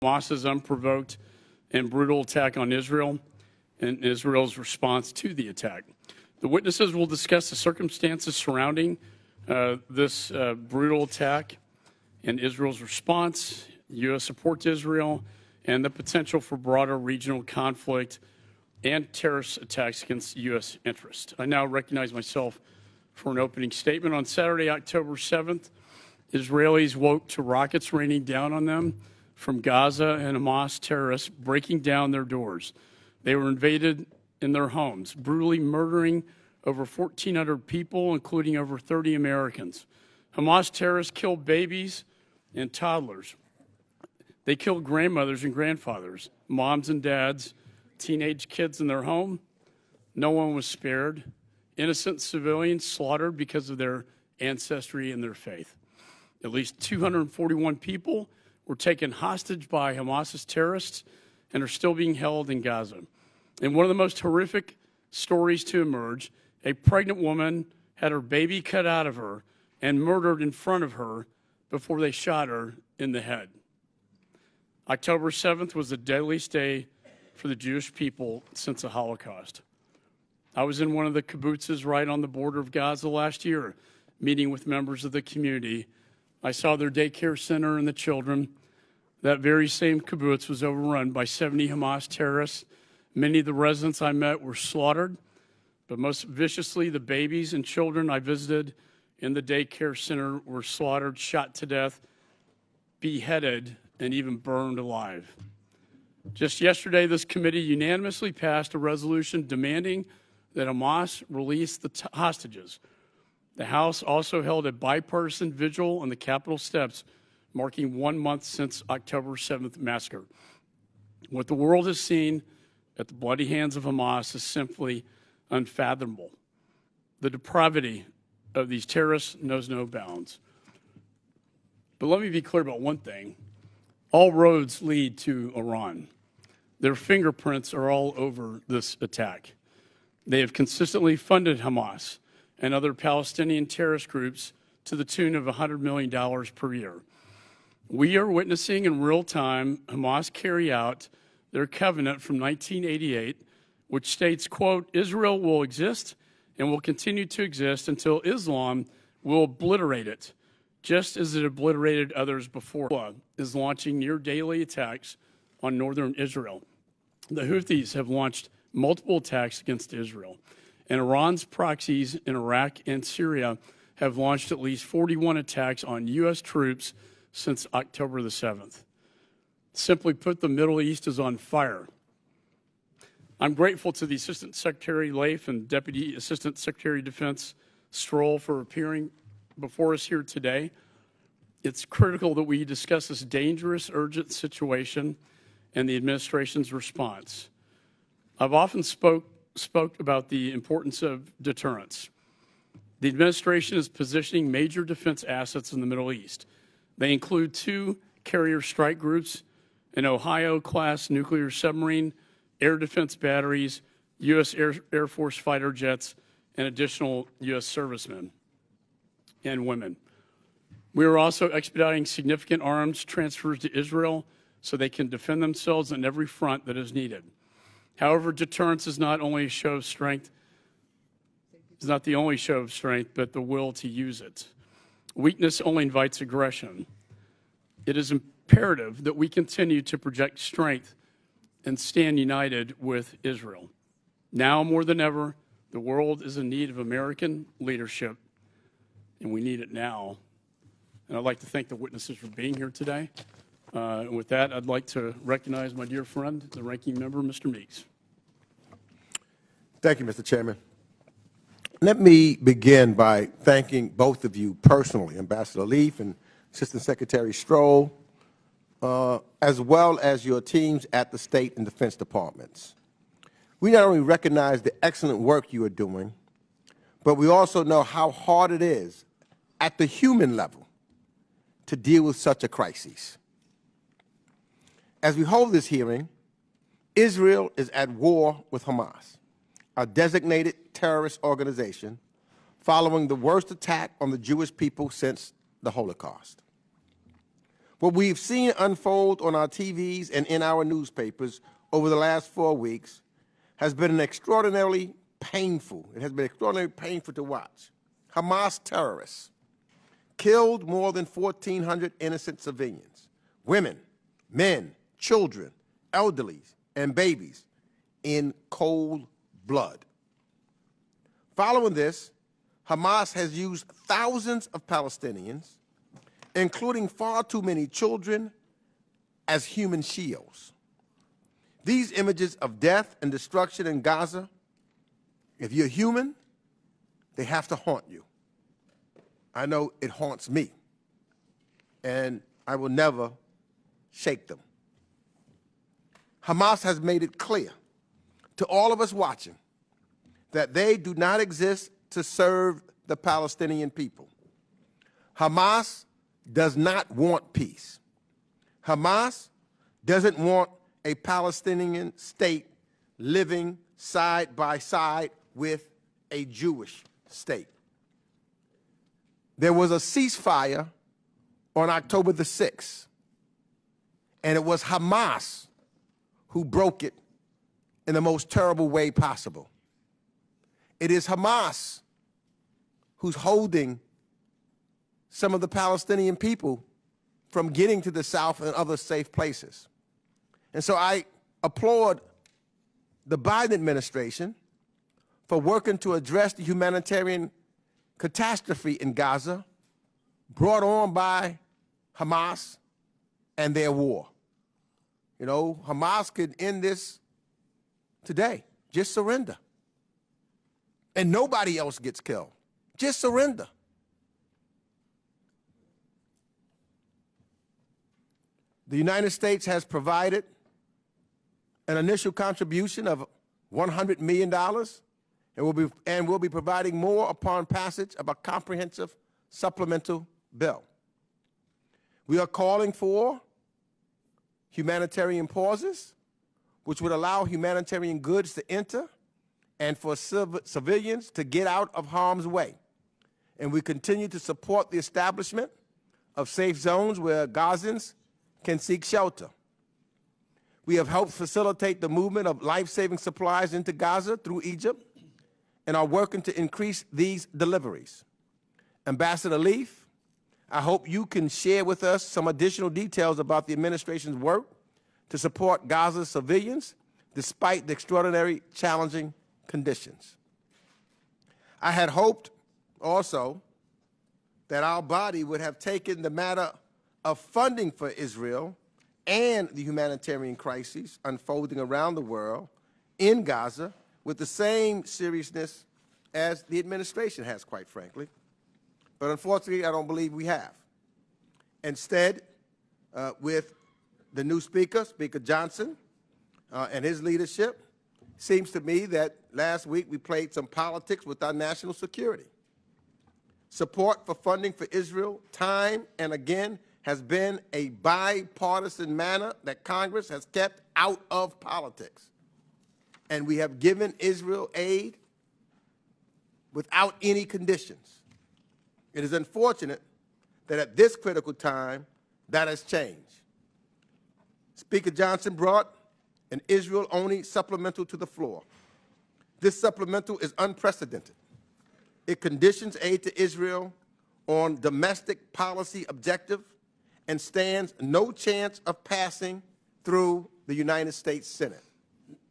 Hamas's unprovoked and brutal attack on Israel and Israel's response to the attack. The witnesses will discuss the circumstances surrounding this brutal attack and Israel's response, U.S. support to Israel, and the potential for broader regional conflict and terrorist attacks against U.S. interests. I now recognize myself for an opening statement. On Saturday, October 7th, Israelis woke to rockets raining down on them from Gaza and Hamas terrorists breaking down their doors. They were invaded in their homes, brutally murdering over 1,400 people, including over 30 Americans. Hamas terrorists killed babies and toddlers. They killed grandmothers and grandfathers, moms and dads, teenage kids in their home. No one was spared. Innocent civilians slaughtered because of their ancestry and their faith. At least 241 people were taken hostage by Hamas's terrorists and are still being held in Gaza. And one of the most horrific stories to emerge, a pregnant woman had her baby cut out of her and murdered in front of her before they shot her in the head. October 7th was the deadliest day for the Jewish people since the Holocaust. I was in one of the kibbutzes right on the border of Gaza last year, meeting with members of the community. I saw their daycare center and the children. That very same kibbutz was overrun by 70 Hamas terrorists. Many of the residents I met were slaughtered, but most viciously, the babies and children I visited in the daycare center were slaughtered, shot to death, beheaded, and even burned alive. Just yesterday, this committee unanimously passed a resolution demanding that Hamas release the hostages. The House also held a bipartisan vigil on the Capitol steps, marking 1 month since October 7th massacre. What the world has seen at the bloody hands of Hamas is simply unfathomable. The depravity of these terrorists knows no bounds. But let me be clear about one thing. All roads lead to Iran. Their fingerprints are all over this attack. They have consistently funded Hamas and other Palestinian terrorist groups to the tune of $100 million per year. We are witnessing in real time Hamas carry out their covenant from 1988, which states, quote, Israel will exist and will continue to exist until Islam will obliterate it, just as it obliterated others before. Is launching near daily attacks on northern Israel. The Houthis have launched multiple attacks against Israel, and Iran's proxies in Iraq and Syria have launched at least 41 attacks on U.S. troops since October the 7th. Simply put, the Middle East is on fire. I'm grateful to the Assistant Secretary Leif and Deputy Assistant Secretary of Defense Stroll for appearing before us here today. It's critical that we discuss this dangerous, urgent situation and the administration's response. I've often spoke about the importance of deterrence. The administration is positioning major defense assets in the Middle East. They include 2 carrier strike groups, an Ohio-class nuclear submarine, air defense batteries, U.S. Air Force fighter jets, and additional U.S. servicemen and women. We are also expediting significant arms transfers to Israel so they can defend themselves on every front that is needed. However, deterrence is not only a show of strength, it's not the only show of strength, but the will to use it. Weakness only invites aggression. It is imperative that we continue to project strength and stand united with Israel. Now more than ever, the world is in need of American leadership, and we need it now. And I'd like to thank the witnesses for being here today. And with that, I'd like to recognize my dear friend, the ranking member, Mr. Meeks. Thank you, Mr. Chairman. Let me begin by thanking both of you personally, Ambassador Leif and Assistant Secretary Stroll, as well as your teams at the State and Defense Departments. We not only recognize the excellent work you are doing, but we also know how hard it is at the human level to deal with such a crisis. As we hold this hearing, Israel is at war with Hamas, a designated terrorist organization, following the worst attack on the Jewish people since the Holocaust. What we've seen unfold on our TVs and in our newspapers over the last 4 weeks has been extraordinarily painful. It has been extraordinarily painful to watch. Hamas terrorists killed more than 1,400 innocent civilians, women, men, children, elderly, and babies in cold blood. Following this, Hamas has used thousands of Palestinians, including far too many children, as human shields. These images of death and destruction in Gaza, if you're human, they have to haunt you. I know it haunts me, and I will never shake them. Hamas has made it clear to all of us watching that they do not exist to serve the Palestinian people. Hamas does not want peace. Hamas doesn't want a Palestinian state living side by side with a Jewish state. There was a ceasefire on October the 6th, and it was Hamas who broke it in the most terrible way possible. It is Hamas who's holding some of the Palestinian people from getting to the south and other safe places. And so I applaud the Biden administration for working to address the humanitarian catastrophe in Gaza brought on by Hamas and their war. You know, Hamas could end this today. Just surrender. And nobody else gets killed. Just surrender. The United States has provided an initial contribution of $100 million and will be providing more upon passage of a comprehensive supplemental bill. We are calling for humanitarian pauses, which would allow humanitarian goods to enter and for civilians to get out of harm's way. And we continue to support the establishment of safe zones where Gazans can seek shelter. We have helped facilitate the movement of life-saving supplies into Gaza through Egypt and are working to increase these deliveries. Ambassador Leaf, I hope you can share with us some additional details about the administration's work to support Gaza's civilians despite the extraordinary challenging conditions. I had hoped also that our body would have taken the matter of funding for Israel and the humanitarian crises unfolding around the world in Gaza with the same seriousness as the administration has, quite frankly. But unfortunately, I don't believe we have. Instead, with the new Speaker, Speaker Johnson, and his leadership, seems to me that last week we played some politics with our national security. Support for funding for Israel, time and again, has been a bipartisan manner that Congress has kept out of politics. And we have given Israel aid without any conditions. It is unfortunate that at this critical time, that has changed. Speaker Johnson brought an Israel-only supplemental to the floor. This supplemental is unprecedented. It conditions aid to Israel on domestic policy objectives and stands no chance of passing through the United States Senate.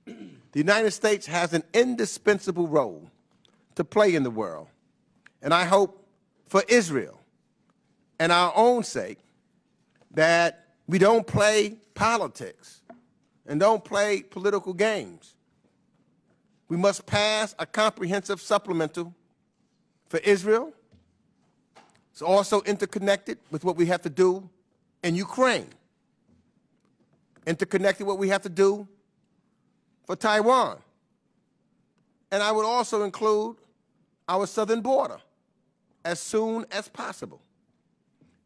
The United States has an indispensable role to play in the world, and I hope for Israel and our own sake that we don't play politics and don't play political games. We must pass a comprehensive supplemental for Israel. It's also interconnected with what we have to do in Ukraine, interconnected with what we have to do for Taiwan. And I would also include our southern border as soon as possible.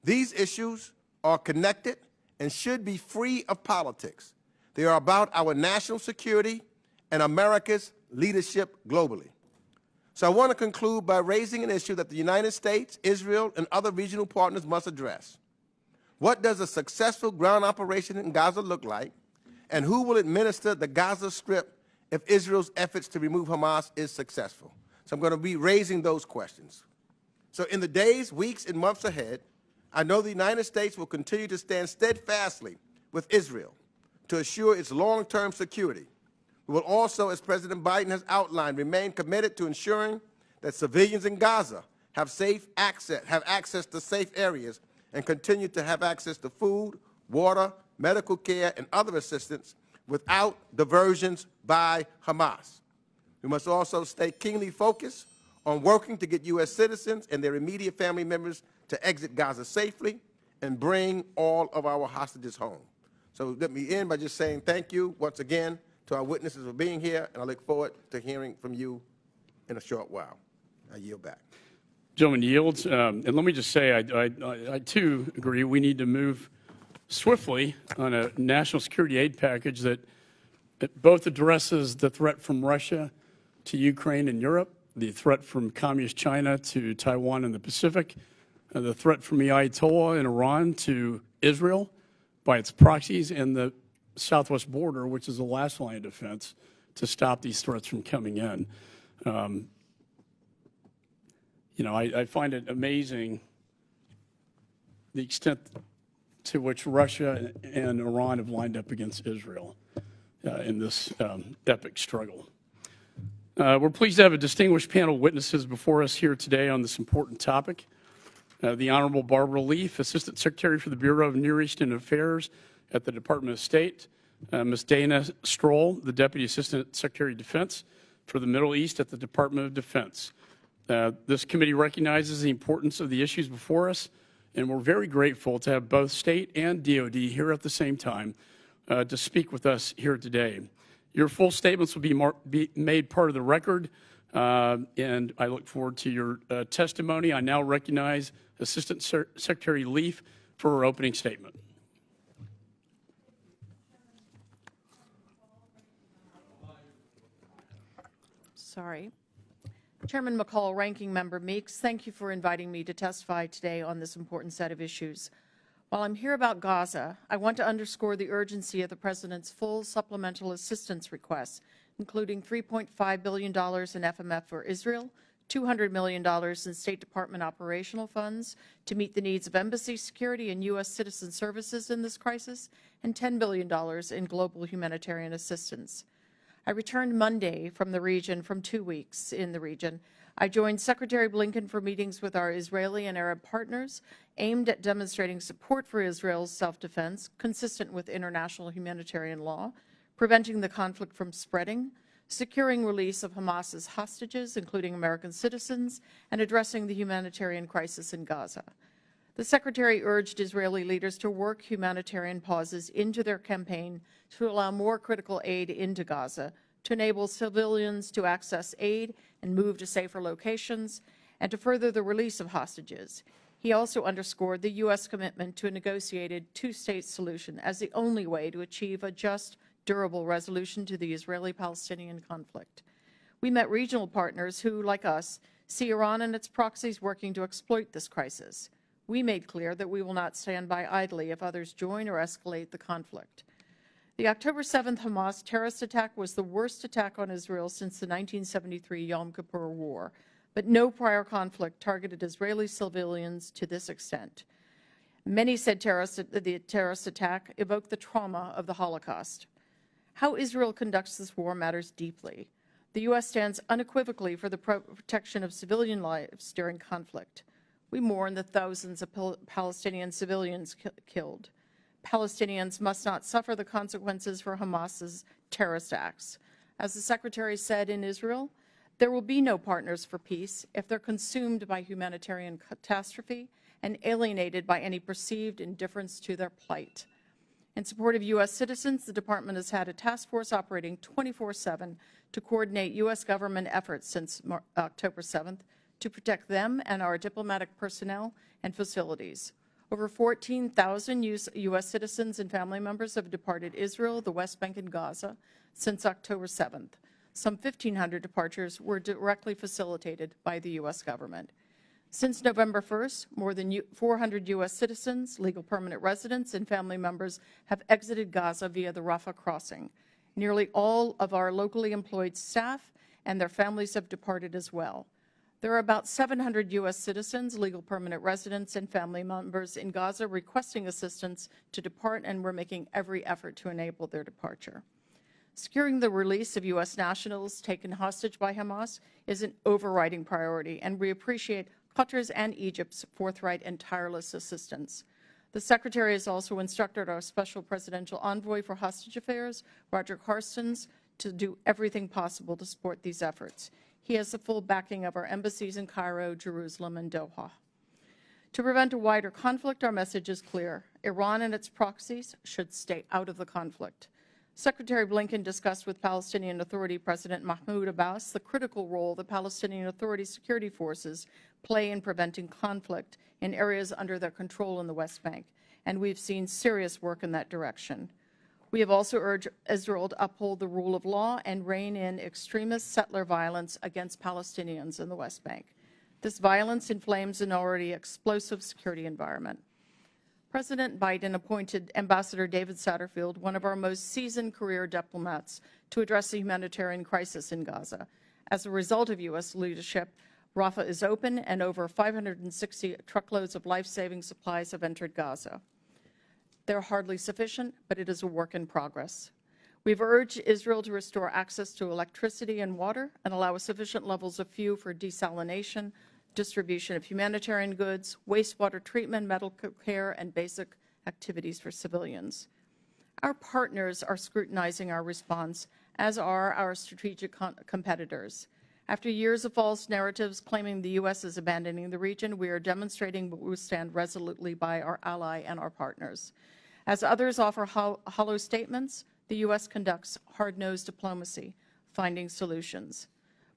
These issues are connected and should be free of politics. They are about our national security and America's leadership globally. So I want to conclude by raising an issue that the United States, Israel, and other regional partners must address. What does a successful ground operation in Gaza look like? And who will administer the Gaza Strip if Israel's efforts to remove Hamas is successful? So I'm going to be raising those questions. So in the days, weeks, and months ahead, I know the United States will continue to stand steadfastly with Israel to assure its long-term security. We will also, as President Biden has outlined, remain committed to ensuring that civilians in Gaza have access to safe areas and continue to have access to food, water, medical care, and other assistance without diversions by Hamas. We must also stay keenly focused on working to get U.S. citizens and their immediate family members to exit Gaza safely and bring all of our hostages home. So let me end by just saying thank you once again to our witnesses for being here, and I look forward to hearing from you in a short while. I yield back. Gentleman yields. And let me just say, I too agree we need to move swiftly on a national security aid package that both addresses the threat from Russia to Ukraine and Europe, the threat from Communist China to Taiwan and the Pacific, the threat from the Ayatollah in Iran to Israel by its proxies, and the southwest border, which is the last line of defense to stop these threats from coming in. I find it amazing the extent to which Russia and Iran have lined up against Israel in this epic struggle. We're pleased to have a distinguished panel of witnesses before us here today on this important topic. The Honorable Barbara Leaf, Assistant Secretary for the Bureau of Near Eastern Affairs at the Department of State. Ms. Dana Stroll, the Deputy Assistant Secretary of Defense for the Middle East at the Department of Defense. This committee recognizes the importance of the issues before us, and we're very grateful to have both State and DoD here at the same time to speak with us here today. Your full statements will be made part of the record, and I look forward to your testimony. I now recognize Assistant Secretary Leaf for her opening statement. Sorry. Chairman McCall, Ranking Member Meeks, thank you for inviting me to testify today on this important set of issues. While I'm here about Gaza, I want to underscore the urgency of the President's full supplemental assistance requests, including $3.5 billion in FMF for Israel, $200 million in State Department operational funds to meet the needs of embassy security and U.S. citizen services in this crisis, and $10 billion in global humanitarian assistance. I returned Monday from the region from 2 weeks in the region. I joined Secretary Blinken for meetings with our Israeli and Arab partners aimed at demonstrating support for Israel's self-defense, consistent with international humanitarian law, preventing the conflict from spreading, securing release of Hamas's hostages, including American citizens, and addressing the humanitarian crisis in Gaza. The Secretary urged Israeli leaders to work humanitarian pauses into their campaign to allow more critical aid into Gaza, to enable civilians to access aid and move to safer locations, and to further the release of hostages. He also underscored the U.S. commitment to a negotiated two-state solution as the only way to achieve a just, durable resolution to the Israeli-Palestinian conflict. We met regional partners who, like us, see Iran and its proxies working to exploit this crisis. We made clear that we will not stand by idly if others join or escalate the conflict. The October 7th Hamas terrorist attack was the worst attack on Israel since the 1973 Yom Kippur War, but no prior conflict targeted Israeli civilians to this extent. Many said the terrorist attack evoked the trauma of the Holocaust. How Israel conducts this war matters deeply. The U.S. stands unequivocally for the protection of civilian lives during conflict. We mourn the thousands of Palestinian civilians killed. Palestinians must not suffer the consequences for Hamas's terrorist acts. As the Secretary said in Israel, there will be no partners for peace if they're consumed by humanitarian catastrophe and alienated by any perceived indifference to their plight. In support of U.S. citizens, the Department has had a task force operating 24/7 to coordinate U.S. government efforts since October 7th to protect them and our diplomatic personnel and facilities. Over 14,000 U.S. citizens and family members have departed Israel, the West Bank, and Gaza since October 7th. Some 1,500 departures were directly facilitated by the U.S. government. Since November 1st, more than 400 U.S. citizens, legal permanent residents, and family members have exited Gaza via the Rafah crossing. Nearly all of our locally employed staff and their families have departed as well. There are about 700 U.S. citizens, legal permanent residents, and family members in Gaza requesting assistance to depart, and we're making every effort to enable their departure. Securing the release of U.S. nationals taken hostage by Hamas is an overriding priority, and we appreciate Qatar's and Egypt's forthright and tireless assistance. The Secretary has also instructed our Special Presidential Envoy for Hostage Affairs, Roger Carstens, to do everything possible to support these efforts. He has the full backing of our embassies in Cairo, Jerusalem, and Doha. To prevent a wider conflict, our message is clear. Iran and its proxies should stay out of the conflict. Secretary Blinken discussed with Palestinian Authority President Mahmoud Abbas the critical role the Palestinian Authority security forces play in preventing conflict in areas under their control in the West Bank, and we've seen serious work in that direction. We have also urged Israel to uphold the rule of law and rein in extremist settler violence against Palestinians in the West Bank. This violence inflames an already explosive security environment. President Biden appointed Ambassador David Satterfield, one of our most seasoned career diplomats, to address the humanitarian crisis in Gaza. As a result of U.S. leadership, Rafah is open, and over 560 truckloads of life-saving supplies have entered Gaza. They're hardly sufficient, but it is a work in progress. We've urged Israel to restore access to electricity and water and allow sufficient levels of fuel for desalination, distribution of humanitarian goods, wastewater treatment, medical care, and basic activities for civilians. Our partners are scrutinizing our response, as are our strategic competitors. After years of false narratives claiming the U.S. is abandoning the region, we are demonstrating we will stand resolutely by our ally and our partners. As others offer hollow statements, the U.S. conducts hard-nosed diplomacy, finding solutions.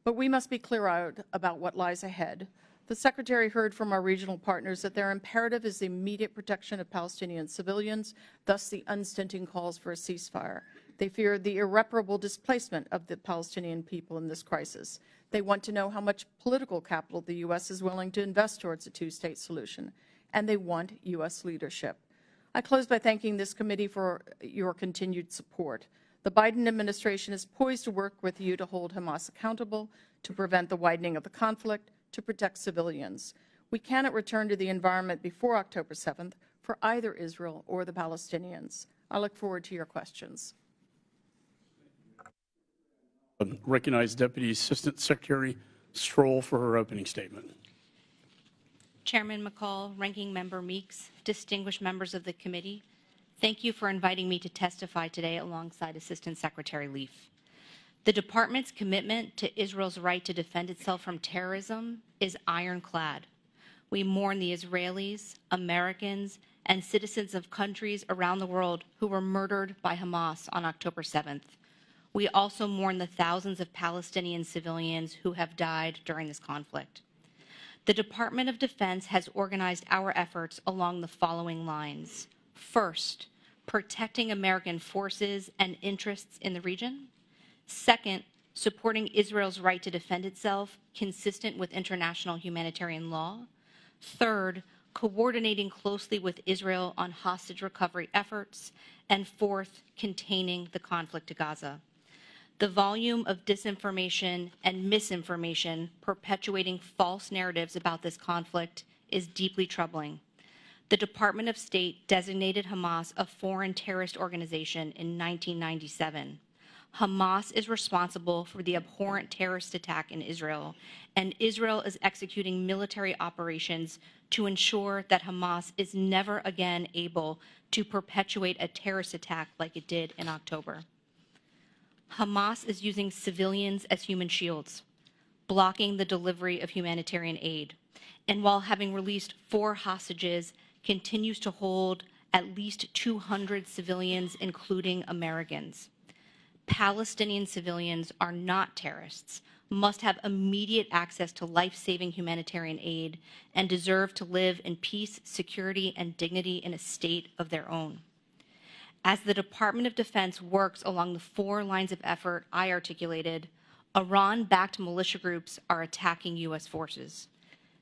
But we must be clear-eyed about what lies ahead. The Secretary heard from our regional partners that their imperative is the immediate protection of Palestinian civilians, thus the unstinting calls for a ceasefire. They fear the irreparable displacement of the Palestinian people in this crisis. They want to know how much political capital the U.S. is willing to invest towards a two-state solution, and they want U.S. leadership. I close by thanking this committee for your continued support. The Biden administration is poised to work with you to hold Hamas accountable, to prevent the widening of the conflict, to protect civilians. We cannot return to the environment before October 7th for either Israel or the Palestinians. I look forward to your questions. Recognize Deputy Assistant Secretary Stroll for her opening statement. Chairman McCall, Ranking Member Meeks, distinguished members of the committee, thank you for inviting me to testify today alongside Assistant Secretary Leaf. The Department's commitment to Israel's right to defend itself from terrorism is ironclad. We mourn the Israelis, Americans, and citizens of countries around the world who were murdered by Hamas on October 7th. We also mourn the thousands of Palestinian civilians who have died during this conflict. The Department of Defense has organized our efforts along the following lines. First, protecting American forces and interests in the region. Second, supporting Israel's right to defend itself, consistent with international humanitarian law. Third, coordinating closely with Israel on hostage recovery efforts. And fourth, containing the conflict to Gaza. The volume of disinformation and misinformation perpetuating false narratives about this conflict is deeply troubling. The Department of State designated Hamas a foreign terrorist organization in 1997. Hamas is responsible for the abhorrent terrorist attack in Israel, and Israel is executing military operations to ensure that Hamas is never again able to perpetuate a terrorist attack like it did in October. Hamas is using civilians as human shields, blocking the delivery of humanitarian aid, and while having released 4 hostages, continues to hold at least 200 civilians, including Americans. Palestinian civilians are not terrorists, must have immediate access to life-saving humanitarian aid, and deserve to live in peace, security, and dignity in a state of their own. As the Department of Defense works along the 4 lines of effort I articulated, Iran-backed militia groups are attacking U.S. forces.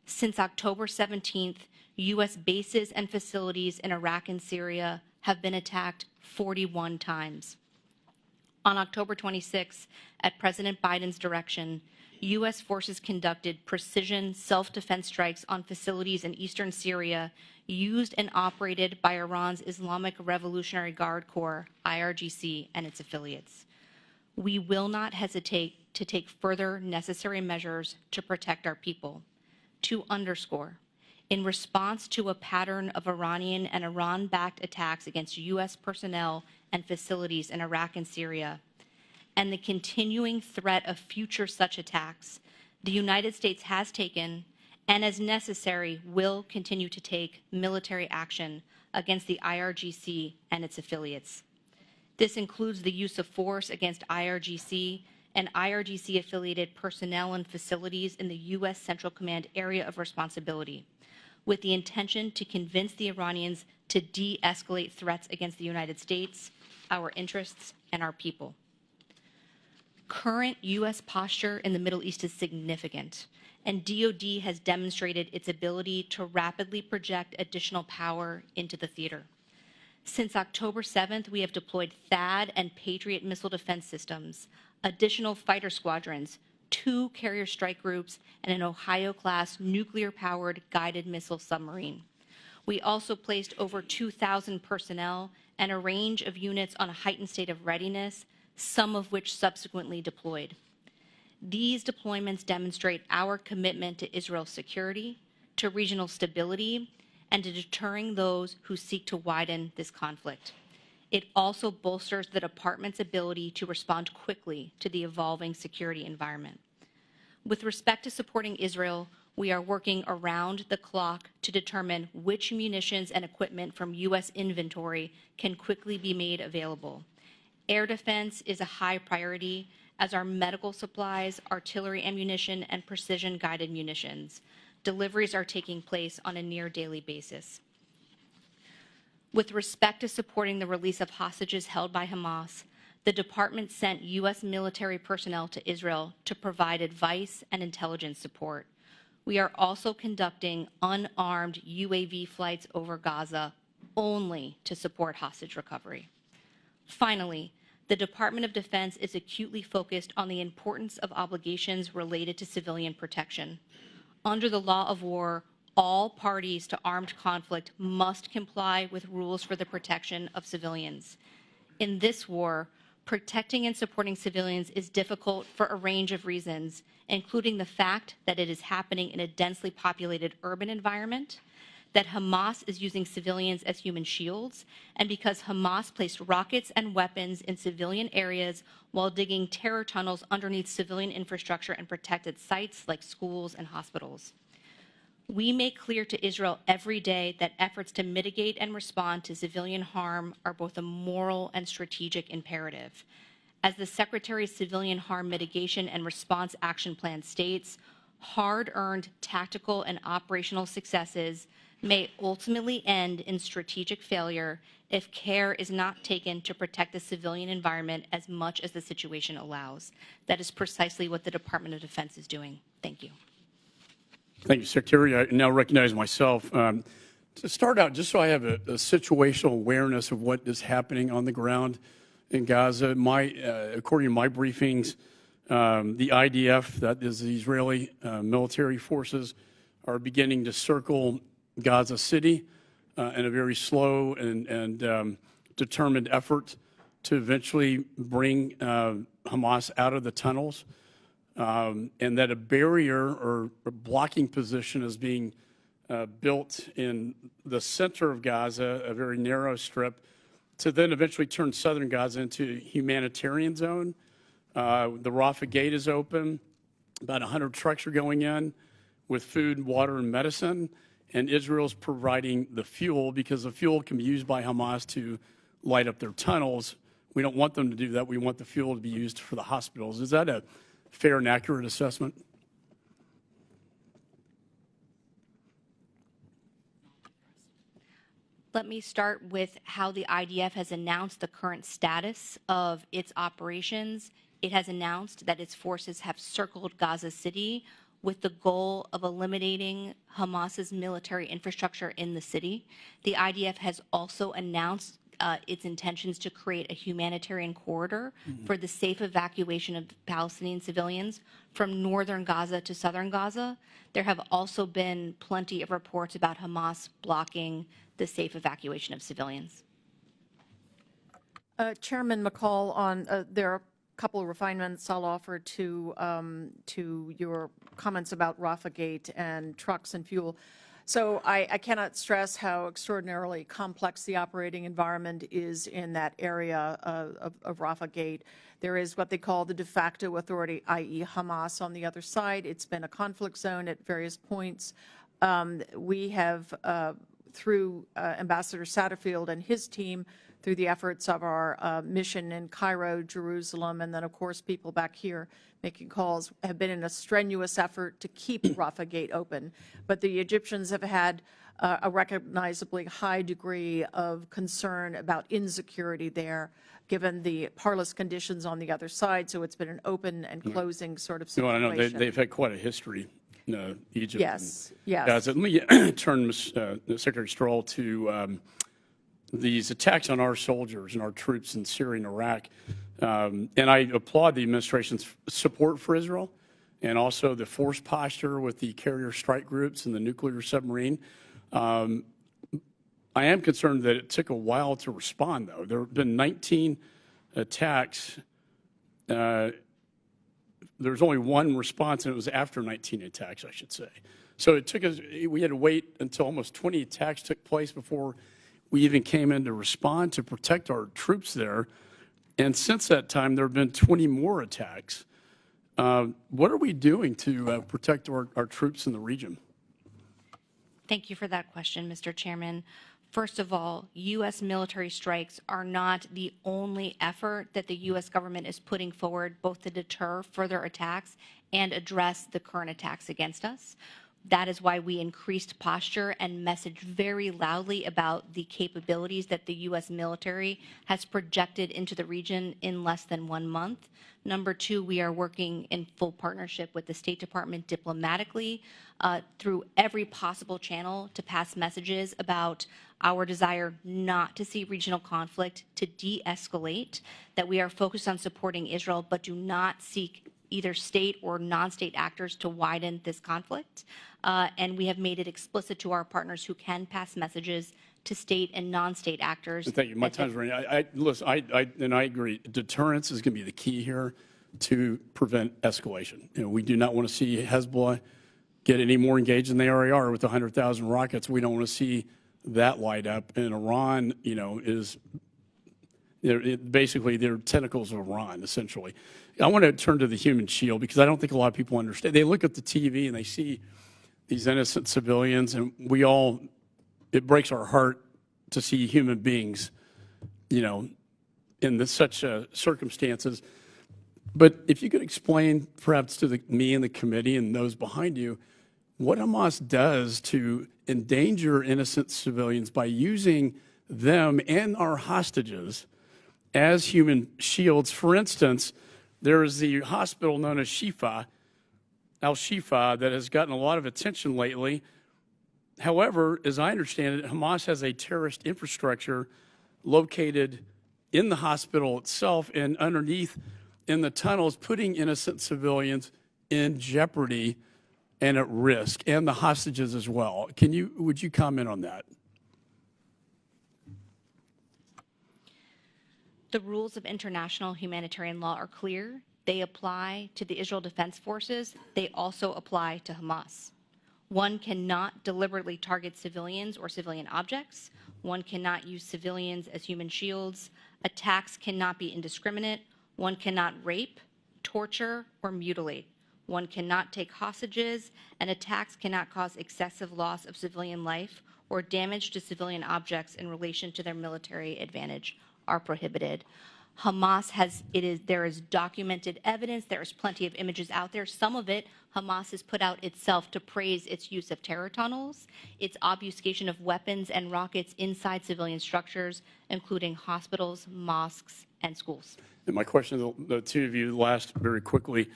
Since October 17th, U.S. bases and facilities in Iraq and Syria have been attacked 41 times. On October 26, at President Biden's direction, U.S. forces conducted precision self-defense strikes on facilities in eastern Syria used and operated by Iran's Islamic Revolutionary Guard Corps, IRGC, and its affiliates. We will not hesitate to take further necessary measures to protect our people. To underscore, in response to a pattern of Iranian and Iran-backed attacks against U.S. personnel and facilities in Iraq and Syria, and the continuing threat of future such attacks, the United States has taken, and as necessary, will continue to take military action against the IRGC and its affiliates. This includes the use of force against IRGC and IRGC-affiliated personnel and facilities in the U.S. Central Command area of responsibility, with the intention to convince the Iranians to de-escalate threats against the United States, our interests, and our people. Current U.S. posture in the Middle East is significant, and DoD has demonstrated its ability to rapidly project additional power into the theater. Since October 7th, we have deployed THAAD and Patriot missile defense systems, additional fighter squadrons, 2 carrier strike groups, and an Ohio-class nuclear-powered guided missile submarine. We also placed over 2,000 personnel and a range of units on a heightened state of readiness, some of which subsequently deployed. These deployments demonstrate our commitment to Israel's security, to regional stability, and to deterring those who seek to widen this conflict. It also bolsters the department's ability to respond quickly to the evolving security environment. With respect to supporting Israel, we are working around the clock to determine which munitions and equipment from U.S. inventory can quickly be made available. Air defense is a high priority, as are medical supplies, artillery ammunition, and precision-guided munitions. Deliveries are taking place on a near-daily basis. With respect to supporting the release of hostages held by Hamas, the department sent U.S. military personnel to Israel to provide advice and intelligence support. We are also conducting unarmed UAV flights over Gaza only to support hostage recovery. Finally, the Department of Defense is acutely focused on the importance of obligations related to civilian protection. Under the law of war, all parties to armed conflict must comply with rules for the protection of civilians. In this war, protecting and supporting civilians is difficult for a range of reasons, including the fact that it is happening in a densely populated urban environment, that Hamas is using civilians as human shields, and because Hamas placed rockets and weapons in civilian areas while digging terror tunnels underneath civilian infrastructure and protected sites like schools and hospitals. We make clear to Israel every day that efforts to mitigate and respond to civilian harm are both a moral and strategic imperative. As the Secretary's Civilian Harm Mitigation and Response Action Plan states, hard-earned tactical and operational successes may ultimately end in strategic failure if care is not taken to protect the civilian environment as much as the situation allows. That is precisely what the Department of Defense is doing. Thank you. Thank you, Secretary. I now recognize myself. To start out, just so I have a situational awareness of what is happening on the ground in Gaza, according to my briefings, the IDF, that is the Israeli military forces, are beginning to circle Gaza City in a very slow and determined effort to eventually bring Hamas out of the tunnels. And that a barrier or a blocking position is being built in the center of Gaza, a very narrow strip, to then eventually turn southern Gaza into a humanitarian zone. The Rafah gate is open. About 100 trucks are going in with food, water, and medicine. And Israel's providing the fuel because the fuel can be used by Hamas to light up their tunnels. We don't want them to do that. We want the fuel to be used for the hospitals. Is that a fair and accurate assessment? Let me start with how the IDF has announced the current status of its operations. It has announced that its forces have circled Gaza City with the goal of eliminating Hamas's military infrastructure in the city. The IDF has also announced its intentions to create a humanitarian corridor for the safe evacuation of Palestinian civilians from northern Gaza to southern Gaza. There have also been plenty of reports about Hamas blocking the safe evacuation of civilians. Chairman McCall, there are a couple of refinements I'll offer to your comments about Rafah Gate and trucks and fuel. So I cannot stress how extraordinarily complex the operating environment is in that area of Rafah Gate. There is what they call the de facto authority, i.e. Hamas, on the other side. It's been a conflict zone at various points. We have, through Ambassador Satterfield and his team, through the efforts of our mission in Cairo, Jerusalem, and then, of course, people back here making calls, have been in a strenuous effort to keep Rafah Gate open. But the Egyptians have had a recognizably high degree of concern about insecurity there, given the parlous conditions on the other side. So it's been an open and closing sort of situation. No, I know they've had quite a history, Egypt. Yes, yes. Gaza. Let me turn Secretary Stroll to these attacks on our soldiers and our troops in Syria and Iraq. And I applaud the administration's support for Israel and also the force posture with the carrier strike groups and the nuclear submarine. I am concerned that it took a while to respond, though. There have been 19 attacks. There's only one response, and it was after 19 attacks, I should say. So it took us, we had to wait until almost 20 attacks took place before we even came in to respond to protect our troops there. And since that time, there have been 20 more attacks. What are we doing to protect our troops in the region? Thank you for that question, Mr. Chairman. First of all, U.S. military strikes are not the only effort that the U.S. government is putting forward, both to deter further attacks and address the current attacks against us. That is why we increased posture and messaged very loudly about the capabilities that the U.S. military has projected into the region in less than 1 month. Number two, we are working in full partnership with the State Department diplomatically through every possible channel to pass messages about our desire not to see regional conflict, to de-escalate, that we are focused on supporting Israel, but do not seek either state or non-state actors to widen this conflict. And we have made it explicit to our partners who can pass messages to state and non-state actors. Thank you. My time's running. Listen, I agree. Deterrence is going to be the key here to prevent escalation. We do not want to see Hezbollah get any more engaged than they already are with 100,000 rockets. We don't want to see that light up. And Iran, is basically they're tentacles of Iran, essentially. I want to turn to the human shield because I don't think a lot of people understand. They look at the TV and they see these innocent civilians, and it breaks our heart to see human beings, in such circumstances. But if you could explain, perhaps to me and the committee and those behind you, what Hamas does to endanger innocent civilians by using them and our hostages as human shields. For instance, there is the hospital known as Al-Shifa, that has gotten a lot of attention lately. However, as I understand it, Hamas has a terrorist infrastructure located in the hospital itself and underneath in the tunnels, putting innocent civilians in jeopardy and at risk, and the hostages as well. Would you comment on that? The rules of international humanitarian law are clear. They apply to the Israel Defense Forces. They also apply to Hamas. One cannot deliberately target civilians or civilian objects. One cannot use civilians as human shields. Attacks cannot be indiscriminate. One cannot rape, torture, or mutilate. One cannot take hostages, and attacks cannot cause excessive loss of civilian life or damage to civilian objects in relation to their military advantage are prohibited. There is documented evidence. There is plenty of images out there. Some of it, Hamas has put out itself to praise its use of terror tunnels, its obfuscation of weapons and rockets inside civilian structures, including hospitals, mosques, and schools. And my question to the two of you last very quickly.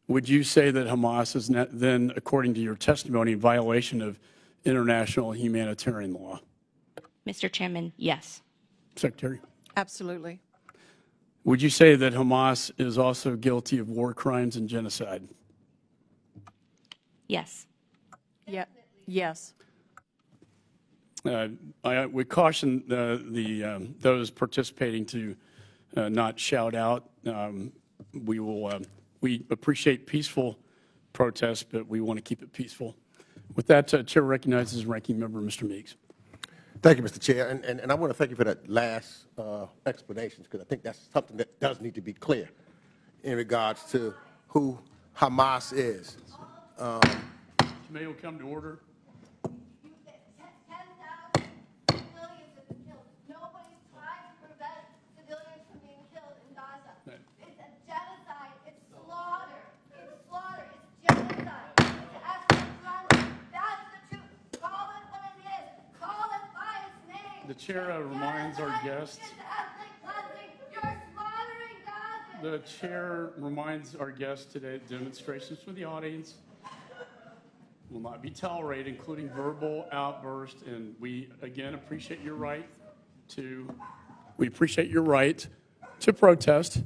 would you say that Hamas is then, according to your testimony, in violation of international humanitarian law? Mr. Chairman, yes. Secretary? Absolutely. Would you say that Hamas is also guilty of war crimes and genocide? Yes. Yeah. Yes. I would caution those participating to not shout out. We appreciate peaceful protests, but we want to keep it peaceful. With that, Chair recognizes Ranking Member Mr. Meeks. Thank you, Mr. Chair, and I want to thank you for that last explanation, because I think that's something that does need to be clear in regards to who Hamas is. May will come to order. 10,000 civilians have been killed. Nobody's trying to prevent civilians from being killed in Gaza. It's a genocide. It's slaughter. It's slaughter. It's genocide. It's ethnic cleansing. That's the truth. Call it what it is. Call it by its name. The Chair reminds our guests. It's ethnic cleansing. You're slaughtering Gaza. The Chair reminds our guests today that demonstrations from the audience will not be tolerated, including verbal outbursts, and we again appreciate your right to protest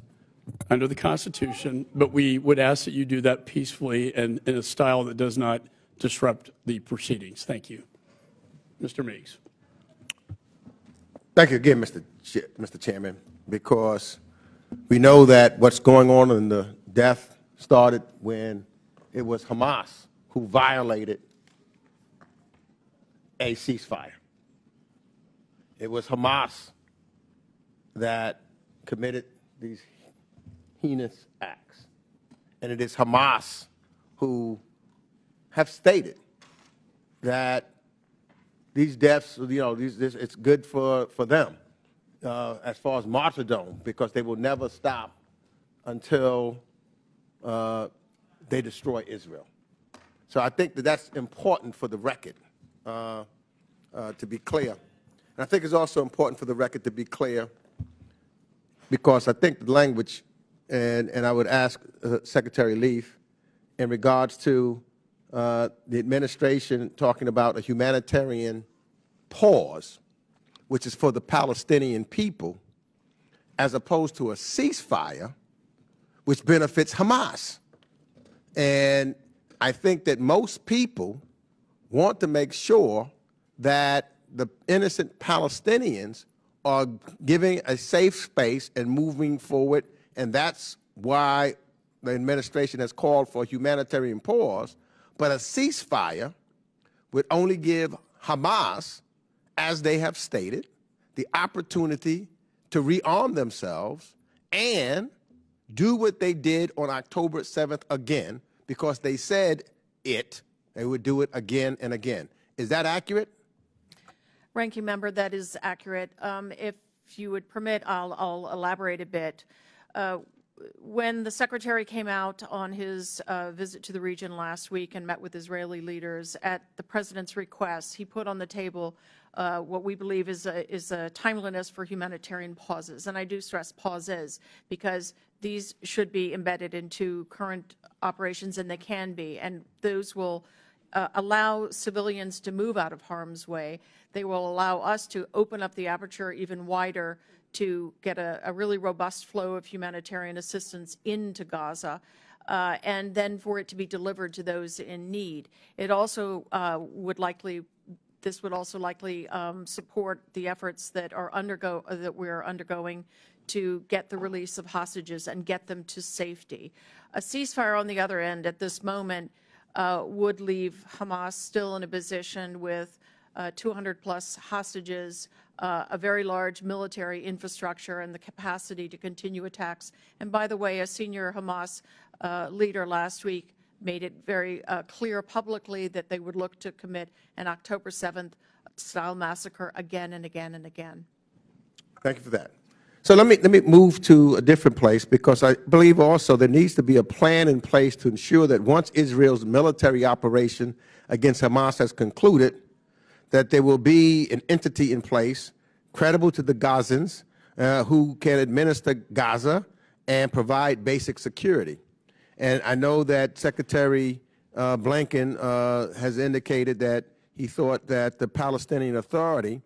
under the Constitution, but we would ask that you do that peacefully and in a style that does not disrupt the proceedings. Thank you. Mr. Meeks. Thank you again, Mr. Chairman, because we know that what's going on in the death started when it was Hamas who violated a ceasefire. It was Hamas that committed these heinous acts. And it is Hamas who have stated that these deaths, it's good for them as far as martyrdom, because they will never stop until they destroy Israel. So I think that that's important for the record to be clear. And I think it's also important for the record to be clear, because I think the language, and I would ask Secretary Leaf, in regards to the administration talking about a humanitarian pause, which is for the Palestinian people, as opposed to a ceasefire, which benefits Hamas. And I think that most people want to make sure that the innocent Palestinians are giving a safe space and moving forward, and that's why the administration has called for a humanitarian pause. But a ceasefire would only give Hamas, as they have stated, the opportunity to rearm themselves and do what they did on October 7th again, because they said they would do it again and again. Is that accurate? Ranking Member, that is accurate. If you would permit, I'll elaborate a bit. When the Secretary came out on his visit to the region last week and met with Israeli leaders, at the President's request, he put on the table what we believe is a timeliness for humanitarian pauses. And I do stress pauses, because these should be embedded into current operations, and they can be. And those will allow civilians to move out of harm's way. They will allow us to open up the aperture even wider to get a really robust flow of humanitarian assistance into Gaza, and then for it to be delivered to those in need. It also this would also likely support the efforts that we're undergoing to get the release of hostages and get them to safety. A ceasefire, on the other end, at this moment, would leave Hamas still in a position with 200-plus hostages, a very large military infrastructure, and the capacity to continue attacks. And by the way, a senior Hamas leader last week made it very clear publicly that they would look to commit an October 7th style massacre again and again and again. Thank you for that. So let me move to a different place, because I believe also there needs to be a plan in place to ensure that once Israel's military operation against Hamas has concluded, that there will be an entity in place credible to the Gazans who can administer Gaza and provide basic security. And I know that Secretary Blinken has indicated that he thought that the Palestinian Authority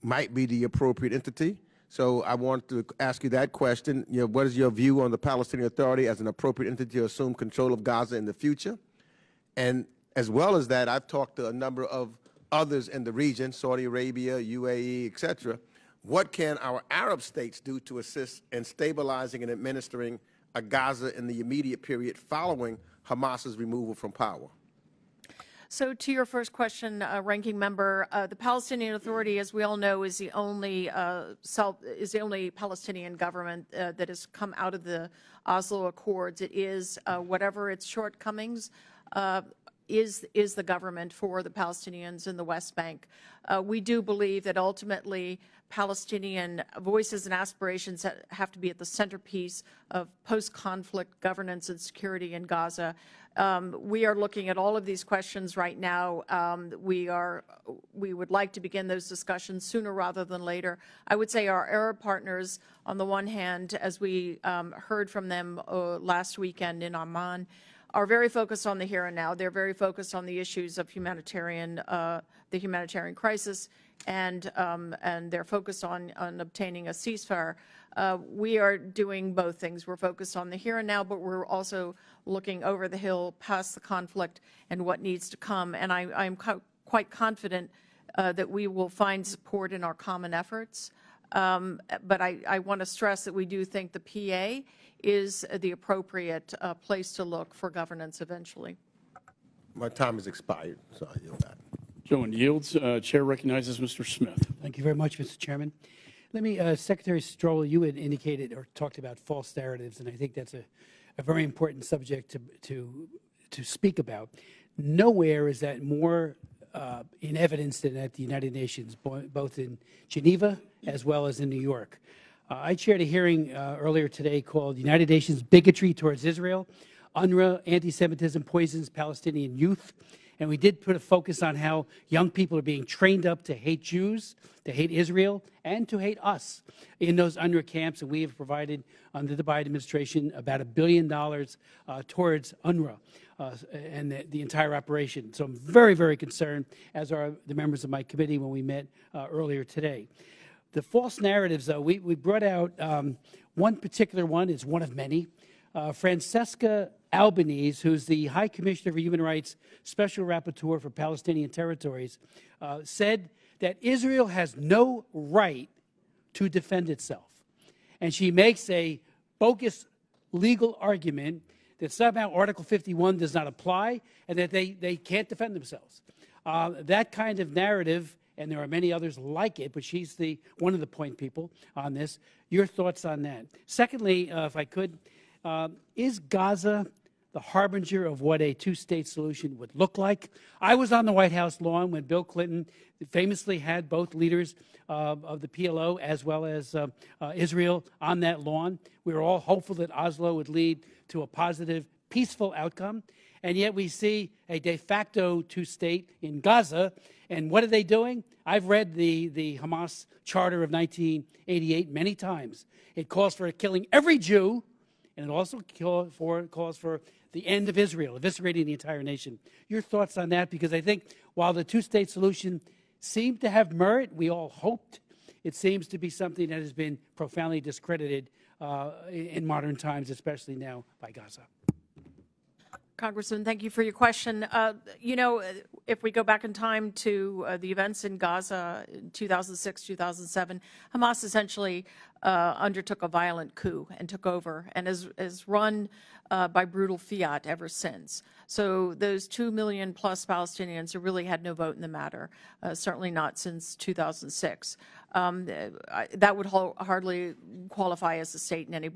might be the appropriate entity. So I want to ask you that question. What is your view on the Palestinian Authority as an appropriate entity to assume control of Gaza in the future? And as well as that, I've talked to a number of others in the region, Saudi Arabia, UAE, et cetera. What can our Arab states do to assist in stabilizing and administering a Gaza in the immediate period following Hamas's removal from power? So to your first question, Ranking Member, the Palestinian Authority, as we all know, is the only Palestinian government that has come out of the Oslo Accords. It is, whatever its shortcomings, is the government for the Palestinians in the West Bank. We do believe that ultimately Palestinian voices and aspirations have to be at the centerpiece of post-conflict governance and security in Gaza. We are looking at all of these questions right now. We would like to begin those discussions sooner rather than later. I would say our Arab partners, on the one hand, as we heard from them last weekend in Amman, are very focused on the here and now. They're very focused on the issues of the humanitarian crisis, and they're focused on obtaining a ceasefire. We are doing both things. We're focused on the here and now, but we're also looking over the hill past the conflict and what needs to come. And I'm quite confident that we will find support in our common efforts. But I want to stress that we do think the PA is the appropriate place to look for governance eventually. My time has expired, so I yield back. Gentleman yields. Chair recognizes Mr. Smith. Thank you very much, Mr. Chairman. Let me, Secretary Stroll, you had indicated or talked about false narratives, and I think that's a very important subject to speak about. Nowhere is that more in evidence than at the United Nations, both in Geneva as well as in New York. I chaired a hearing earlier today called United Nations Bigotry Towards Israel, UNRWA, Anti-Semitism Poisons Palestinian Youth. And we did put a focus on how young people are being trained up to hate Jews, to hate Israel, and to hate us in those UNRWA camps. And we have provided, under the Biden administration, about $1 billion towards UNRWA and the entire operation. So I'm very, very concerned, as are the members of my committee when we met earlier today. The false narratives, though, we brought out one particular one. It's one of many. Francesca Albanese, who's the High Commissioner for Human Rights Special Rapporteur for Palestinian Territories, said that Israel has no right to defend itself. And she makes a bogus legal argument that somehow Article 51 does not apply and that they can't defend themselves. That kind of narrative, and there are many others like it, but she's one of the point people on this. Your thoughts on that? Secondly, if I could, is Gaza the harbinger of what a two-state solution would look like? I was on the White House lawn when Bill Clinton famously had both leaders of the PLO as well as Israel on that lawn. We were all hopeful that Oslo would lead to a positive, peaceful outcome. And yet we see a de facto two-state in Gaza. And what are they doing? I've read the Hamas Charter of 1988 many times. It calls for killing every Jew, and it also calls for the end of Israel, eviscerating the entire nation. Your thoughts on that? Because I think while the two-state solution seemed to have merit, we all hoped, it seems to be something that has been profoundly discredited in modern times, especially now by Gaza. Congressman, thank you for your question. You know, if we go back in time to the events in Gaza in 2006, 2007, Hamas essentially undertook a violent coup and took over and has run by brutal fiat ever since. So those 2 million plus Palestinians have really had no vote in the matter, certainly not since 2006. That would hardly qualify as a state in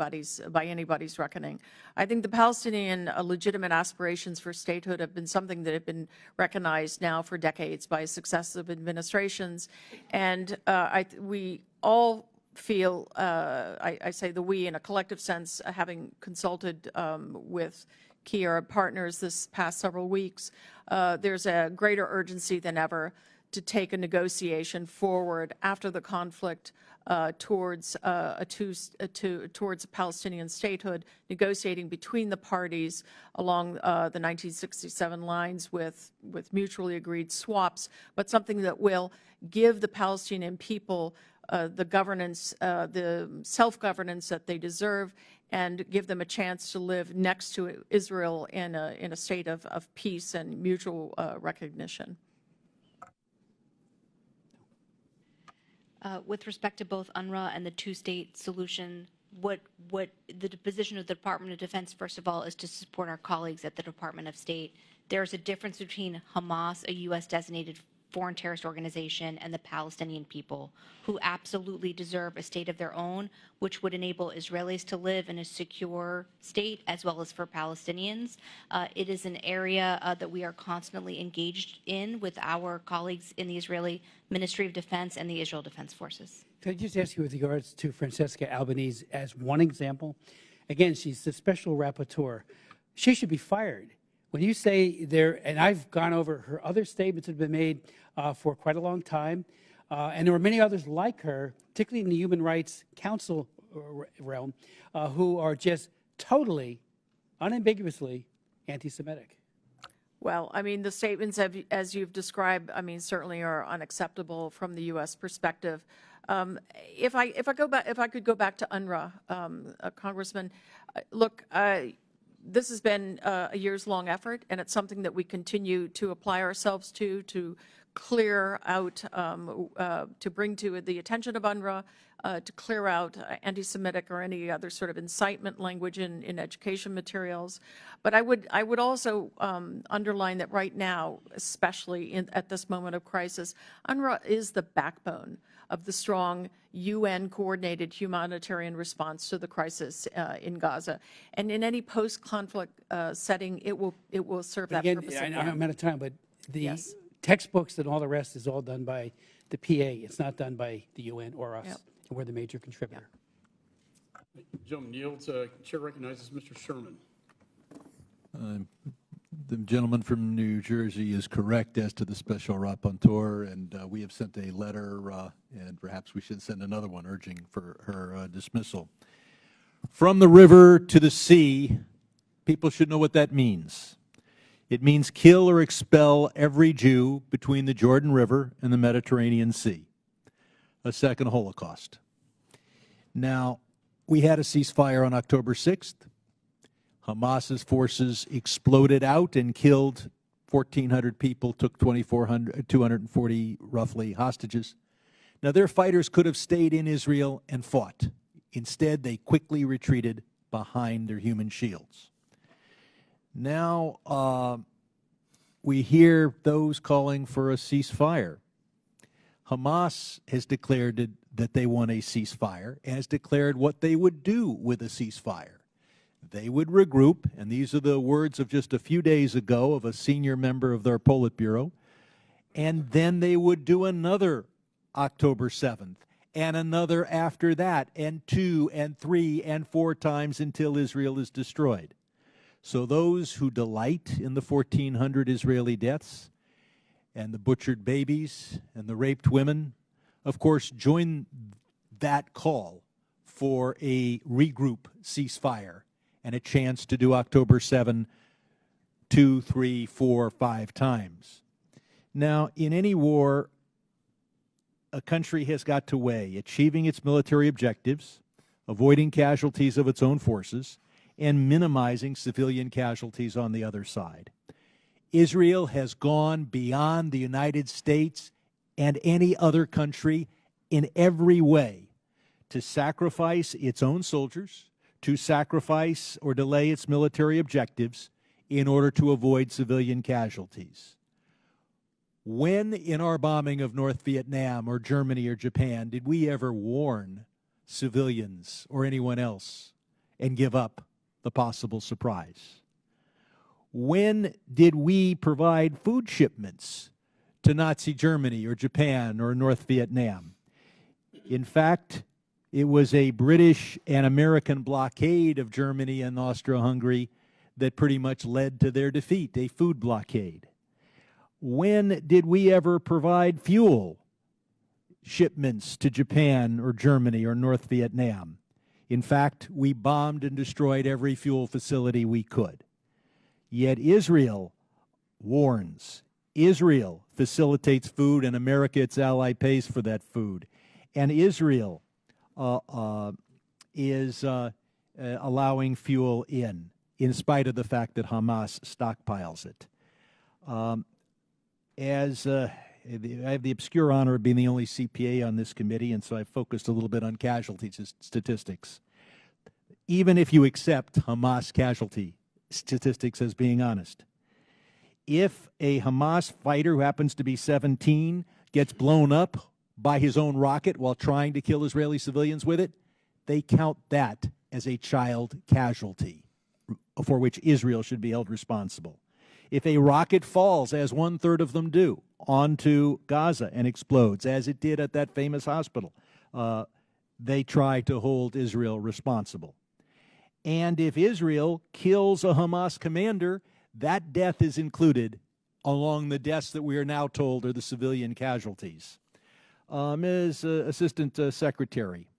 by anybody's reckoning. I think the Palestinian legitimate aspirations for statehood have been something that have been recognized now for decades by successive administrations, and we all feel, I say the we in a collective sense, having consulted with key Arab partners this past several weeks, there's a greater urgency than ever to take a negotiation forward after the conflict towards towards a Palestinian statehood, negotiating between the parties along the 1967 lines with mutually agreed swaps, but something that will give the Palestinian people the governance, the self-governance that they deserve, and give them a chance to live next to Israel in a state of peace and mutual recognition. With respect to both UNRWA and the two-state solution, what the position of the Department of Defense, first of all, is to support our colleagues at the Department of State. There's a difference between Hamas, a U.S.-designated foreign terrorist organization, and the Palestinian people, who absolutely deserve a state of their own, which would enable Israelis to live in a secure state, as well as for Palestinians. It is an area that we are constantly engaged in with our colleagues in the Israeli Ministry of Defense and the Israel Defense Forces. Could I just ask you with regards to Francesca Albanese as one example? Again, she's the special rapporteur. She should be fired. When you say there, and I've gone over her other statements that have been made for quite a long time, and there are many others like her, particularly in the Human Rights Council realm, who are just totally, unambiguously anti-Semitic. Well, I mean, the statements, as you've described, I mean, certainly are unacceptable from the U.S. perspective. If I could go back to UNRWA, Congressman, look, this has been a years-long effort, and it's something that we continue to apply ourselves to clear out, to bring to the attention of UNRWA, to clear out anti-Semitic or any other sort of incitement language in education materials. But I would also underline that right now, especially at this moment of crisis, UNRWA is the backbone of the strong UN-coordinated humanitarian response to the crisis in Gaza. And in any post-conflict setting, it will serve that purpose again. I'm out of time, but the Yes. textbooks and all the rest is all done by the PA. It's not done by the UN or us. Yep. We're the major contributor. Gentleman yields. Chair recognizes Mr. Sherman. The gentleman from New Jersey is correct as to the special rapporteur, and we have sent a letter, and perhaps we should send another one urging for her dismissal. From the river to the sea, people should know what that means. It means kill or expel every Jew between the Jordan River and the Mediterranean Sea. A second Holocaust. Now, we had a ceasefire on October 6th. Hamas's forces exploded out and killed 1,400 people, took 240 roughly hostages. Now, their fighters could have stayed in Israel and fought. Instead, they quickly retreated behind their human shields. Now, we hear those calling for a ceasefire. Hamas has declared that they want a ceasefire, and has declared what they would do with a ceasefire. They would regroup, and these are the words of just a few days ago of a senior member of their Politburo, and then they would do another October 7th, and another after that, and 2 and 3 and 4 times until Israel is destroyed. So those who delight in the 1,400 Israeli deaths and the butchered babies and the raped women, of course, join that call for a regroup ceasefire and a chance to do October 7 2, 3, 4, 5 times. Now, in any war, a country has got to weigh achieving its military objectives, avoiding casualties of its own forces, and minimizing civilian casualties on the other side. Israel has gone beyond the United States and any other country in every way to sacrifice its own soldiers, to sacrifice or delay its military objectives in order to avoid civilian casualties. When in our bombing of North Vietnam or Germany or Japan did we ever warn civilians or anyone else and give up the possible surprise? When did we provide food shipments to Nazi Germany or Japan or North Vietnam? In fact, it was a British and American blockade of Germany and Austro-Hungary that pretty much led to their defeat, a food blockade. When did we ever provide fuel shipments to Japan or Germany or North Vietnam? In fact, we bombed and destroyed every fuel facility we could. Yet Israel warns. Israel facilitates food, and America, its ally, pays for that food. And Israel is allowing fuel in spite of the fact that Hamas stockpiles it. I have the obscure honor of being the only CPA on this committee, and so I've focused a little bit on casualty statistics. Even if you accept Hamas casualty statistics as being honest, if a Hamas fighter who happens to be 17 gets blown up by his own rocket while trying to kill Israeli civilians with it, they count that as a child casualty for which Israel should be held responsible. If a rocket falls, as 1/3 of them do, onto Gaza and explodes, as it did at that famous hospital, they try to hold Israel responsible. And if Israel kills a Hamas commander, that death is included along the deaths that we are now told are the civilian casualties. Ms. Assistant Secretary,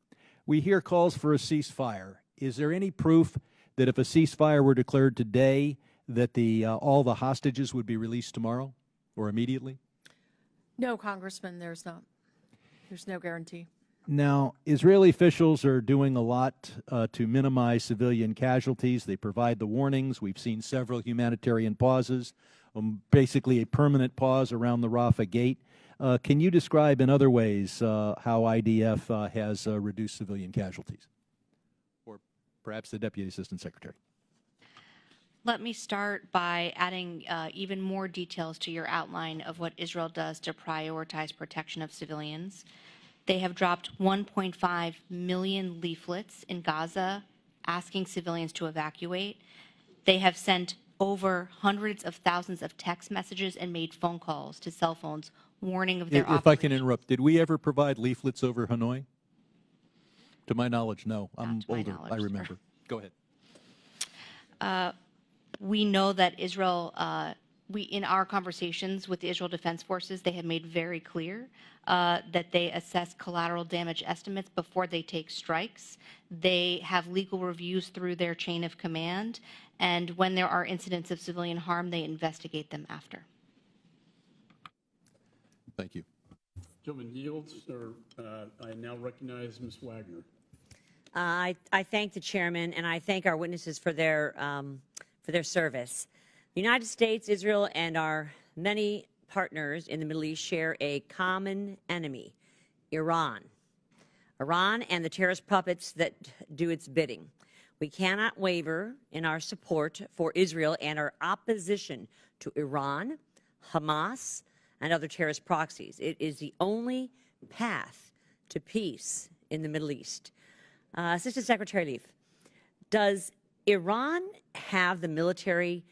we hear calls for a ceasefire. Is there any proof that if a ceasefire were declared today, that all the hostages would be released tomorrow or immediately? No, Congressman, there's not. There's no guarantee. Now, Israeli officials are doing a lot to minimize civilian casualties. They provide the warnings. We've seen several humanitarian pauses, basically a permanent pause around the Rafah gate. Can you describe in other ways how IDF has reduced civilian casualties? Or perhaps the Deputy Assistant Secretary. Let me start by adding even more details to your outline of what Israel does to prioritize protection of civilians. They have dropped 1.5 million leaflets in Gaza asking civilians to evacuate. They have sent over hundreds of thousands of text messages and made phone calls to cell phones warning of their If I can interrupt, did we ever provide leaflets over Hanoi? To my knowledge, no. I'm older, I remember. Go ahead. We know that Israel, in our conversations with the Israel Defense Forces, they have made very clear that they assess collateral damage estimates before they take strikes. They have legal reviews through their chain of command, and when there are incidents of civilian harm, they investigate them after. Thank you. Gentleman yields, or I now recognize Ms. Wagner. I thank the chairman, and I thank our witnesses for their service. The United States, Israel, and our many partners in the Middle East share a common enemy, Iran. Iran and the terrorist puppets that do its bidding. We cannot waver in our support for Israel and our opposition to Iran, Hamas, and other terrorist proxies. It is the only path to peace in the Middle East. Assistant Secretary Leaf, does Iran have the military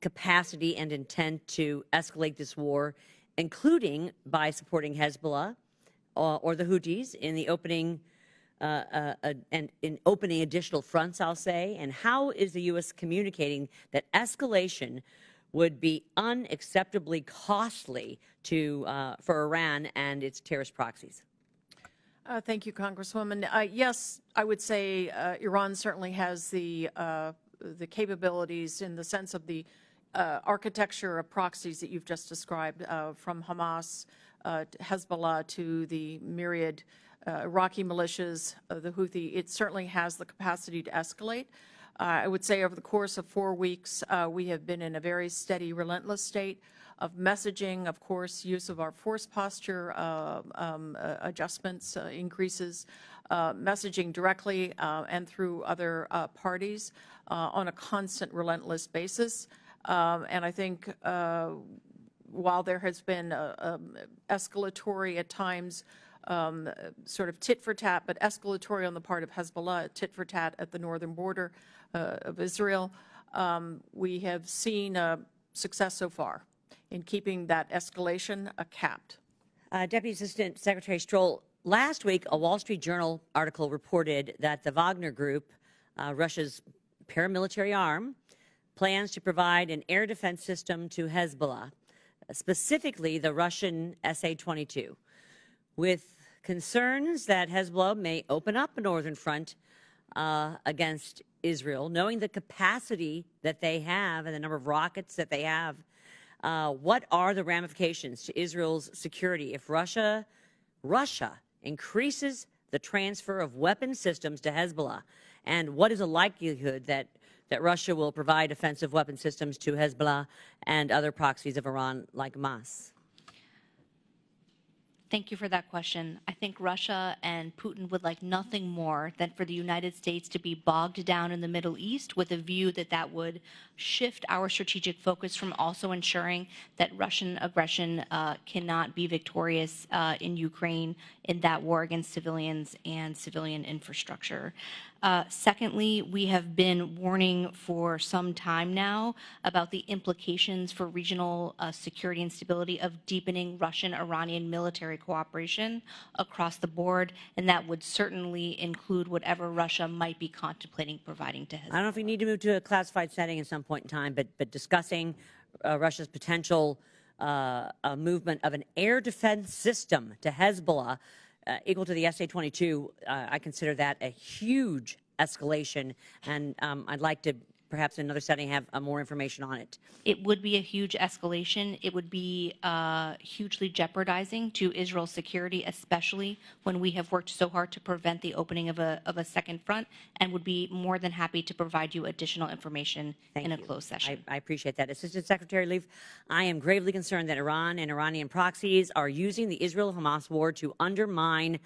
capacity and intent to escalate this war, including by supporting Hezbollah or the Houthis in the opening and in opening additional fronts, I'll say? And how is the U.S. communicating that escalation would be unacceptably costly for Iran and its terrorist proxies? Thank you, Congresswoman. Yes, I would say Iran certainly has the capabilities in the sense of the architecture of proxies that you've just described, from Hamas, Hezbollah to the myriad Iraqi militias, the Houthi. It certainly has the capacity to escalate. I would say over the course of 4 weeks, we have been in a very steady, relentless state of messaging, of course, use of our force posture adjustments, increases, messaging directly and through other parties on a constant, relentless basis. And I think while there has been escalatory at times, sort of tit for tat, but escalatory on the part of Hezbollah, tit for tat at the northern border of Israel, we have seen success so far in keeping that escalation capped. Deputy Assistant Secretary Stroll, last week a Wall Street Journal article reported that the Wagner Group, Russia's paramilitary arm, plans to provide an air defense system to Hezbollah. specifically the Russian SA-22, with concerns that Hezbollah may open up a northern front against Israel, knowing the capacity that they have and the number of rockets that they have. What are the ramifications to Israel's security if Russia increases the transfer of weapon systems to Hezbollah? And what is the likelihood that Russia will provide offensive weapon systems to Hezbollah and other proxies of Iran like Hamas? Thank you for that question. I think Russia and Putin would like nothing more than for the United States to be bogged down in the Middle East with a view that that would shift our strategic focus from also ensuring that Russian aggression cannot be victorious in Ukraine in that war against civilians and civilian infrastructure. Secondly, we have been warning for some time now about the implications for regional security and stability of deepening Russian-Iranian military cooperation across the board, and that would certainly include whatever Russia might be contemplating providing to Hezbollah. I don't know if we need to move to a classified setting at some point in time, but discussing Russia's potential movement of an air defense system to Hezbollah equal to the SA-22, I consider that a huge escalation, and I'd like to perhaps in another setting have more information on it. It would be a huge escalation. It would be hugely jeopardizing to Israel's security, especially when we have worked so hard to prevent the opening of a second front, and would be more than happy to provide you additional information in a closed session. I appreciate that. Assistant Secretary Leif, I am gravely concerned that Iran and Iranian proxies are using the Israel-Hamas war to undermine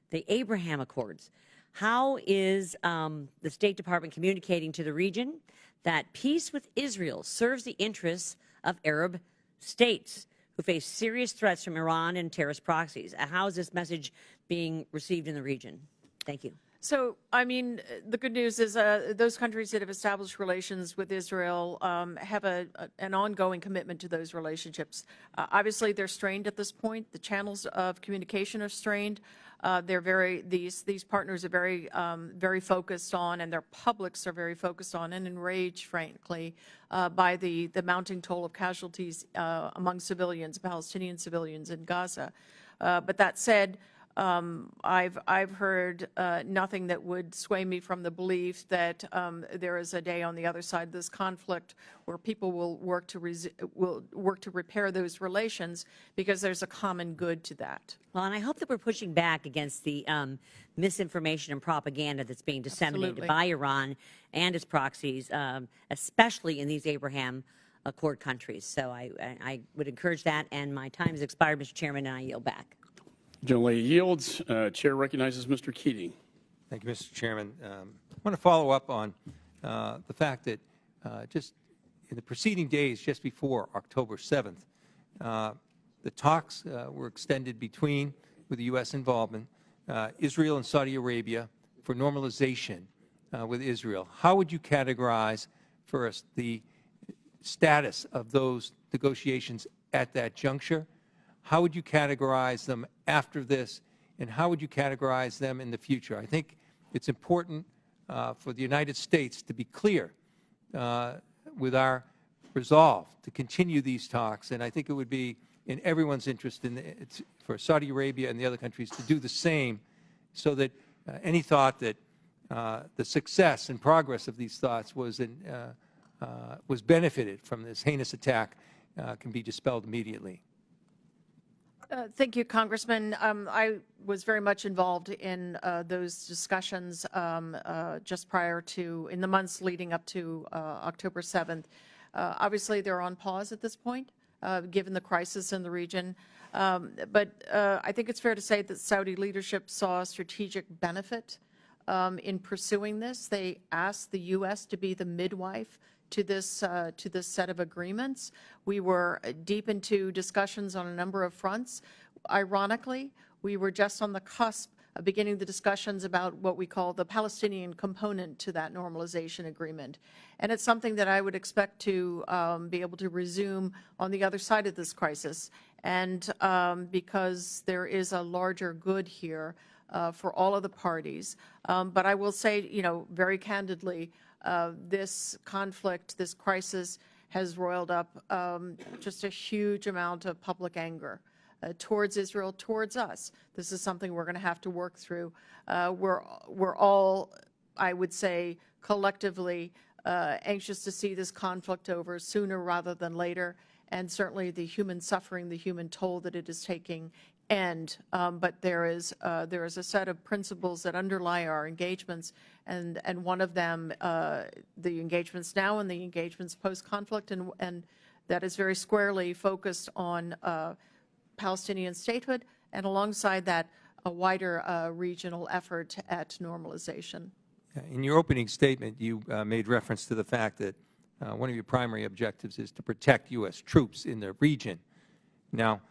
the Abraham Accords. How is the State Department communicating to the region that peace with Israel serves the interests of Arab states who face serious threats from Iran and terrorist proxies? How is this message being received in the region? Thank you. So, I mean, the good news is those countries that have established relations with Israel have an ongoing commitment to those relationships. Obviously, they're strained at this point. The channels of communication are strained. These partners are very focused on, and their publics are very focused on and enraged, frankly, by the mounting toll of casualties among civilians, Palestinian civilians in Gaza. But that said, I've heard nothing that would sway me from the belief that there is a day on the other side of this conflict where people will work to repair those relations because there's a common good to that. Well, and I hope that we're pushing back against the misinformation and propaganda that's being disseminated by Iran and its proxies, especially in these Abraham Accord countries. So I would encourage that, and my time has expired, Mr. Chairman, and I yield back. Gentlelady yields. Chair recognizes Mr. Keating. Thank you, Mr. Chairman. I want to follow up on the fact that just in the preceding days, just before October 7th, the talks were extended between, with the U.S. involvement, Israel and Saudi Arabia for normalization with Israel. How would you categorize, first, the status of those negotiations at that juncture? How would you categorize them after this, and how would you categorize them in the future? I think it's important for the United States to be clear with our resolve to continue these talks, and I think it would be in everyone's interest for Saudi Arabia and the other countries to do the same, so that any thought that the success and progress of these thoughts was benefited from this heinous attack can be dispelled immediately. Thank you, Congressman. I was very much involved in those discussions just prior to, in the months leading up to October 7th. Obviously, they're on pause at this point, given the crisis in the region. But I think it's fair to say that Saudi leadership saw strategic benefit in pursuing this. They asked the U.S. to be the midwife to this set of agreements. We were deep into discussions on a number of fronts. Ironically, we were just on the cusp of beginning the discussions about what we call the Palestinian component to that normalization agreement. And it's something that I would expect to be able to resume on the other side of this crisis. And because there is a larger good here for all of the parties. But I will say, very candidly, this conflict, this crisis, has roiled up just a huge amount of public anger towards Israel, towards us. This is something we're going to have to work through. We're all, I would say, collectively anxious to see this conflict over sooner rather than later, and certainly the human suffering, the human toll that it is taking end. But there is a set of principles that underlie our engagements, and one of them, the engagements now and the engagements post-conflict, and that is very squarely focused on Palestinian statehood, and alongside that, a wider regional effort at normalization. In your opening statement, you made reference to the fact that one of your primary objectives is to protect U.S. troops in the region. Now,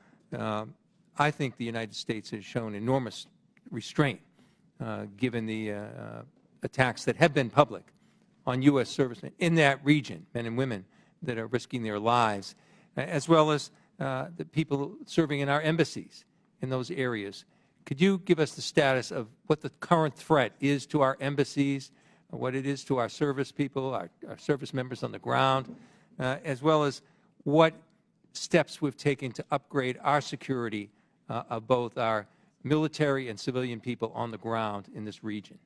I think the United States has shown enormous restraint given the attacks that have been public on U.S. servicemen in that region, men and women that are risking their lives, as well as the people serving in our embassies in those areas. Could you give us the status of what the current threat is to our embassies, what it is to our service people, our service members on the ground, as well as what steps we've taken to upgrade our security of both our military and civilian people on the ground in this region?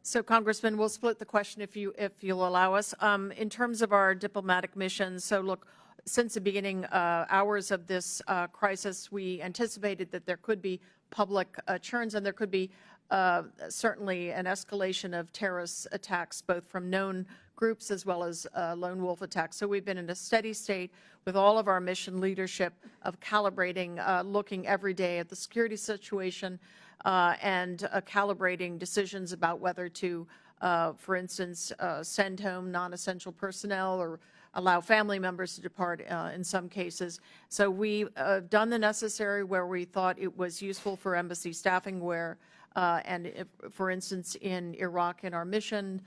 So, Congressman, we'll split the question if you'll allow us. In terms of our diplomatic missions, so look, since the beginning hours of this crisis, we anticipated that there could be public churns, and there could be certainly an escalation of terrorist attacks, both from known groups as well as lone wolf attacks. So we've been in a steady state with all of our mission leadership of calibrating, looking every day at the security situation and calibrating decisions about whether to, for instance, send home non-essential personnel or allow family members to depart in some cases. So we've done the necessary where we thought it was useful for embassy staffing, where, and if, for instance, in Iraq in our mission,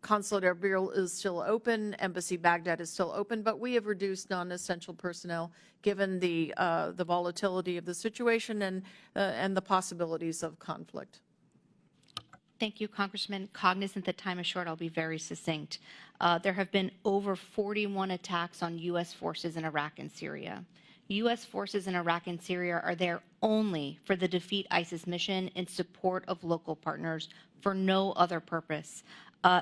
Consulate Erbil is still open, Embassy Baghdad is still open, but we have reduced non-essential personnel given the volatility of the situation and the possibilities of conflict. Thank you, Congressman. Cognizant that time is short, I'll be very succinct. There have been over 41 attacks on U.S. forces in Iraq and Syria. U.S. forces in Iraq and Syria are there only for the Defeat ISIS mission in support of local partners for no other purpose.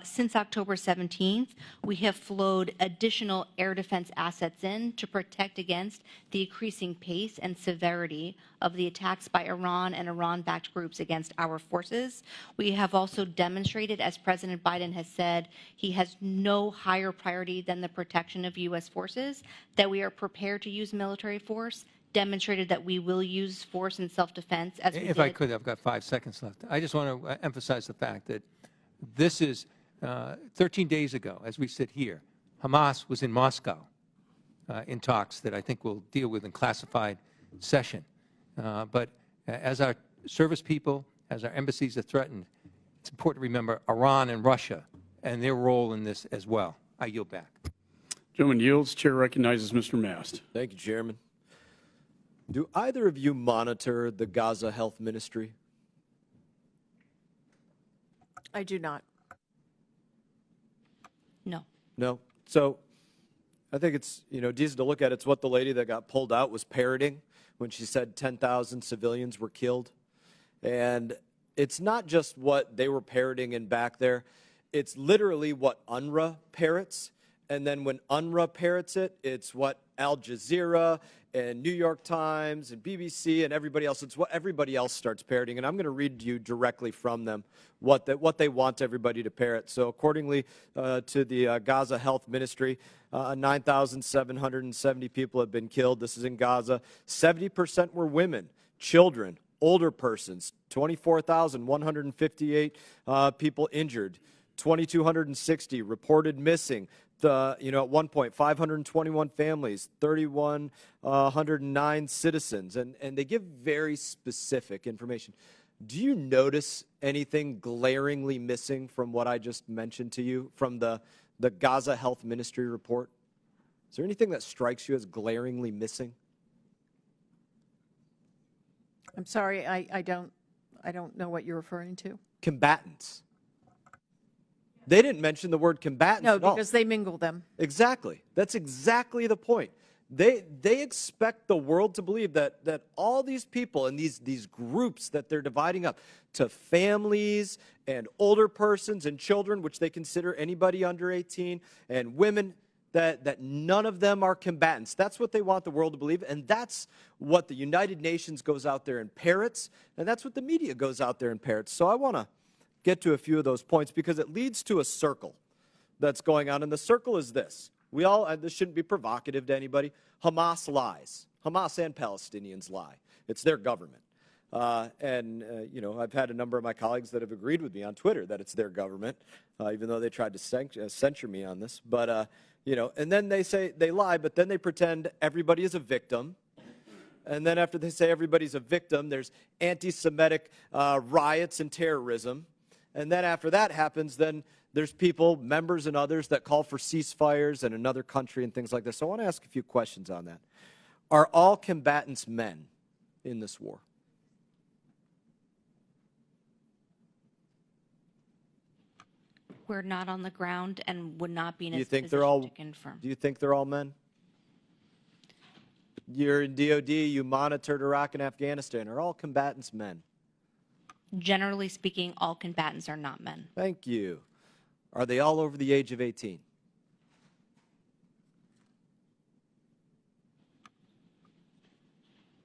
Since October 17th, we have flowed additional air defense assets in to protect against the increasing pace and severity of the attacks by Iran and Iran-backed groups against our forces. We have also demonstrated, as President Biden has said, he has no higher priority than the protection of U.S. forces, that we are prepared to use military force, demonstrated that we will use force in self-defense as we did. If I could, I've got 5 seconds left. I just want to emphasize the fact that this is 13 days ago, as we sit here, Hamas was in Moscow in talks that I think we'll deal with in classified session. But as our service people, as our embassies are threatened, it's important to remember Iran and Russia and their role in this as well. I yield back. Gentleman yields. Chair recognizes Mr. Mast. Thank you, Chairman. Do either of you monitor the Gaza Health Ministry? I do not. No. No. So I think it's, decent to look at. It's what the lady that got pulled out was parroting when she said 10,000 civilians were killed. And it's not just what they were parroting in back there. It's literally what UNRWA parrots. And then when UNRWA parrots it, it's what Al Jazeera and New York Times and BBC and everybody else, it's what everybody else starts parroting. And I'm going to read you directly from them what they want everybody to parrot. So accordingly to the Gaza Health Ministry, 9,770 people have been killed. This is in Gaza. 70% were women, children, older persons. 24,158 people injured. 2,260 reported missing. At one point, 521 families, 3,109 citizens, and they give very specific information. Do you notice anything glaringly missing from what I just mentioned to you from the Gaza Health Ministry report? Is there anything that strikes you as glaringly missing? I'm sorry, I don't know what you're referring to. Combatants. They didn't mention the word combatants No, at all. because they mingle them. Exactly. That's exactly the point. They expect the world to believe that all these people and these groups that they're dividing up to families and older persons and children, which they consider anybody under 18, and women, that none of them are combatants. That's what they want the world to believe, and that's what the United Nations goes out there and parrots, and that's what the media goes out there and parrots. So I want to get to a few of those points because it leads to a circle that's going on, and the circle is this. We all, and this shouldn't be provocative to anybody, Hamas lies. Hamas and Palestinians lie. It's their government. You know, I've had a number of my colleagues that have agreed with me on Twitter that it's their government, even though they tried to censure me on this. But, you know, and then they say they lie, but then they pretend everybody is a victim. And then after they say everybody's a victim, there's anti-Semitic riots and terrorism. And then after that happens, then there's people, members and others, that call for ceasefires in another country and things like this. So I want to ask a few questions on that. Are all combatants men in this war? We're not on the ground and would not be in a Do you think position they're all? to confirm. Do you think they're all men? You're in DOD. You monitored Iraq and Afghanistan. Are all combatants men? Generally speaking, all combatants are not men. Thank you. Are they all over the age of 18?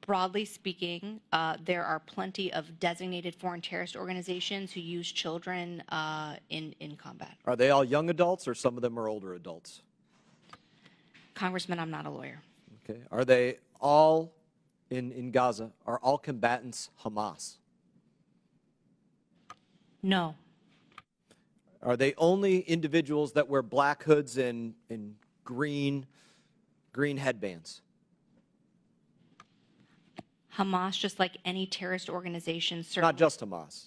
Broadly speaking, there are plenty of designated foreign terrorist organizations who use children in combat. Are they all young adults or some of them are older adults? Congressman, I'm not a lawyer. Okay. Are they all in Gaza? Are all combatants Hamas? No. Are they only individuals that wear black hoods and green headbands? Hamas, just like any terrorist organization, Not certainly just Hamas.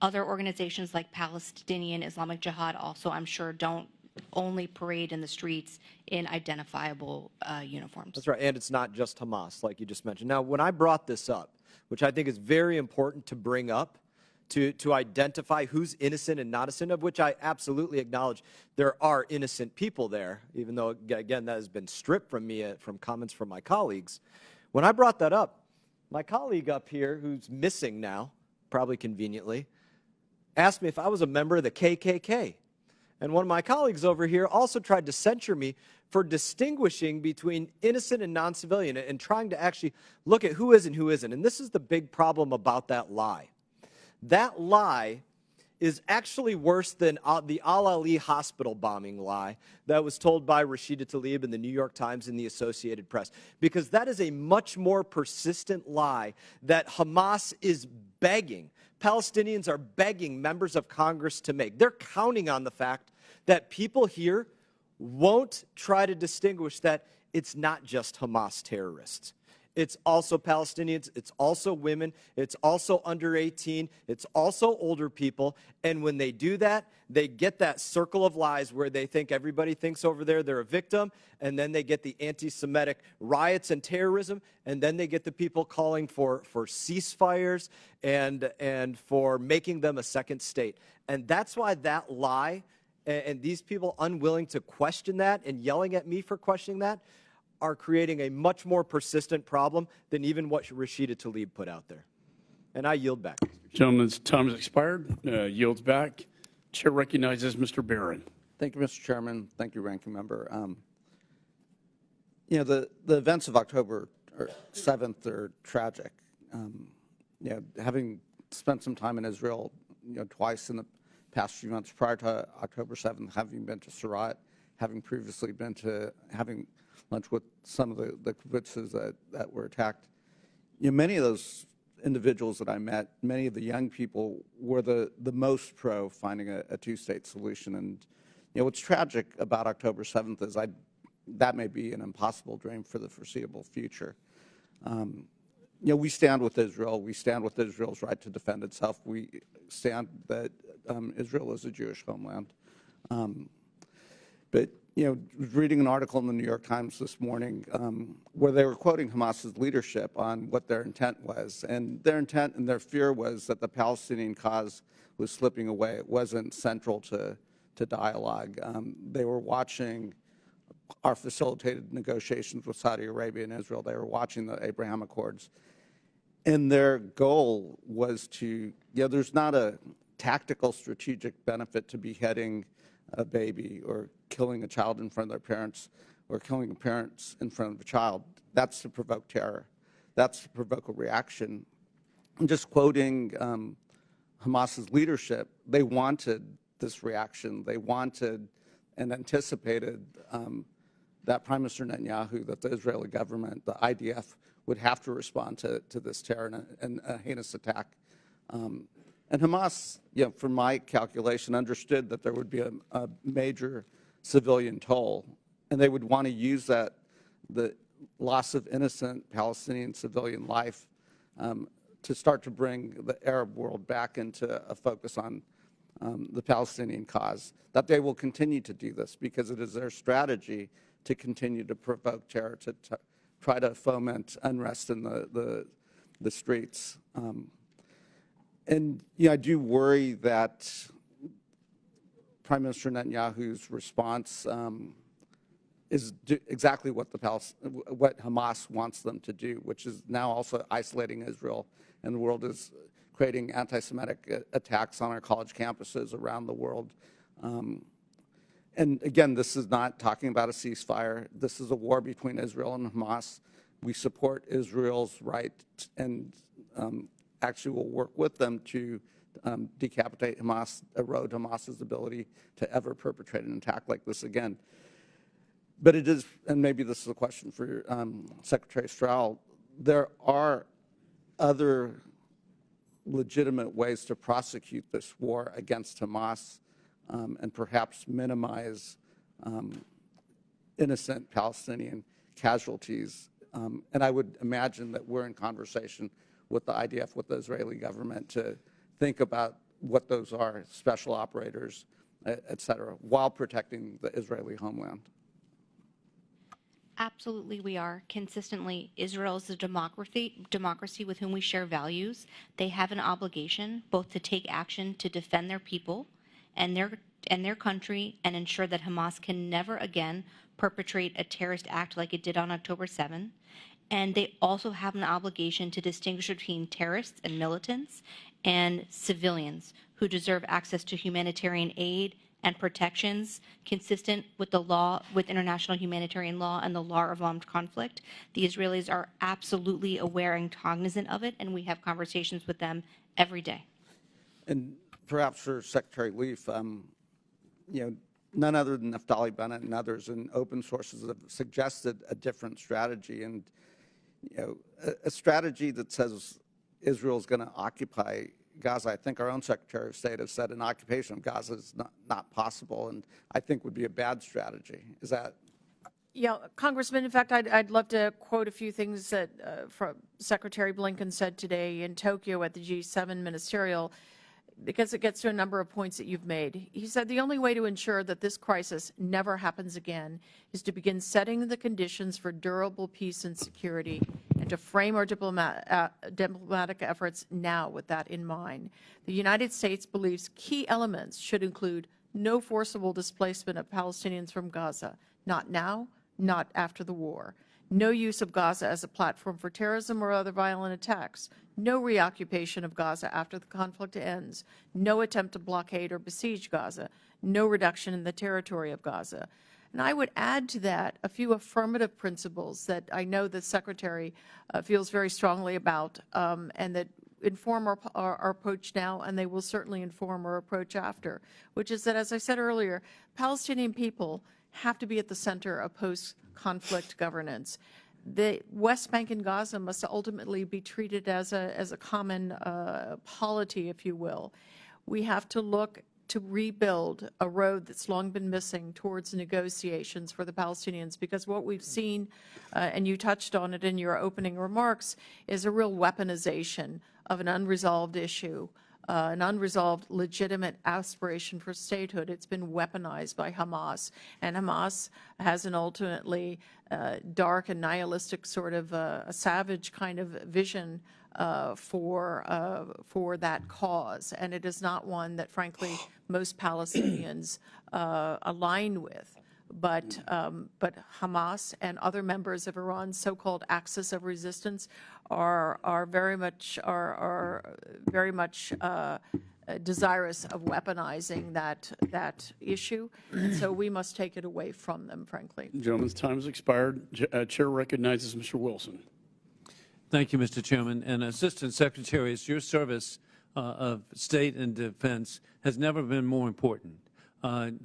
other organizations like Palestinian Islamic Jihad also, I'm sure, don't only parade in the streets in identifiable uniforms. That's right, and it's not just Hamas, like you just mentioned. Now, when I brought this up, which I think is very important to bring up, to identify who's innocent and not innocent, of which I absolutely acknowledge there are innocent people there, even though, again, that has been stripped from me from comments from my colleagues. When I brought that up, my colleague up here, who's missing now, probably conveniently, asked me if I was a member of the KKK. And one of my colleagues over here also tried to censure me for distinguishing between innocent and non-civilian and trying to actually look at who is and who isn't. And this is the big problem about that lie. That lie is actually worse than the Al-Ali hospital bombing lie that was told by Rashida Tlaib in the New York Times and the Associated Press, because that is a much more persistent lie that Hamas is begging, Palestinians are begging members of Congress to make. They're counting on the fact that people here won't try to distinguish that it's not just Hamas terrorists. It's also Palestinians, it's also women, it's also under 18, it's also older people. And when they do that, they get that circle of lies where they think everybody thinks over there they're a victim, and then they get the anti-Semitic riots and terrorism, and then they get the people calling for ceasefires and for making them a second state. And that's why that lie, and these people unwilling to question that and yelling at me for questioning that, are creating a much more persistent problem than even what Rashida Tlaib put out there. And I yield back. Gentleman's time has expired. Yields back. Chair recognizes Mr. Barron. Thank you, Mr. Chairman. Thank you, Ranking Member. You know, the events of October 7th are tragic. You know, having spent some time in Israel, you know, twice in the past few months prior to October 7th, having been to Surat, having previously been to having lunch with some of the kibbutzes that were attacked. You know, many of those individuals that I met, many of the young people were the most pro finding a two-state solution. And you know, what's tragic about October 7th is that may be an impossible dream for the foreseeable future. You know, we stand with Israel. We stand with Israel's right to defend itself. We stand that Israel is a Jewish homeland. But was reading an article in the New York Times this morning where they were quoting Hamas's leadership on what their intent was. And their intent and their fear was that the Palestinian cause was slipping away. It wasn't central to dialogue. They were watching our facilitated negotiations with Saudi Arabia and Israel. They were watching the Abraham Accords. And their goal was to, there's not a tactical strategic benefit to beheading a baby or killing a child in front of their parents or killing parents in front of a child. That's to provoke terror. That's to provoke a reaction. I'm just quoting Hamas's leadership. They wanted this reaction. They wanted and anticipated that Prime Minister Netanyahu, that the Israeli government, the IDF, would have to respond to this terror and a heinous attack. And Hamas, from my calculation, understood that there would be a major civilian toll, and they would want to use that, the loss of innocent Palestinian civilian life, to start to bring the Arab world back into a focus on the Palestinian cause. That they will continue to do this because it is their strategy to continue to provoke terror, to try to foment unrest in the streets. And I do worry that Prime Minister Netanyahu's response is exactly what what Hamas wants them to do, which is now also isolating Israel, and the world is creating anti-Semitic attacks on our college campuses around the world. And again, this is not talking about a ceasefire. This is a war between Israel and Hamas. We support Israel's right and actually will work with them to decapitate Hamas, erode Hamas's ability to ever perpetrate an attack like this again. But it is, and maybe this is a question for Secretary Stroll, there are other legitimate ways to prosecute this war against Hamas and perhaps minimize innocent Palestinian casualties. And I would imagine that we're in conversation with the IDF, with the Israeli government, to think about what those are, special operators, et cetera, while protecting the Israeli homeland. Absolutely, we are. Consistently, Israel is a democracy with whom we share values. They have an obligation both to take action to defend their people and their country and ensure that Hamas can never again perpetrate a terrorist act like it did on October 7. And they also have an obligation to distinguish between terrorists and militants and civilians who deserve access to humanitarian aid and protections consistent with the law, with international humanitarian law and the law of armed conflict. The Israelis are absolutely aware and cognizant of it, and we have conversations with them every day. And perhaps for Secretary Leaf, none other than Naftali Bennett and others in open sources have suggested a different strategy, and a strategy that says Israel is going to occupy Gaza. I think our own Secretary of State has said an occupation of Gaza is not possible, and I think would be a bad strategy. Is that? Yeah, Congressman, in fact, I'd love to quote a few things that Secretary Blinken said today in Tokyo at the G7 ministerial, because it gets to a number of points that you've made. He said the only way to ensure that this crisis never happens again is to begin setting the conditions for durable peace and security, and to frame our diplomatic efforts now with that in mind. The United States believes key elements should include no forcible displacement of Palestinians from Gaza, not now, not after the war. No use of Gaza as a platform for terrorism or other violent attacks. No reoccupation of Gaza after the conflict ends. No attempt to blockade or besiege Gaza. No reduction in the territory of Gaza. And I would add to that a few affirmative principles that I know the Secretary feels very strongly about and that inform our approach now, and they will certainly inform our approach after, which is that, as I said earlier, Palestinian people have to be at the center of post-conflict governance. The West Bank and Gaza must ultimately be treated as a common polity, if you will. We have to look to rebuild a road that's long been missing towards negotiations for the Palestinians, because what we've seen, and you touched on it in your opening remarks, is a real weaponization of an unresolved issue an unresolved legitimate aspiration for statehood. It's been weaponized by Hamas, and Hamas has an ultimately dark and nihilistic sort of a savage kind of vision for that cause, and it is not one that, frankly, most Palestinians align with. But Hamas and other members of Iran's so-called axis of resistance are very much desirous of weaponizing that issue, and so we must take it away from them, frankly. The gentleman's time has expired. Chair recognizes Mr. Wilson. Thank you, Mr. Chairman. And Assistant Secretaries, your service of State and Defense has never been more important.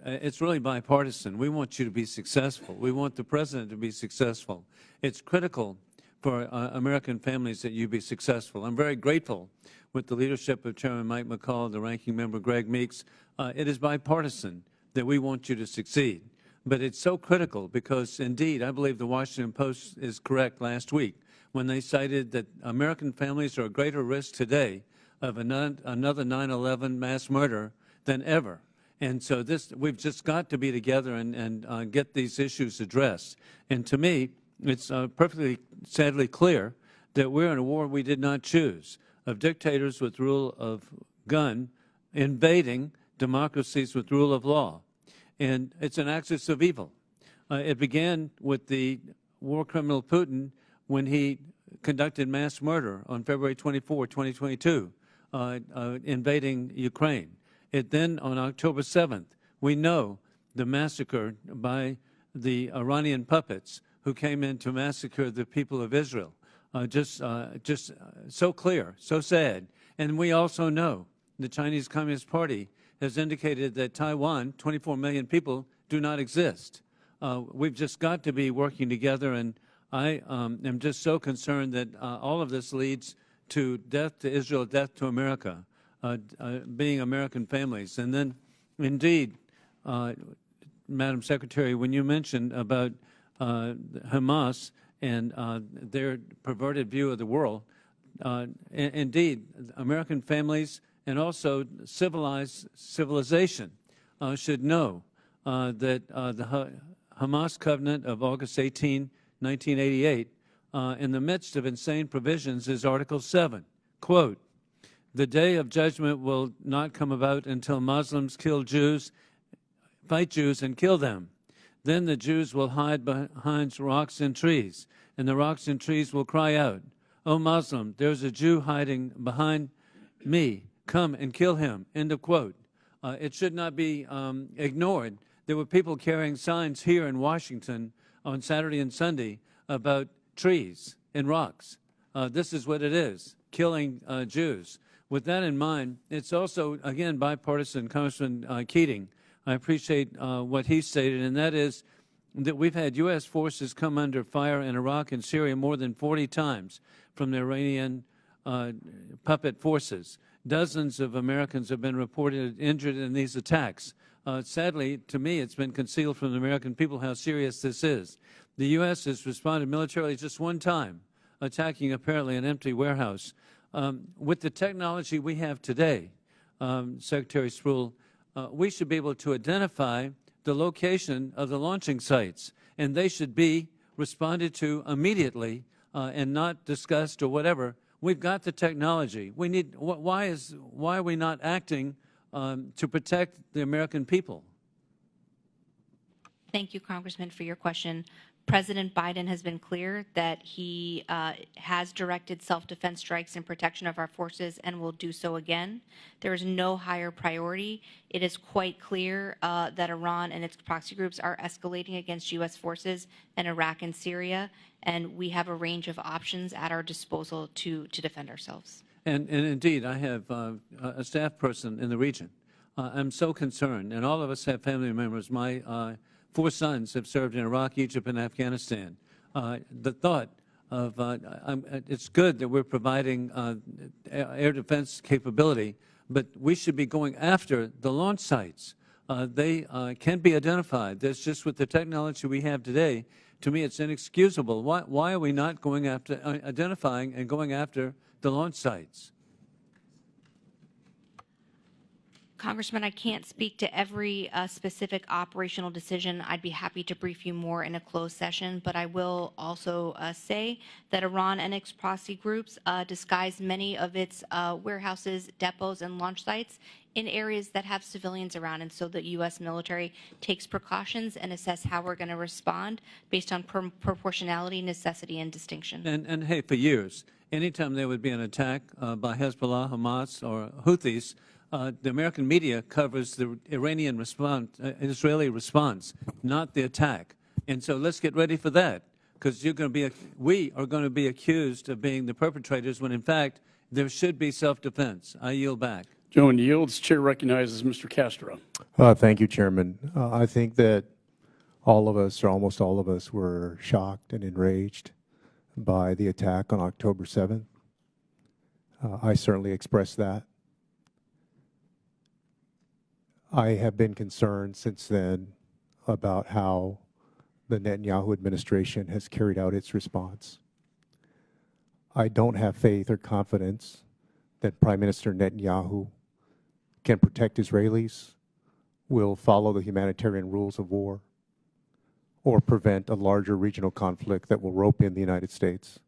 It's really bipartisan. We want you to be successful. We want the President to be successful. It's critical for American families that you be successful. I'm very grateful with the leadership of Chairman Mike McCall, the Ranking Member Greg Meeks. It is bipartisan that we want you to succeed. But it's so critical because, indeed, I believe the Washington Post is correct last week when they cited that American families are at greater risk today of another 9/11 mass murder than ever. And so we've just got to be together and get these issues addressed. And to me, it's perfectly sadly clear that we're in a war we did not choose, of dictators with rule of gun invading democracies with rule of law. And it's an axis of evil. It began with the war criminal Putin when he conducted mass murder on February 24, 2022, invading Ukraine. It then, on October 7th, we know the massacre by the Iranian puppets who came in to massacre the people of Israel. Just so clear, so sad. And we also know the Chinese Communist Party has indicated that Taiwan, 24 million people, do not exist. We've just got to be working together, and I am just so concerned that all of this leads to death to Israel, death to America. Being American families. And then, indeed, Madam Secretary, when you mentioned about Hamas and their perverted view of the world, indeed, American families and also civilization should know that the Hamas Covenant of August 18, 1988, in the midst of insane provisions is Article 7, quote, "The day of judgment will not come about until Muslims kill Jews, fight Jews, and kill them. Then the Jews will hide behind rocks and trees, and the rocks and trees will cry out, 'O Muslim, there's a Jew hiding behind me. Come and kill him.'" End of quote. It should not be ignored. There were people carrying signs here in Washington on Saturday and Sunday about trees and rocks. This is what it is, killing Jews. With that in mind, it's also, again, bipartisan. Congressman Keating, I appreciate what he stated, and that is that we've had U.S. forces come under fire in Iraq and Syria more than 40 times from the Iranian puppet forces. Dozens of Americans have been reported injured in these attacks. Sadly, to me, it's been concealed from the American people how serious this is. The U.S. has responded militarily just one time, attacking apparently an empty warehouse. With the technology we have today, Secretary Stroll, we should be able to identify the location of the launching sites, and they should be responded to immediately and not discussed or whatever. We've got the technology. We need. Why are we not acting to protect the American people? Thank you, Congressman, for your question. President Biden has been clear that he has directed self-defense strikes in protection of our forces and will do so again. There is no higher priority. It is quite clear that Iran and its proxy groups are escalating against U.S. forces in Iraq and Syria, and we have a range of options at our disposal to defend ourselves. And indeed, I have a staff person in the region. I'm so concerned, and all of us have family members. My 4 sons have served in Iraq, Egypt, and Afghanistan. The thought of it's good that we're providing air defense capability, but we should be going after the launch sites. They can be identified. That's just with the technology we have today. To me, it's inexcusable. Why are we not going after identifying and going after the launch sites? Congressman, I can't speak to every specific operational decision. I'd be happy to brief you more in a closed session, but I will also say that Iran and its proxy groups disguise many of its warehouses, depots, and launch sites in areas that have civilians around, and so the U.S. military takes precautions and assess how we're going to respond based on proportionality, necessity, and distinction. And hey, for years, anytime there would be an attack by Hezbollah, Hamas, or Houthis, the American media covers the Iranian response, Israeli response, not the attack. And so let's get ready for that, because we are going to be accused of being the perpetrators when, in fact, there should be self-defense. I yield back. Joan yields. Chair recognizes Mr. Castro. Thank you, Chairman. I think that all of us, or almost all of us, were shocked and enraged by the attack on October 7th. I certainly expressed that. I have been concerned since then about how the Netanyahu administration has carried out its response. I don't have faith or confidence that Prime Minister Netanyahu can protect Israelis, will follow the humanitarian rules of war, or prevent a larger regional conflict that will rope in the United States.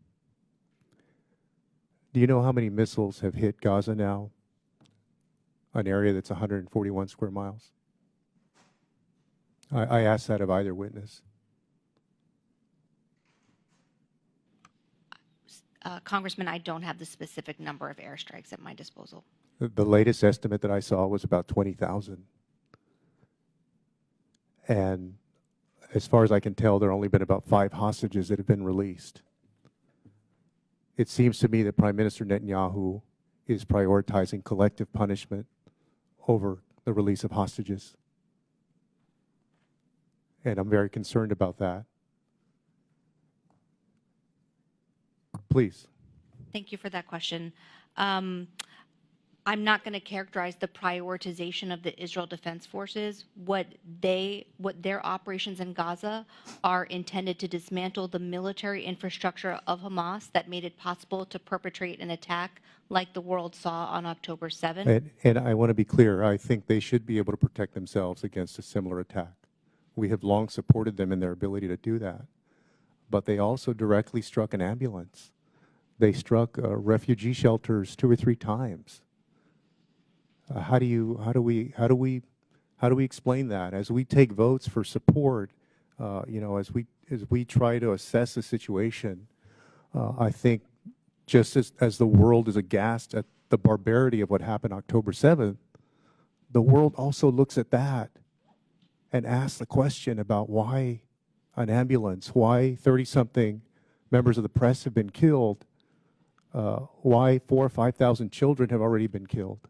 Do you know how many missiles have hit Gaza now? An area that's 141 square miles. I asked that of either witness. Congressman, I don't have the specific number of airstrikes at my disposal. The latest estimate that I saw was about 20,000. And as far as I can tell, there have only been about 5 hostages that have been released. It seems to me that Prime Minister Netanyahu is prioritizing collective punishment over the release of hostages. And I'm very concerned about that. Please. Thank you for that question. I'm not going to characterize the prioritization of the Israel Defense Forces. What their operations in Gaza are intended to dismantle the military infrastructure of Hamas that made it possible to perpetrate an attack like the world saw on October 7th. And I want to be clear, I think they should be able to protect themselves against a similar attack. We have long supported them in their ability to do that. But they also directly struck an ambulance. They struck refugee shelters 2 or 3 times. How do we explain that? As we take votes for support, as we try to assess the situation, I think just as the world is aghast at the barbarity of what happened October 7th, the world also looks at that and asks the question about why an ambulance, why 30-something members of the press have been killed, why 4,000 or 5,000 children have already been killed.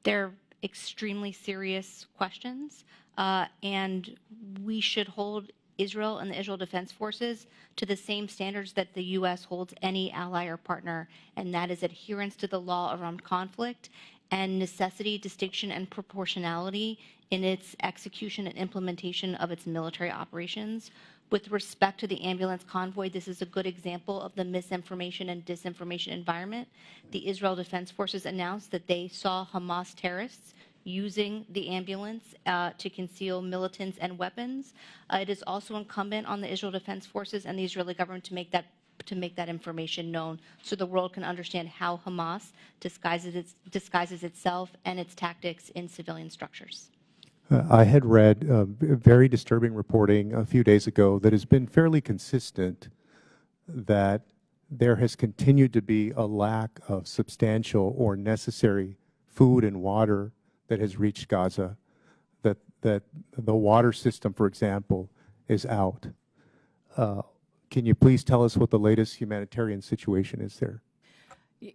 They're extremely serious questions, and we should hold Israel and the Israel Defense Forces to the same standards that the U.S. holds any ally or partner, and that is adherence to the law around conflict and necessity, distinction, and proportionality in its execution and implementation of its military operations. With respect to the ambulance convoy, this is a good example of the misinformation and disinformation environment. The Israel Defense Forces announced that they saw Hamas terrorists using the ambulance to conceal militants and weapons. It is also incumbent on the Israel Defense Forces and the Israeli government to make that information known so the world can understand how Hamas disguises itself and its tactics in civilian structures. I had read very disturbing reporting a few days ago that has been fairly consistent that there has continued to be a lack of substantial or necessary food and water that has reached Gaza, that the water system, for example, is out. Can you please tell us what the latest humanitarian situation is there?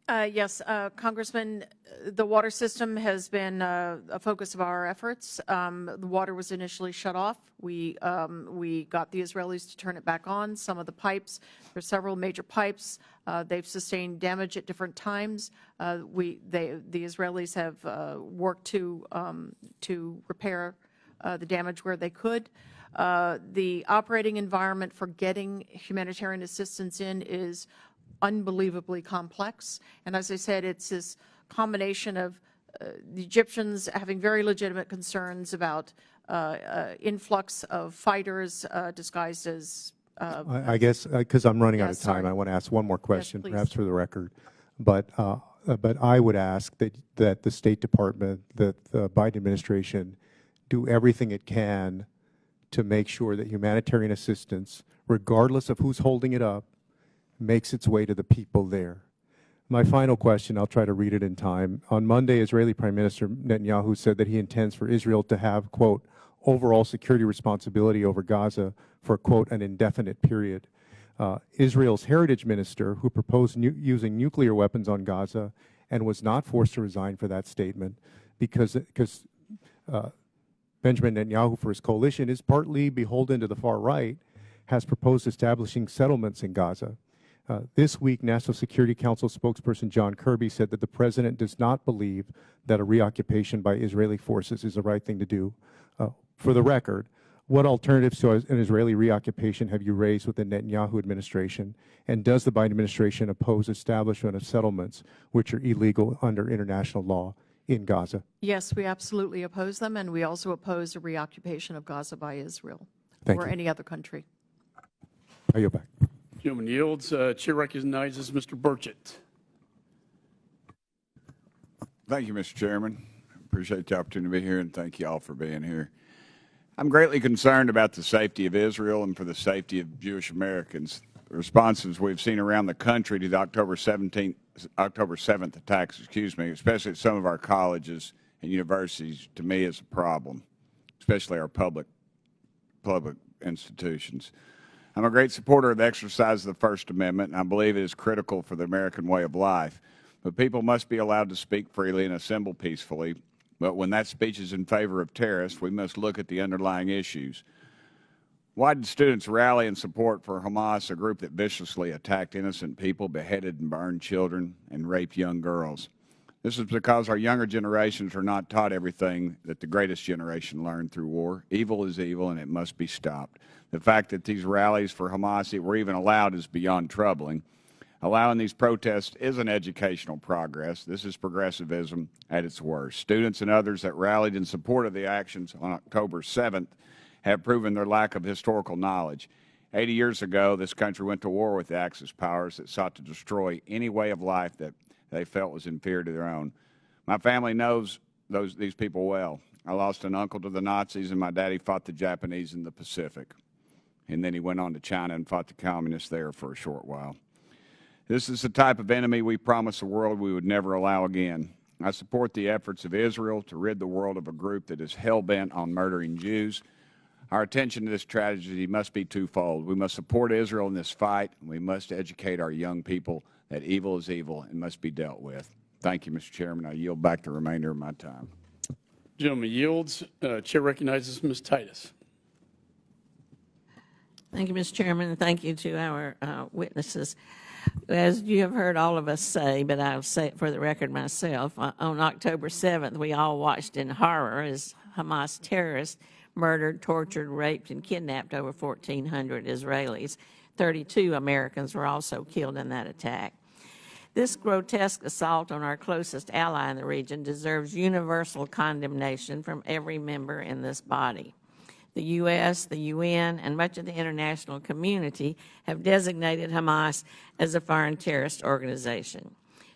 Yes, Congressman, the water system has been a focus of our efforts. The water was initially shut off. We got the Israelis to turn it back on. Some of the pipes, there's several major pipes. They've sustained damage at different times. The Israelis have worked to repair the damage where they could. The operating environment for getting humanitarian assistance in is unbelievably complex. And as I said, it's this combination of the Egyptians having very legitimate concerns about influx of fighters disguised as I guess because I'm running out of time, sorry. I want to ask one more question, please. perhaps for the record. But I would ask that the State Department, that the Biden administration, do everything it can to make sure that humanitarian assistance, regardless of who's holding it up, makes its way to the people there. My final question, I'll try to read it in time. On Monday, Israeli Prime Minister Netanyahu said that he intends for Israel to have, quote, overall security responsibility over Gaza for, quote, an indefinite period. Israel's heritage minister, who proposed using nuclear weapons on Gaza and was not forced to resign for that statement because Benjamin Netanyahu, for his coalition, is partly beholden to the far right, has proposed establishing settlements in Gaza. This week, National Security Council spokesperson John Kirby said that the president does not believe that a reoccupation by Israeli forces is the right thing to do. For the record, what alternatives to an Israeli reoccupation have you raised with the Netanyahu administration? And does the Biden administration oppose establishment of settlements which are illegal under international law in Gaza? Yes, we absolutely oppose them, and we also oppose a reoccupation of Gaza by Israel or any other country. I yield back. Gentleman yields. Chair recognizes Mr. Burchett. Thank you, Mr. Chairman. Appreciate the opportunity to be here, and thank you all for being here. I'm greatly concerned about the safety of Israel and for the safety of Jewish Americans. The responses we've seen around the country to the October 7th attacks, especially at some of our colleges and universities, to me is a problem, especially our public institutions. I'm a great supporter of the exercise of the First Amendment, and I believe it is critical for the American way of life. But people must be allowed to speak freely and assemble peacefully. But when that speech is in favor of terrorists, we must look at the underlying issues. Why did students rally in support for Hamas, a group that viciously attacked innocent people, beheaded and burned children, and raped young girls? This is because our younger generations are not taught everything that the greatest generation learned through war. Evil is evil, and it must be stopped. The fact that these rallies for Hamas were even allowed is beyond troubling. Allowing these protests isn't educational progress. This is progressivism at its worst. Students and others that rallied in support of the actions on October 7th have proven their lack of historical knowledge. 80 years ago, this country went to war with the Axis powers that sought to destroy any way of life that they felt was inferior to their own. My family knows these people well. I lost an uncle to the Nazis, and my daddy fought the Japanese in the Pacific. And then he went on to China and fought the communists there for a short while. This is the type of enemy we promised the world we would never allow again. I support the efforts of Israel to rid the world of a group that is hell-bent on murdering Jews. Our attention to this tragedy must be twofold. We must support Israel in this fight, and we must educate our young people that evil is evil and must be dealt with. Thank you, Mr. Chairman. I yield back the remainder of my time. Gentleman yields. Chair recognizes Ms. Titus. Thank you, Mr. Chairman, and thank you to our witnesses. As you have heard all of us say, but I'll say it for the record myself, on October 7th, we all watched in horror as Hamas terrorists murdered, tortured, raped, and kidnapped over 1,400 Israelis. 32 Americans were also killed in that attack. This grotesque assault on our closest ally in the region deserves universal condemnation from every member in this body. The U.S., the UN, and much of the international community have designated Hamas as a foreign terrorist organization.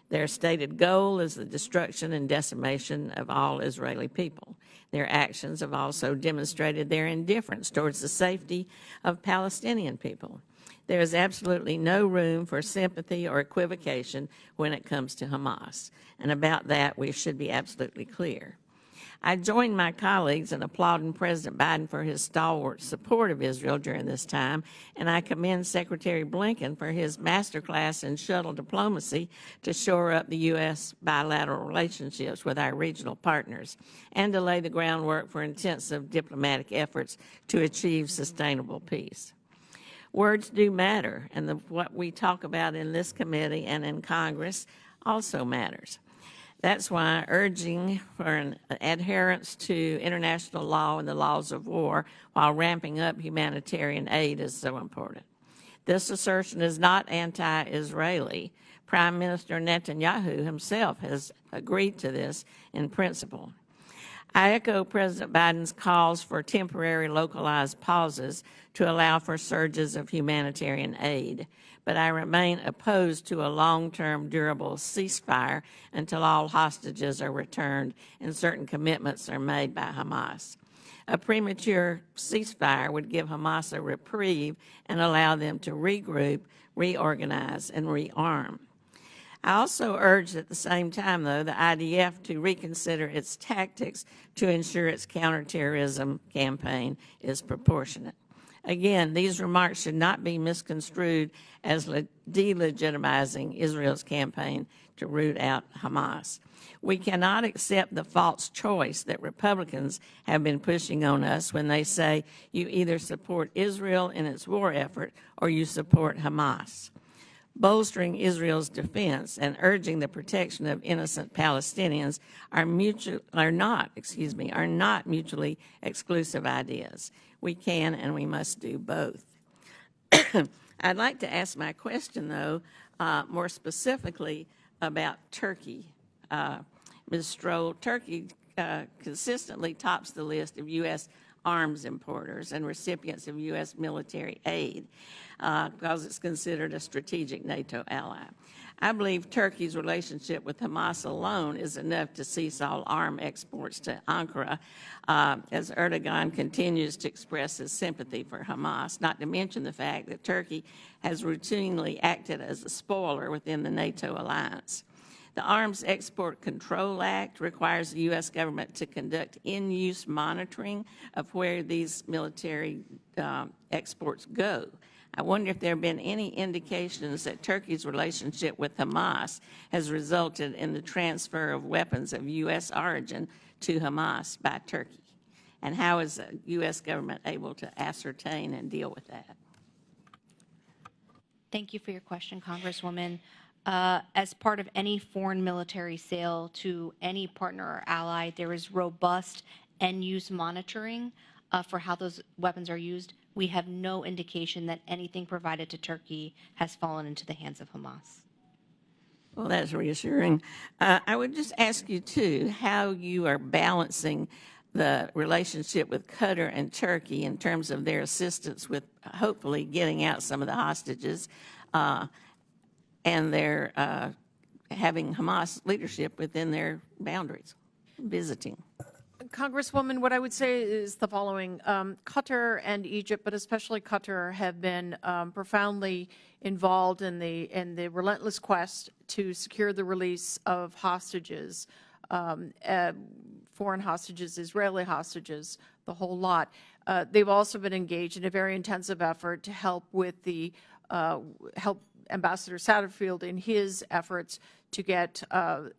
Their stated goal is the destruction and decimation of all Israeli people. Their actions have also demonstrated their indifference towards the safety of Palestinian people. There is absolutely no room for sympathy or equivocation when it comes to Hamas, and about that we should be absolutely clear. I join my colleagues in applauding President Biden for his stalwart support of Israel during this time, and I commend Secretary Blinken for his masterclass in shuttle diplomacy to shore up the U.S. bilateral relationships with our regional partners and to lay the groundwork for intensive diplomatic efforts to achieve sustainable peace. Words do matter, and what we talk about in this committee and in Congress also matters. That's why urging for an adherence to international law and the laws of war while ramping up humanitarian aid is so important. This assertion is not anti-Israeli. Prime Minister Netanyahu himself has agreed to this in principle. I echo President Biden's calls for temporary localized pauses to allow for surges of humanitarian aid, but I remain opposed to a long-term durable ceasefire until all hostages are returned and certain commitments are made by Hamas. A premature ceasefire would give Hamas a reprieve and allow them to regroup, reorganize, and rearm. I also urge at the same time, though, the IDF to reconsider its tactics to ensure its counterterrorism campaign is proportionate. Again, these remarks should not be misconstrued as delegitimizing Israel's campaign to root out Hamas. We cannot accept the false choice that Republicans have been pushing on us when they say you either support Israel in its war effort or you support Hamas. Bolstering Israel's defense and urging the protection of innocent Palestinians are not mutually exclusive ideas. We can and we must do both. I'd like to ask my question, though, more specifically about Turkey. Ms. Stroll, Turkey consistently tops the list of U.S. arms importers and recipients of U.S. military aid because it's considered a strategic NATO ally. I believe Turkey's relationship with Hamas alone is enough to cease all arms exports to Ankara as Erdogan continues to express his sympathy for Hamas, not to mention the fact that Turkey has routinely acted as a spoiler within the NATO alliance. The Arms Export Control Act requires the U.S. government to conduct in-use monitoring of where these military exports go. I wonder if there have been any indications that Turkey's relationship with Hamas has resulted in the transfer of weapons of U.S. origin to Hamas by Turkey, and how is the U.S. government able to ascertain and deal with that? Thank you for your question, Congresswoman. As part of any foreign military sale to any partner or ally, there is robust end-use monitoring for how those weapons are used. We have no indication that anything provided to Turkey has fallen into the hands of Hamas. Well, that's reassuring. I would just ask you, too, how you are balancing the relationship with Qatar and Turkey in terms of their assistance with hopefully getting out some of the hostages and their having Hamas leadership within their boundaries, visiting. Congresswoman, what I would say is the following. Qatar and Egypt, but especially Qatar, have been profoundly involved in the relentless quest to secure the release of hostages, foreign hostages, Israeli hostages, the whole lot. They've also been engaged in a very intensive effort to help with the help Ambassador Satterfield in his efforts to get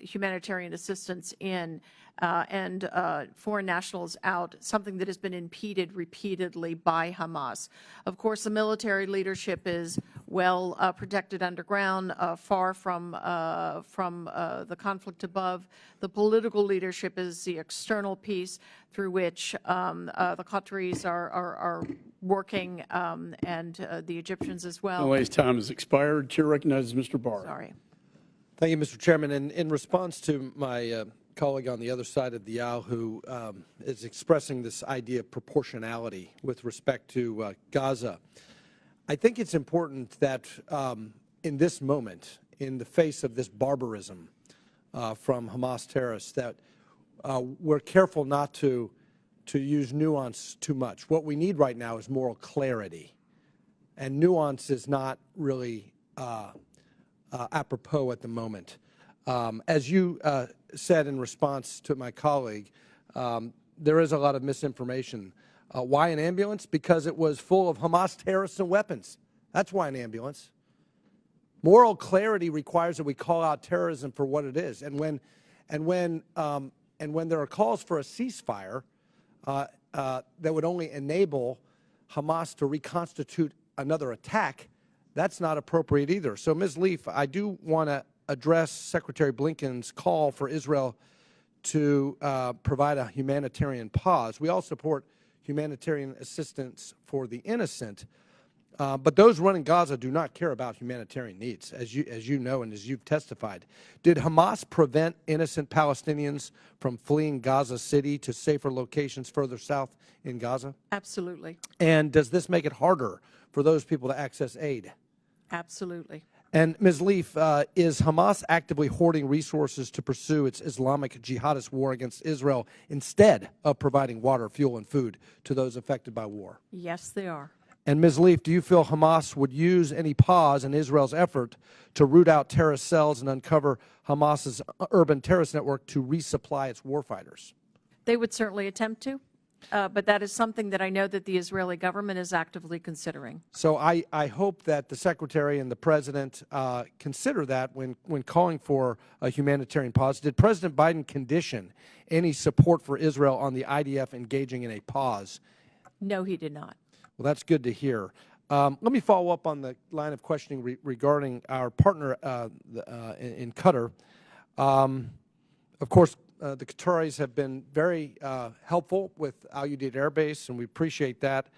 humanitarian assistance in and foreign nationals out, something that has been impeded repeatedly by Hamas. Of course, the military leadership is well protected underground, far from the conflict above. The political leadership is the external piece through which the Qataris are working, and the Egyptians as well. LA's time has expired. Chair recognizes Mr. Barr. Sorry. Thank you, Mr. Chairman. And in response to my colleague on the other side of the aisle who is expressing this idea of proportionality with respect to Gaza, I think it's important that in this moment, in the face of this barbarism from Hamas terrorists, that we're careful not to use nuance too much. What we need right now is moral clarity, and nuance is not really apropos at the moment. As you said in response to my colleague, there is a lot of misinformation. Why an ambulance? Because it was full of Hamas terrorists and weapons. That's why an ambulance. Moral clarity requires that we call out terrorism for what it is. And when there are calls for a ceasefire that would only enable Hamas to reconstitute another attack, that's not appropriate either. So, Ms. Leaf, I do want to address Secretary Blinken's call for Israel to provide a humanitarian pause. We all support humanitarian assistance for the innocent, But those running Gaza do not care about humanitarian needs, as you know and as you've testified. Did Hamas prevent innocent Palestinians from fleeing Gaza City to safer locations further south in Gaza? Absolutely. And does this make it harder for those people to access aid? Absolutely. And Ms. Leaf, is Hamas actively hoarding resources to pursue its Islamic jihadist war against Israel instead of providing water, fuel, and food to those affected by war? Yes, they are. And Ms. Leaf, do you feel Hamas would use any pause in Israel's effort to root out terrorist cells and uncover Hamas's urban terrorist network to resupply its warfighters? They would certainly attempt to, but that is something that I know that the Israeli government is actively considering. So I hope that the Secretary and the President consider that when calling for a humanitarian pause. Did President Biden condition any support for Israel on the IDF engaging in a pause? No, he did not. Well, that's good to hear. Let me follow up on the line of questioning regarding our partner in Qatar. Of course, the Qataris have been very helpful with Al Udeid Air Base, and we appreciate that.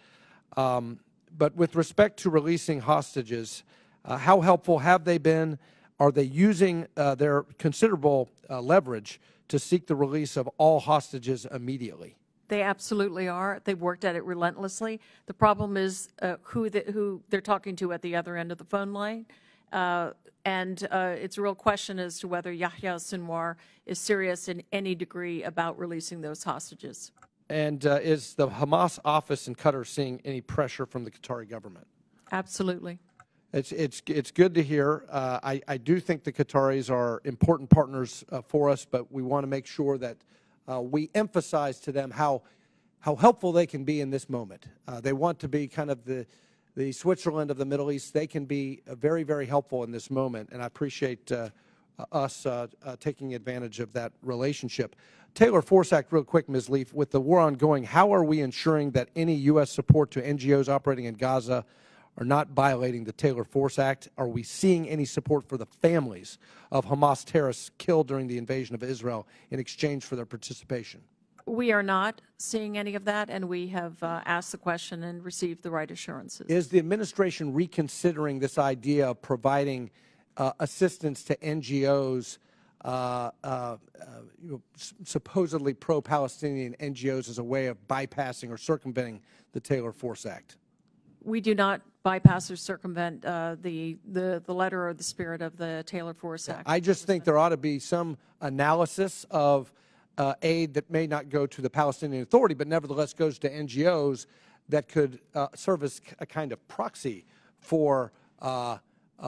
But with respect to releasing hostages, how helpful have they been? Are they using their considerable leverage to seek the release of all hostages immediately? They absolutely are. They've worked at it relentlessly. The problem is who they're talking to at the other end of the phone line. And it's a real question as to whether Yahya Sinwar is serious in any degree about releasing those hostages. And is the Hamas office in Qatar seeing any pressure from the Qatari government? Absolutely. It's good to hear. I do think the Qataris are important partners for us, but we want to make sure that we emphasize to them how helpful they can be in this moment. They want to be kind of the Switzerland of the Middle East. They can be very, very helpful in this moment, and I appreciate us taking advantage of that relationship. Taylor Force Act, real quick, Ms. Leaf, with the war ongoing, how are we ensuring that any U.S. support to NGOs operating in Gaza are not violating the Taylor Force Act? Are we seeing any support for the families of Hamas terrorists killed during the invasion of Israel in exchange for their participation? We are not seeing any of that, and we have asked the question and received the right assurances. Is the administration reconsidering this idea of providing assistance to NGOs, supposedly pro-Palestinian NGOs, as a way of bypassing or circumventing the Taylor Force Act? We do not bypass or circumvent the letter or the spirit of the Taylor Force Act. I just think there ought to be some analysis of aid that may not go to the Palestinian Authority, but nevertheless goes to NGOs that could serve as a kind of proxy for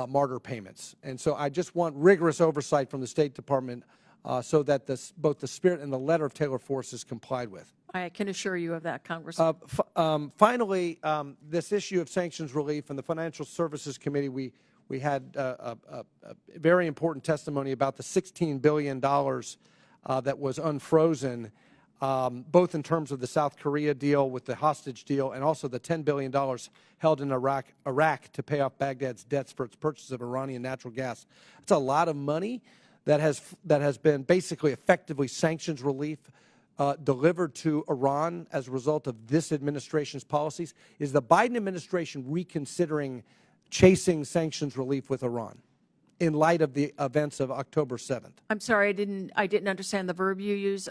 martyr payments. And so I just want rigorous oversight from the State Department so that both the spirit and the letter of Taylor Force is complied with. I can assure you of that, Congressman. Finally, this issue of sanctions relief and the Financial Services Committee, we had a very important testimony about the $16 billion that was unfrozen, both in terms of the South Korea deal with the hostage deal and also the $10 billion held in Iraq to pay off Baghdad's debts for its purchase of Iranian natural gas. It's a lot of money that has been basically effectively sanctions relief delivered to Iran as a result of this administration's policies. Is the Biden administration reconsidering chasing sanctions relief with Iran in light of the events of October 7th? I'm sorry, I didn't understand the verb you use.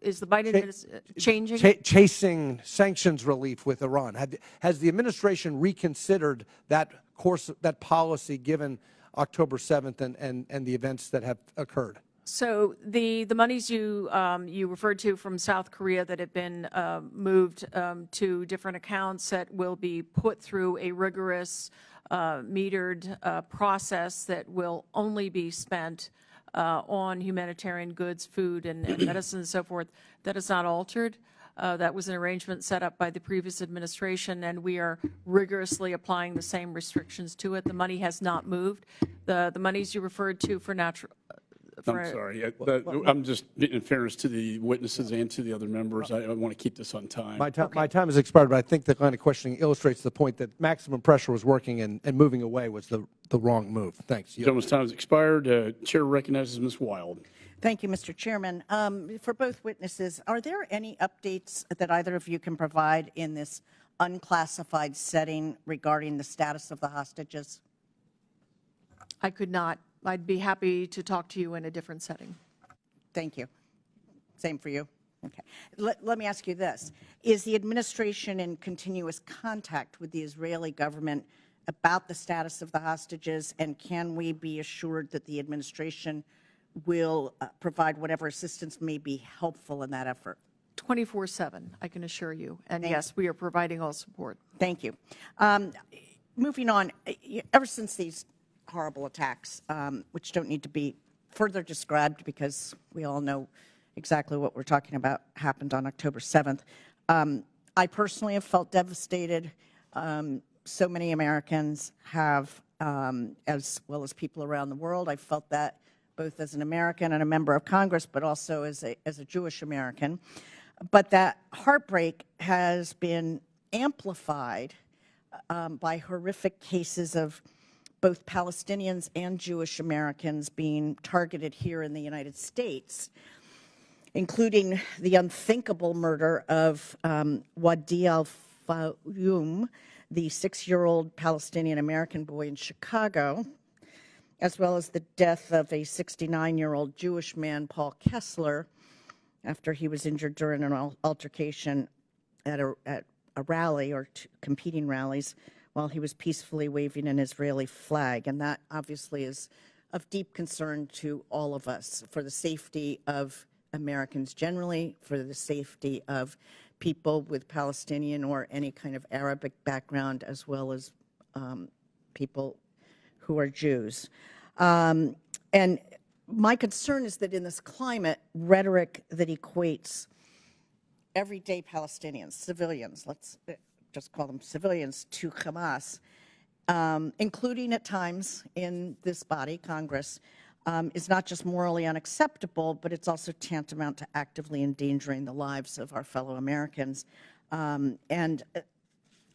Is the Biden administration changing? Chasing sanctions relief with Iran. Has the administration reconsidered that course, that policy, given October 7th and the events that have occurred? So the monies you referred to from South Korea that have been moved to different accounts that will be put through a rigorous metered process that will only be spent on humanitarian goods, food, and medicine and so forth, that is not altered. That was an arrangement set up by the previous administration, and we are rigorously applying the same restrictions to it. The money has not moved. The monies you referred to for natural... I'm sorry. I'm just, in fairness to the witnesses and to the other members, I want to keep this on time. My time has expired, but I think the line of questioning illustrates the point that maximum pressure was working and moving away was the wrong move. Thanks. The gentleman's time has expired. Chair recognizes Ms. Wild. Thank you, Mr. Chairman. For both witnesses, are there any updates that either of you can provide in this unclassified setting regarding the status of the hostages? I could not. I'd be happy to talk to you in a different setting. Thank you. Same for you. Okay. Let me ask you this. Is the administration in continuous contact with the Israeli government about the status of the hostages, and can we be assured that the administration will provide whatever assistance may be helpful in that effort? 24/7, I can assure you. And yes, we are providing all support. Thank you. Moving on, ever since these horrible attacks, which don't need to be further described because we all know exactly what we're talking about, happened on October 7th. I personally have felt devastated. So many Americans have, as well as people around the world. I felt that both as an American and a member of Congress, but also as a Jewish American. But that heartbreak has been amplified by horrific cases of both Palestinians and Jewish Americans being targeted here in the United States, including the unthinkable murder of Wadi al-Fayoum, the 6-year-old Palestinian-American boy in Chicago, as well as the death of a 69-year-old Jewish man, Paul Kessler, after he was injured during an altercation at a rally or competing rallies while he was peacefully waving an Israeli flag. And that obviously is of deep concern to all of us for the safety of Americans generally, for the safety of people with Palestinian or any kind of Arabic background, as well as people who are Jews. And my concern is that in this climate, rhetoric that equates everyday Palestinians, civilians, let's just call them civilians, to Hamas, including at times in this body, Congress, is not just morally unacceptable, but it's also tantamount to actively endangering the lives of our fellow Americans. And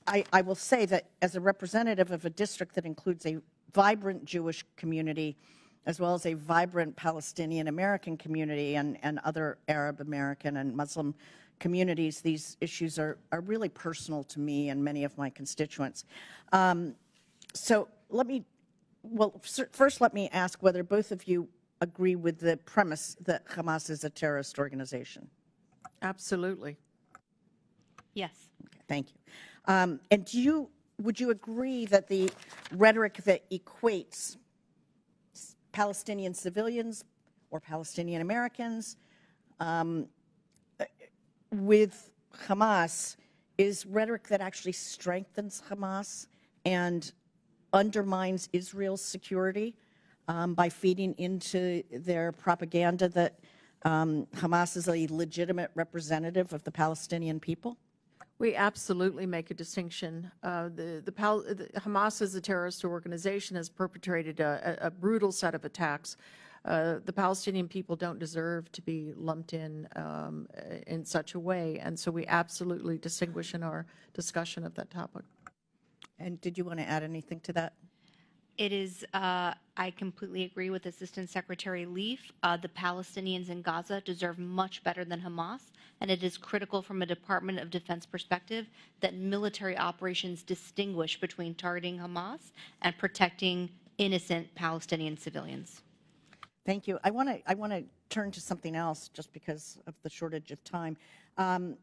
I will say that as a representative of a district that includes a vibrant Jewish community, as well as a vibrant Palestinian American community and other Arab American and Muslim communities, these issues are really personal to me and many of my constituents. So first let me ask whether both of you agree with the premise that Hamas is a terrorist organization. Absolutely. Yes. Okay, thank you. And would you agree that the rhetoric that equates Palestinian civilians or Palestinian Americans with Hamas is rhetoric that actually strengthens Hamas and undermines Israel's security by feeding into their propaganda that Hamas is a legitimate representative of the Palestinian people? We absolutely make a distinction. Hamas as a terrorist organization has perpetrated a brutal set of attacks. The Palestinian people don't deserve to be lumped in such a way, and so we absolutely distinguish in our discussion of that topic. And did you want to add anything to that? It is, I completely agree with Assistant Secretary Leaf. The Palestinians in Gaza deserve much better than Hamas, and it is critical from a Department of Defense perspective that military operations distinguish between targeting Hamas and protecting innocent Palestinian civilians. Thank you. I want to turn to something else just because of the shortage of time. I'm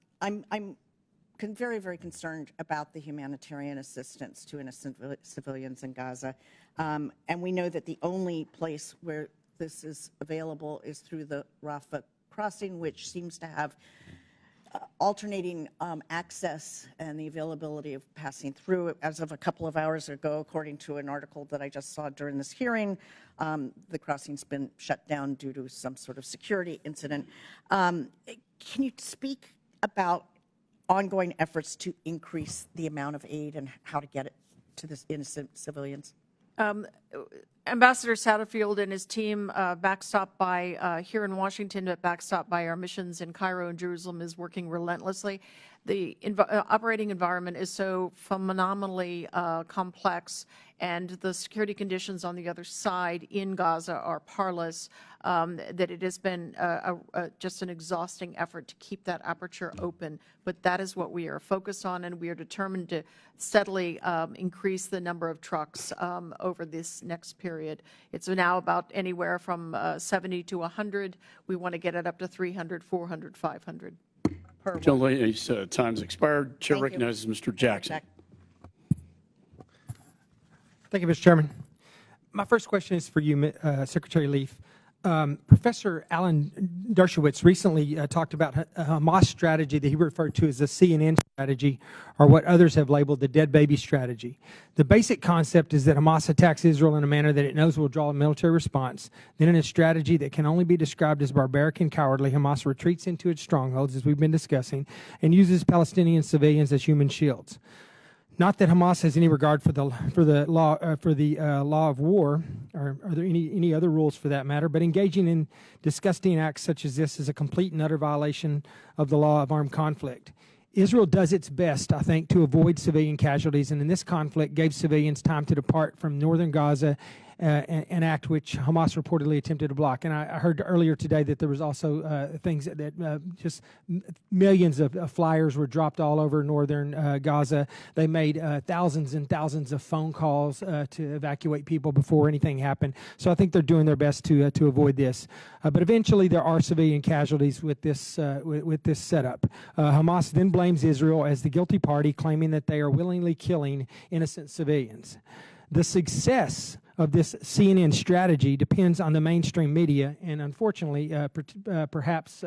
very, very concerned about the humanitarian assistance to innocent civilians in Gaza. And we know that the only place where this is available is through the Rafah crossing, which seems to have alternating access and the availability of passing through. As of a couple of hours ago, according to an article that I just saw during this hearing, the crossing's been shut down due to some sort of security incident. Can you speak about ongoing efforts to increase the amount of aid and how to get it to the innocent civilians? Ambassador Satterfield and his team, backstopped by here in Washington, but backstopped by our missions in Cairo and Jerusalem, is working relentlessly. The operating environment is so phenomenally complex and the security conditions on the other side in Gaza are parlous, that it has been just an exhausting effort to keep that aperture open. But that is what we are focused on, and we are determined to steadily increase the number of trucks over this next period. It's now about anywhere from 70 to 100. We want to get it up to 300, 400, 500. Gentleman's time's expired. Chair Thank you. recognizes Mr. Jackson. Thank you, Mr. Chairman. My first question is for you, Secretary Leaf. Professor Alan Dershowitz recently talked about a Hamas strategy that he referred to as the CNN strategy, or what others have labeled the dead baby strategy. The basic concept is that Hamas attacks Israel in a manner that it knows will draw a military response. Then in a strategy that can only be described as barbaric and cowardly, Hamas retreats into its strongholds, as we've been discussing, and uses Palestinian civilians as human shields. Not that Hamas has any regard for the law of war, or are there any other rules for that matter, but engaging in disgusting acts such as this is a complete and utter violation of the law of armed conflict. Israel does its best, I think, to avoid civilian casualties, and in this conflict gave civilians time to depart from northern Gaza, an act which Hamas reportedly attempted to block. And I heard earlier today that there was also things that just millions of flyers were dropped all over northern Gaza. They made thousands and thousands of phone calls to evacuate people before anything happened. So I think they're doing their best to avoid this. But eventually there are civilian casualties with this setup. Hamas then blames Israel as the guilty party, claiming that they are willingly killing innocent civilians. The success of this CNN strategy depends on the mainstream media, and unfortunately, perhaps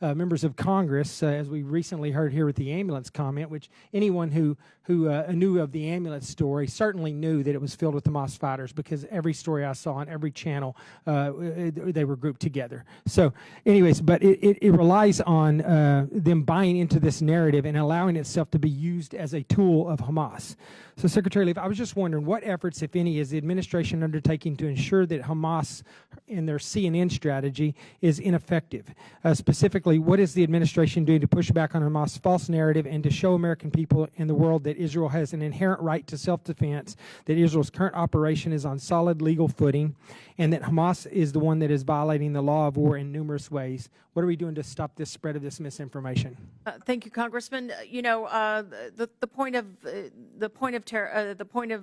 members of Congress, as we recently heard here with the ambulance comment, which anyone who knew of the ambulance story certainly knew that it was filled with Hamas fighters, because every story I saw on every channel, they were grouped together. So anyways, but it relies on them buying into this narrative and allowing itself to be used as a tool of Hamas. So Secretary Leaf, I was just wondering, what efforts, if any, is the administration undertaking to ensure that Hamas in their CNN strategy is ineffective? Specifically, what is the administration doing to push back on Hamas' false narrative and to show American people and the world that Israel has an inherent right to self-defense, that Israel's current operation is on solid legal footing, and that Hamas is the one that is violating the law of war in numerous ways? What are we doing to stop this spread of this misinformation? Thank you, Congressman. You know, the point of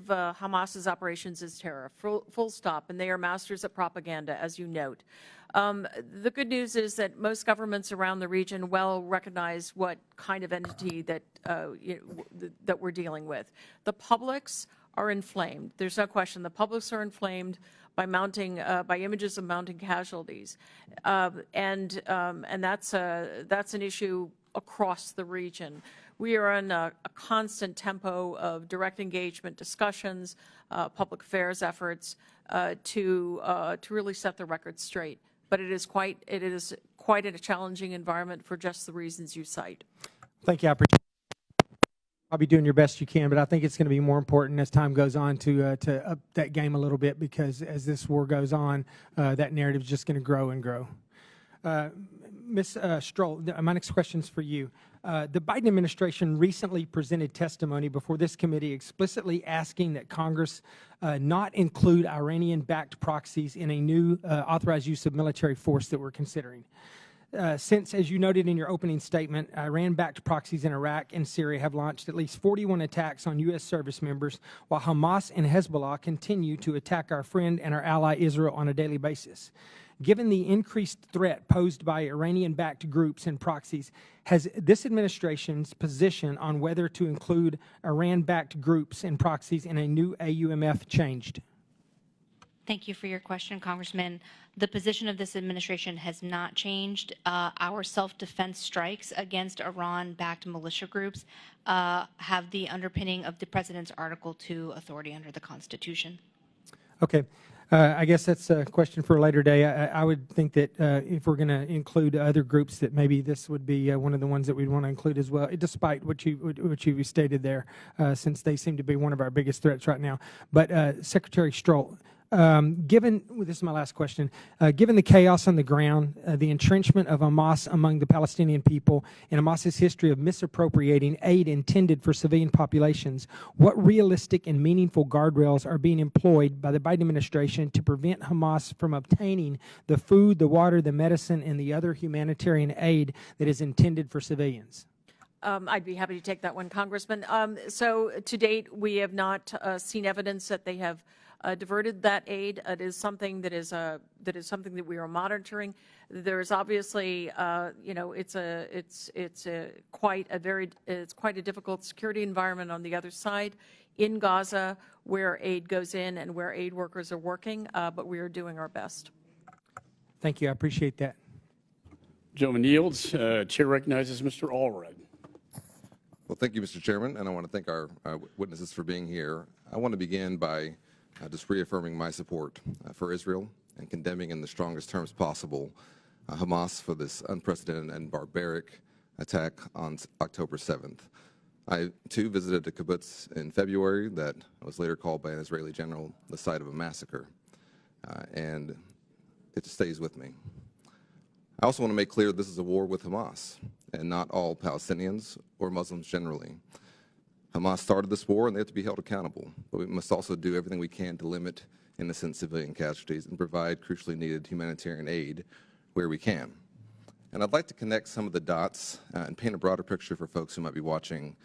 Hamas's operations is terror, full stop, and they are masters at propaganda, as you note. The good news is that most governments around the region well recognize what kind of entity that that we're dealing with. The publics are inflamed. There's no question. The publics are inflamed by mounting by images of mounting casualties, and that's an issue across the region. We are in a constant tempo of direct engagement discussions, public affairs efforts to really set the record straight. But it is quite a challenging environment for just the reasons you cite. Thank you. I appreciate it. Probably doing your best you can, but I think it's going to be more important as time goes on to up that game a little bit, because as this war goes on, that narrative is just going to grow and grow. Ms. Stroll, my next question is for you. The Biden administration recently presented testimony before this committee explicitly asking that Congress not include Iranian-backed proxies in a new authorized use of military force that we're considering. Since, as you noted in your opening statement, Iran-backed proxies in Iraq and Syria have launched at least 41 attacks on U.S. service members, while Hamas and Hezbollah continue to attack our friend and our ally Israel on a daily basis. Given the increased threat posed by Iranian-backed groups and proxies, has this administration's position on whether to include Iran-backed groups and proxies in a new AUMF changed? Thank you for your question, Congressman. The position of this administration has not changed. Our self-defense strikes against Iran-backed militia groups have the underpinning of the President's Article 2 authority under the Constitution. Okay. I guess that's a question for a later day. I would think that if we're going to include other groups, that maybe this would be one of the ones that we'd want to include as well, despite what you stated there, since they seem to be one of our biggest threats right now. But Secretary Stroll, This is my last question. Given the chaos on the ground, the entrenchment of Hamas among the Palestinian people, and Hamas's history of misappropriating aid intended for civilian populations, what realistic and meaningful guardrails are being employed by the Biden administration to prevent Hamas from obtaining the food, the water, the medicine, and the other humanitarian aid that is intended for civilians? I'd be happy to take that one, Congressman. So to date, we have not seen evidence that they have diverted that aid. It is something that is something that we are monitoring. There's obviously, it's quite a difficult security environment on the other side in Gaza, where aid goes in and where aid workers are working. But we are doing our best. Thank you. I appreciate that. Gentleman yields. Chair recognizes Mr. Allred. Well, thank you, Mr. Chairman, and I want to thank our witnesses for being here. I want to begin by just reaffirming my support for Israel and condemning in the strongest terms possible Hamas for this unprecedented and barbaric attack on October 7th. I, too, visited a kibbutz in February that was later called by an Israeli general the site of a massacre, and it stays with me. I also want to make clear this is a war with Hamas and not all Palestinians or Muslims generally. Hamas started this war and they have to be held accountable, but we must also do everything we can to limit innocent civilian casualties and provide crucially needed humanitarian aid where we can. And I'd like to connect some of the dots and paint a broader picture for folks who might be watching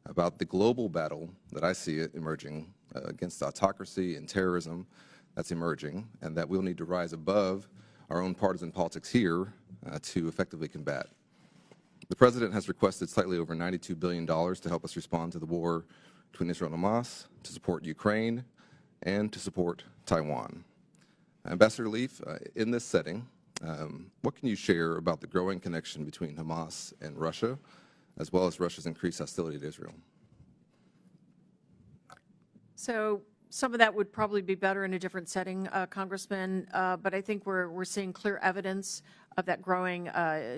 about the global battle that I see it emerging against autocracy and terrorism that's emerging, and that we'll need to rise above our own partisan politics here to effectively combat. The President has requested slightly over $92 billion to help us respond to the war between Israel and Hamas, to support Ukraine, and to support Taiwan. Ambassador Leaf, in this setting, what can you share about the growing connection between Hamas and Russia, as well as Russia's increased hostility to Israel? So some of that would probably be better in a different setting, Congressman, but I think we're seeing clear evidence of that growing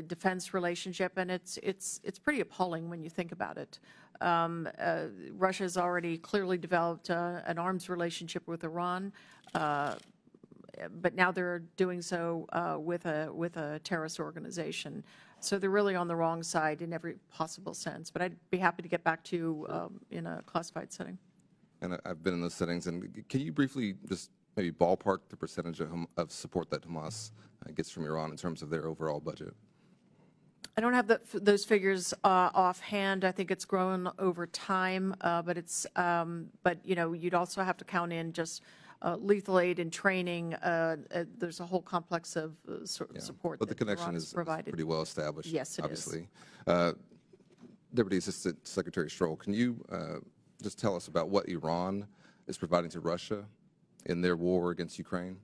defense relationship, and it's pretty appalling when you think about it. Russia has already clearly developed an arms relationship with Iran, but now they're doing so with a terrorist organization. So they're really on the wrong side in every possible sense. But I'd be happy to get back to you in a classified setting. And I've been in those settings. And can you briefly just maybe ballpark the percentage of support that Hamas gets from Iran in terms of their overall budget? I don't have those figures offhand. I think it's grown over time, but you'd also have to count in just lethal aid and training. There's a whole complex of support. But the connection is pretty well established. Yes, it obviously. Deputy Assistant Secretary Stroll, can you just tell us about what Iran is providing to Russia in their war against Ukraine?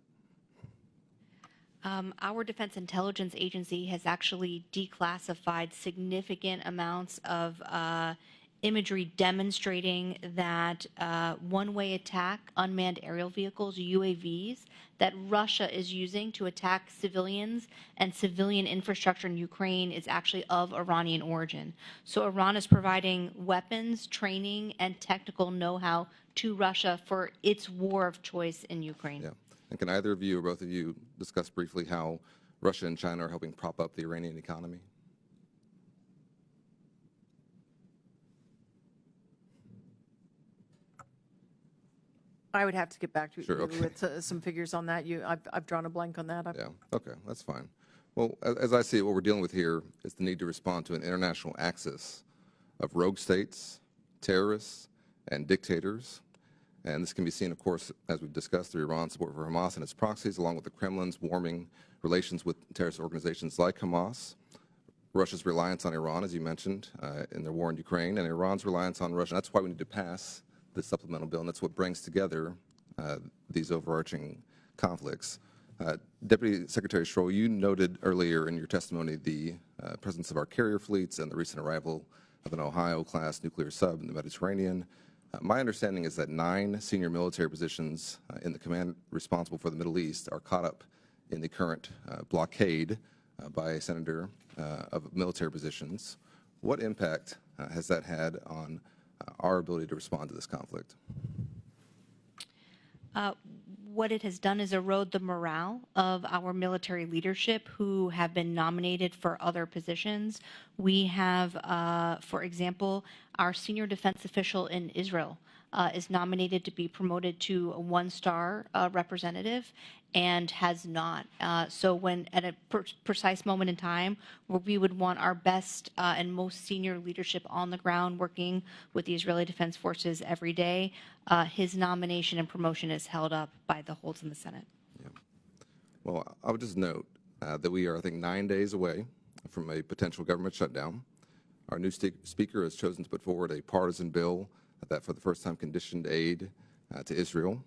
Our Defense Intelligence Agency has actually declassified significant amounts of imagery demonstrating that one-way attack unmanned aerial vehicles, UAVs, that Russia is using to attack civilians and civilian infrastructure in Ukraine is actually of Iranian origin. So Iran is providing weapons, training, and technical know-how to Russia for its war of choice in Ukraine. Yeah. And can either of you or both of you discuss briefly how Russia and China are helping prop up the Iranian economy? I would have to get back to you okay. with some figures on that. I've drawn a blank on that. Yeah, okay, that's fine. Well, as I see it, what we're dealing with here is the need to respond to an international axis of rogue states, terrorists, and dictators. And this can be seen, of course, as we've discussed, through Iran's support for Hamas and its proxies, along with the Kremlin's warming relations with terrorist organizations like Hamas, Russia's reliance on Iran, as you mentioned, in their war in Ukraine, and Iran's reliance on Russia. That's why we need to pass this supplemental bill, and that's what brings together these overarching conflicts. Deputy Secretary Stroll, you noted earlier in your testimony the presence of our carrier fleets and the recent arrival of an Ohio-class nuclear sub in the Mediterranean. My understanding is that 9 senior military positions in the command responsible for the Middle East are caught up in the current blockade by a senator of military positions. What impact has that had on our ability to respond to this conflict? what it has done is erode the morale of our military leadership who have been nominated for other positions. We have, for example, our senior defense official in Israel is nominated to be promoted to a one-star representative and has not. So when at a precise moment in time where we would want our best and most senior leadership on the ground working with the Israeli Defense Forces every day, his nomination and promotion is held up by the holds in the Senate. Yeah. Well, I would just note that we are, I think, 9 days away from a potential government shutdown. Our new speaker has chosen to put forward a partisan bill that for the first time conditioned aid to Israel.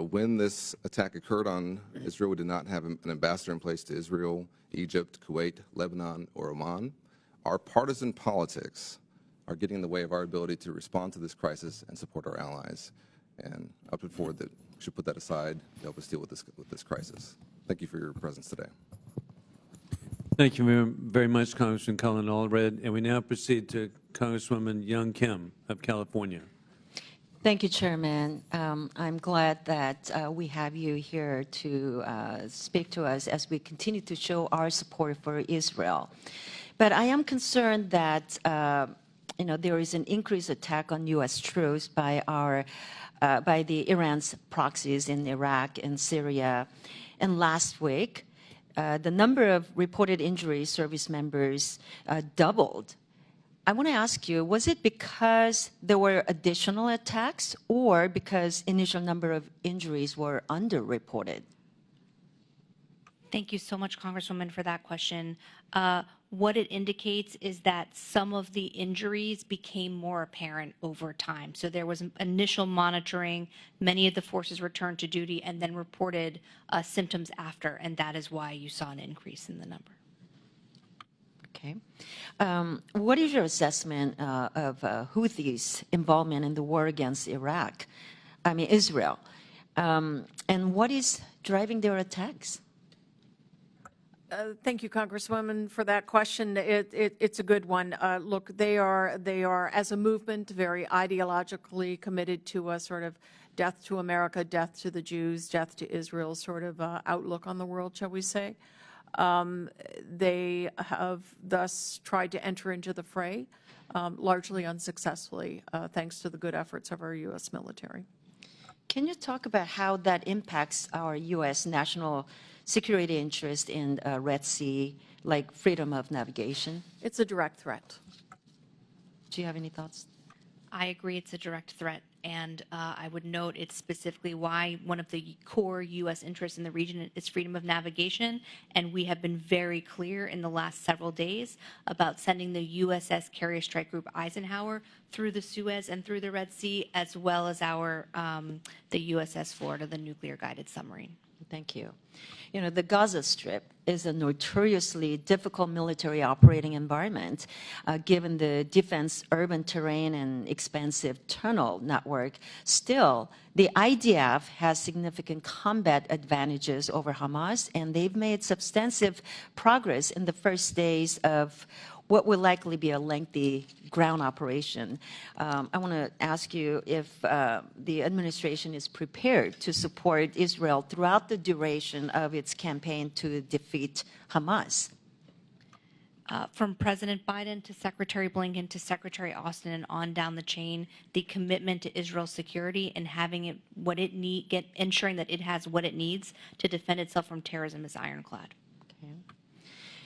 When this attack occurred on Israel, we did not have an ambassador in place to Israel, Egypt, Kuwait, Lebanon, or Oman. Our partisan politics are getting in the way of our ability to respond to this crisis and support our allies. And I put forward that we should put that aside to help us deal with this crisis. Thank you for your presence today. Thank you very much, Congressman Cullen Allred. And we now proceed to Congresswoman Young Kim of California. Thank you, Chairman. I'm glad that we have you here to speak to us as we continue to show our support for Israel. But I am concerned that there is an increased attack on U.S. troops by the Iran's proxies in Iraq and Syria. And last week, the number of reported injuries service members doubled. I want to ask you, was it because there were additional attacks or because initial number of injuries were underreported? Thank you so much, Congresswoman, for that question. What it indicates is that some of the injuries became more apparent over time. So there was initial monitoring, many of the forces returned to duty and then reported symptoms after, and that is why you saw an increase in the number. Okay. What is your assessment of Houthis' involvement in the war against Israel? And what is driving their attacks? Thank you, Congresswoman, for that question. It's a good one. Look, they are, as a movement, very ideologically committed to a sort of death to America, death to the Jews, death to Israel sort of outlook on the world, shall we say. They have thus tried to enter into the fray, largely unsuccessfully, thanks to the good efforts of our U.S. military. Can you talk about how that impacts our U.S. national security interest in Red Sea, like freedom of navigation? It's a direct threat. Do you have any thoughts? I agree it's a direct threat, and I would note it's specifically why one of the core U.S. interests in the region is freedom of navigation, and we have been very clear in the last several days about sending the USS Carrier Strike Group Eisenhower through the Suez and through the Red Sea, as well as the USS Florida, the nuclear-guided submarine. Thank you. You know, the Gaza Strip is a notoriously difficult military operating environment, given the defense urban terrain and expansive tunnel network. Still, the IDF has significant combat advantages over Hamas, and they've made substantive progress in the first days of what will likely be a lengthy ground operation. I want to ask you if the administration is prepared to support Israel throughout the duration of its campaign to defeat Hamas. From President Biden to Secretary Blinken to Secretary Austin and on down the chain, the commitment to Israel's security and having it ensuring that it has what it needs to defend itself from terrorism is ironclad. Okay.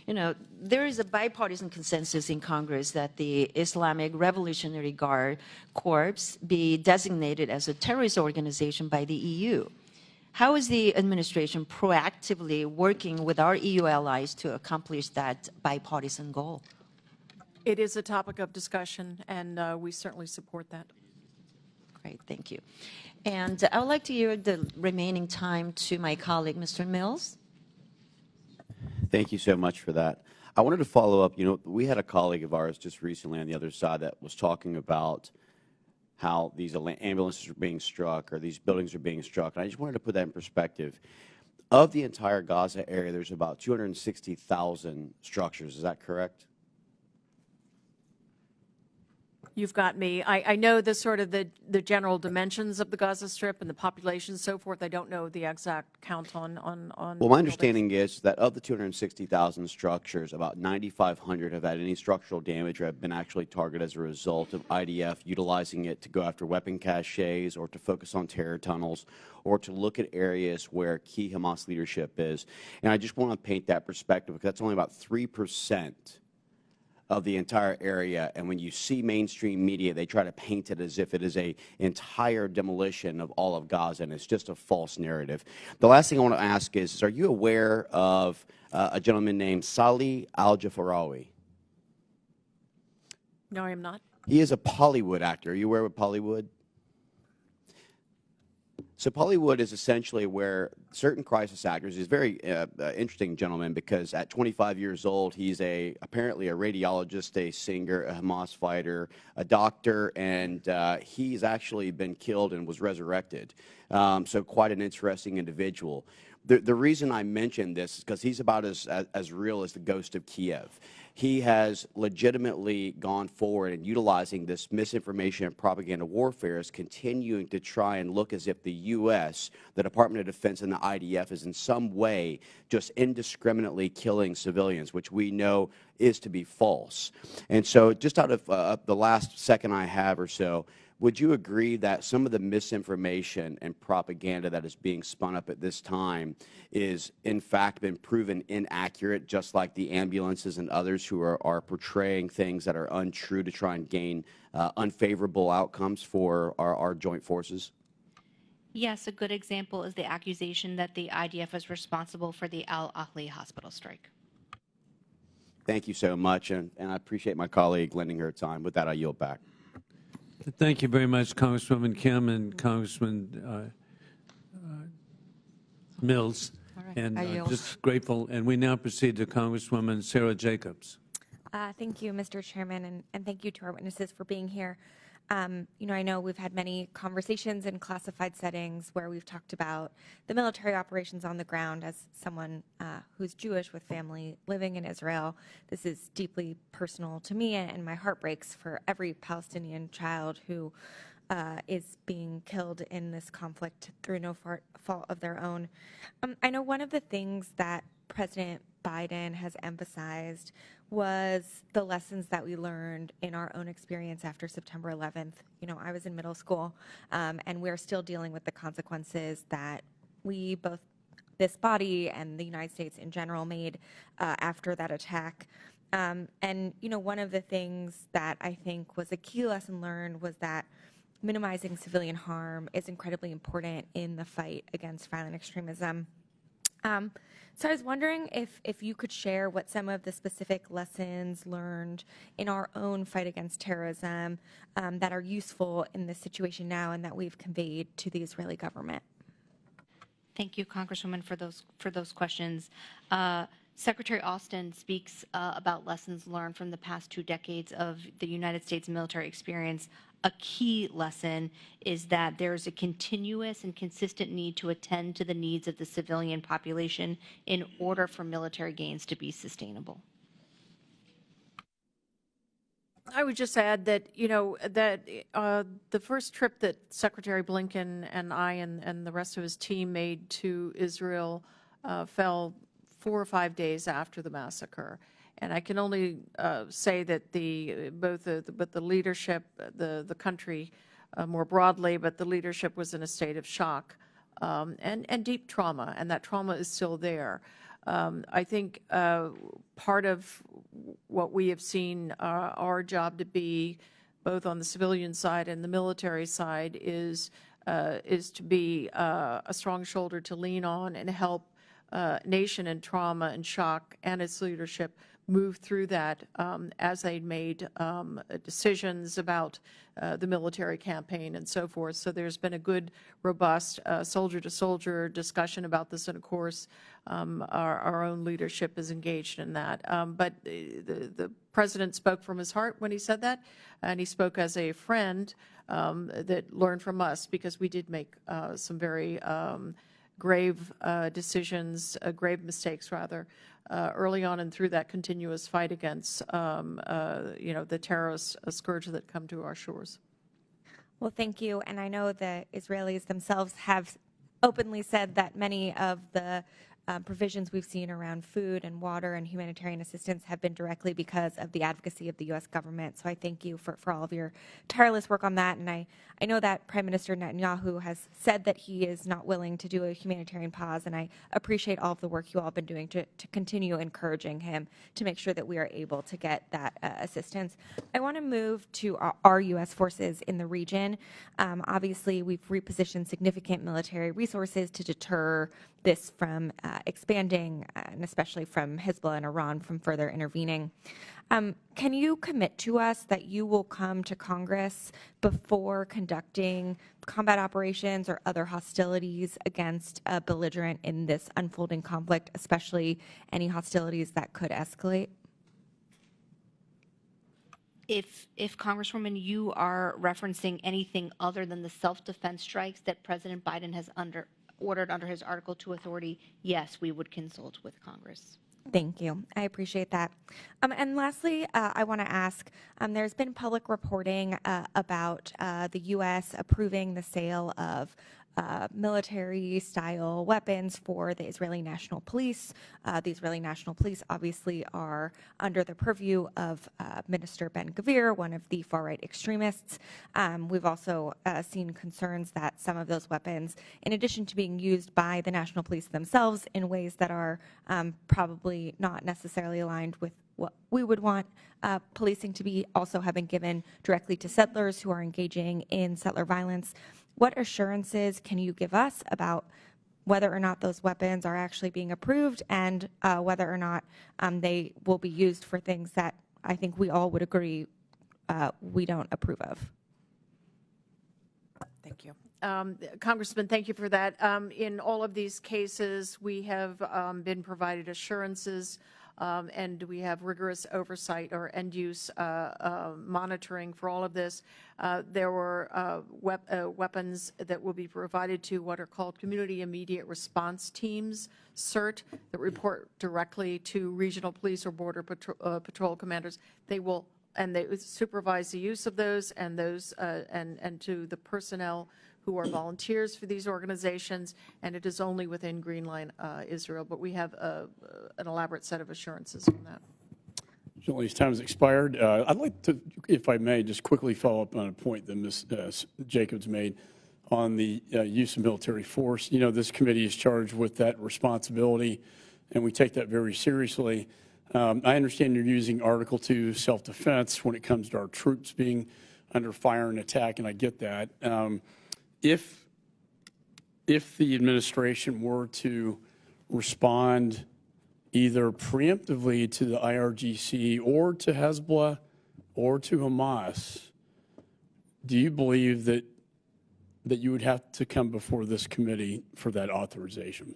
You know, there is a bipartisan consensus in Congress that the Islamic Revolutionary Guard Corps be designated as a terrorist organization by the EU. How is the administration proactively working with our EU allies to accomplish that bipartisan goal? It is a topic of discussion, and we certainly support that. Great, thank you. And I would like to yield the remaining time to my colleague, Mr. Mills. Thank you so much for that. I wanted to follow up. You know, we had a colleague of ours just recently on the other side that was talking about how these ambulances are being struck or these buildings are being struck. And I just wanted to put that in perspective. Of the entire Gaza area, there's about 260,000 structures. Is that correct? You've got me. I know the sort of the general dimensions of the Gaza Strip and the population and so forth. I don't know the exact count on Well, my buildings. understanding is that of the 260,000 structures, about 9,500 have had any structural damage or have been actually targeted as a result of IDF utilizing it to go after weapon caches or to focus on terror tunnels or to look at areas where key Hamas leadership is. And I just want to paint that perspective because that's only about 3% of the entire area, and when you see mainstream media, they try to paint it as if it is an entire demolition of all of Gaza, and it's just a false narrative. The last thing I want to ask is are you aware of a gentleman named Salih al-Jafarawi? No, I am not. He is a Bollywood actor. Are you aware of Bollywood? So Bollywood is essentially where certain crisis actors, he's a very interesting gentleman because at 25 years old, he's apparently a radiologist, a singer, a Hamas fighter, a doctor, and he's actually been killed and was resurrected. So quite an interesting individual. The reason I mention this is because he's about as real as the ghost of Kiev. He has legitimately gone forward and utilizing this misinformation and propaganda warfare is continuing to try and look as if the U.S., the Department of Defense, and the IDF is in some way just indiscriminately killing civilians, which we know is to be false. And so just out of the last second I have or so, would you agree that some of the misinformation and propaganda that is being spun up at this time is, in fact, been proven inaccurate, just like the ambulances and others who are portraying things that are untrue to try and gain unfavorable outcomes for our joint forces? Yes, a good example is the accusation that the IDF is responsible for the Al-Ahli hospital strike. Thank you so much, and I appreciate my colleague lending her time. With that, I yield back. Thank you very much, Congresswoman Kim and Congressman Mills. Right, And just grateful. And we now proceed to Congresswoman Sarah Jacobs. Thank you, Mr. Chairman, and thank you to our witnesses for being here. I know we've had many conversations in classified settings where we've talked about the military operations on the ground. As someone who's Jewish with family living in Israel, this is deeply personal to me, and my heart breaks for every Palestinian child who is being killed in this conflict through no fault of their own. I know one of the things that President Biden has emphasized was the lessons that we learned in our own experience after September 11th. I was in middle school, and we're still dealing with the consequences that we, both this body and the United States in general, made after that attack. And one of the things that I think was a key lesson learned was that minimizing civilian harm is incredibly important in the fight against violent extremism. So I was wondering if you could share what some of the specific lessons learned in our own fight against terrorism that are useful in this situation now and that we've conveyed to the Israeli government. Thank you, Congresswoman, for those questions. Secretary Austin speaks about lessons learned from the past 2 decades of the United States military experience. A key lesson is that there is a continuous and consistent need to attend to the needs of the civilian population in order for military gains to be sustainable. I would just add that, the first trip that Secretary Blinken and I and the rest of his team made to Israel fell 4 or 5 days after the massacre. And I can only say that both the leadership, the country more broadly, but the leadership was in a state of shock and deep trauma, and that trauma is still there. I think part of what we have seen our job to be, both on the civilian side and the military side, is to be a strong shoulder to lean on and help nation in trauma and shock and its leadership move through that as they made decisions about the military campaign and so forth. So there's been a good, robust soldier-to-soldier discussion about this, and of course our own leadership is engaged in that. But the President spoke from his heart when he said that, and he spoke as a friend that learned from us, because we did make some very grave decisions, grave mistakes rather, early on and through that continuous fight against, the terrorist scourge that come to our shores. Well, thank you. And I know the Israelis themselves have openly said that many of the provisions we've seen around food and water and humanitarian assistance have been directly because of the advocacy of the U.S. government. So I thank you for all of your tireless work on that. And I know that Prime Minister Netanyahu has said that he is not willing to do a humanitarian pause, and I appreciate all of the work you all have been doing to continue encouraging him to make sure that we are able to get that assistance. I want to move to our U.S. forces in the region. Obviously, we've repositioned significant military resources to deter this from expanding, and especially from Hezbollah and Iran from further intervening. Can you commit to us that you will come to Congress before conducting combat operations or other hostilities against a belligerent in this unfolding conflict, especially any hostilities that could escalate? If Congresswoman, you are referencing anything other than the self-defense strikes that President Biden has ordered under his Article 2 authority, yes, we would consult with Congress. Thank you. I appreciate that. And lastly, I want to ask, there's been public reporting about the U.S. approving the sale of military-style weapons for the Israeli National Police. The Israeli National Police obviously are under the purview of Minister Ben-Gvir, one of the far-right extremists. We've also seen concerns that some of those weapons, in addition to being used by the National Police themselves in ways that are probably not necessarily aligned with what we would want policing to be, also have been given directly to settlers who are engaging in settler violence. What assurances can you give us about whether or not those weapons are actually being approved and whether or not they will be used for things that I think we all would agree we don't approve of? Thank you. Congressman, thank you for that. In all of these cases, we have been provided assurances and we have rigorous oversight or end-use monitoring for all of this. There were weapons that will be provided to what are called Community Immediate Response Teams, CIRT, that report directly to regional police or border patrol commanders. They supervise the use of those and to the personnel who are volunteers for these organizations, and it is only within Green Line Israel. But we have an elaborate set of assurances on that. Gentleman's time has expired. I'd like to, if I may, just quickly follow up on a point that Ms. Jacobs made on the use of military force. You know, this committee is charged with that responsibility, and we take that very seriously. I understand you're using Article 2 self-defense when it comes to our troops being under fire and attack, and I get that. If the administration were to respond either preemptively to the IRGC or to Hezbollah or to Hamas, do you believe that you would have to come before this committee for that authorization?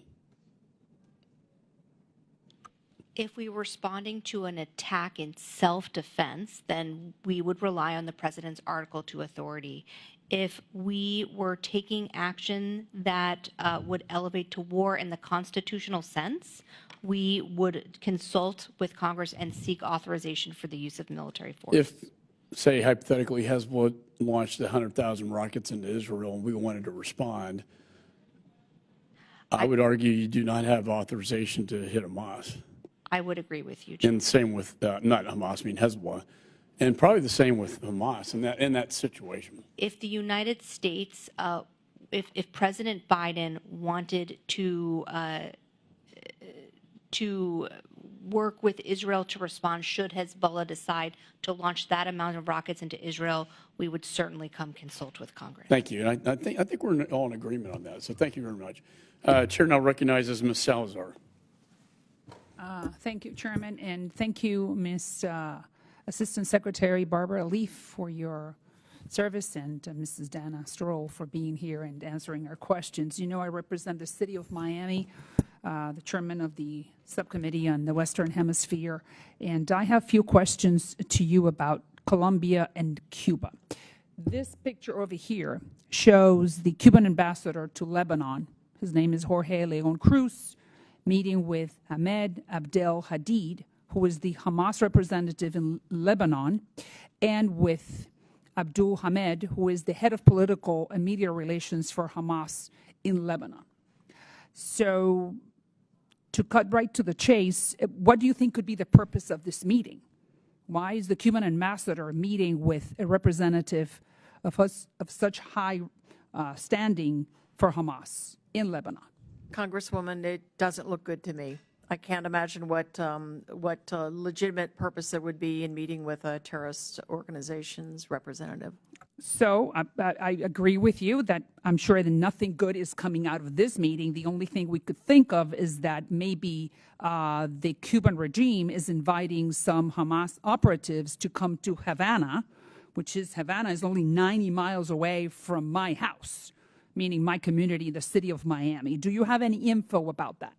If we were responding to an attack in self-defense, then we would rely on the President's Article 2 authority. If we were taking action that would elevate to war in the constitutional sense, we would consult with Congress and seek authorization for the use of military force. If, say, hypothetically, Hezbollah launched 100,000 rockets into Israel and we wanted to respond, I would argue you do not have authorization to hit Hamas. I would agree with you, And same with, not Hamas, I mean Hezbollah. And probably the same with Hamas in that situation. If the United States, if President Biden wanted to work with Israel to respond, should Hezbollah decide to launch that amount of rockets into Israel, we would certainly come consult with Congress. Thank you. And I think we're all in agreement on that. So thank you very much. Chair now recognizes Ms. Salazar. Thank you, Chairman, and thank you, Ms. Assistant Secretary Barbara Leaf, for your service, and Mrs. Dana Stroll for being here and answering our questions. You know, I represent the city of Miami, the chairman of the subcommittee on the Western Hemisphere, and I have a few questions to you about Colombia and Cuba. This picture over here shows the Cuban ambassador to Lebanon. His name is Jorge Leon Cruz. meeting with Ahmed Abdel Hadid, who is the Hamas representative in Lebanon, and with Abdul Hamed, who is the head of political and media relations for Hamas in Lebanon. So, to cut right to the chase, what do you think could be the purpose of this meeting? Why is the Cuban ambassador meeting with a representative of such high standing for Hamas in Lebanon? Congresswoman, it doesn't look good to me. I can't imagine what legitimate purpose there would be in meeting with a terrorist organization's representative. So I agree with you that I'm sure that nothing good is coming out of this meeting. The only thing we could think of is that maybe the Cuban regime is inviting some Hamas operatives to come to Havana, Havana is only 90 miles away from my house, meaning my community, the city of Miami. Do you have any info about that?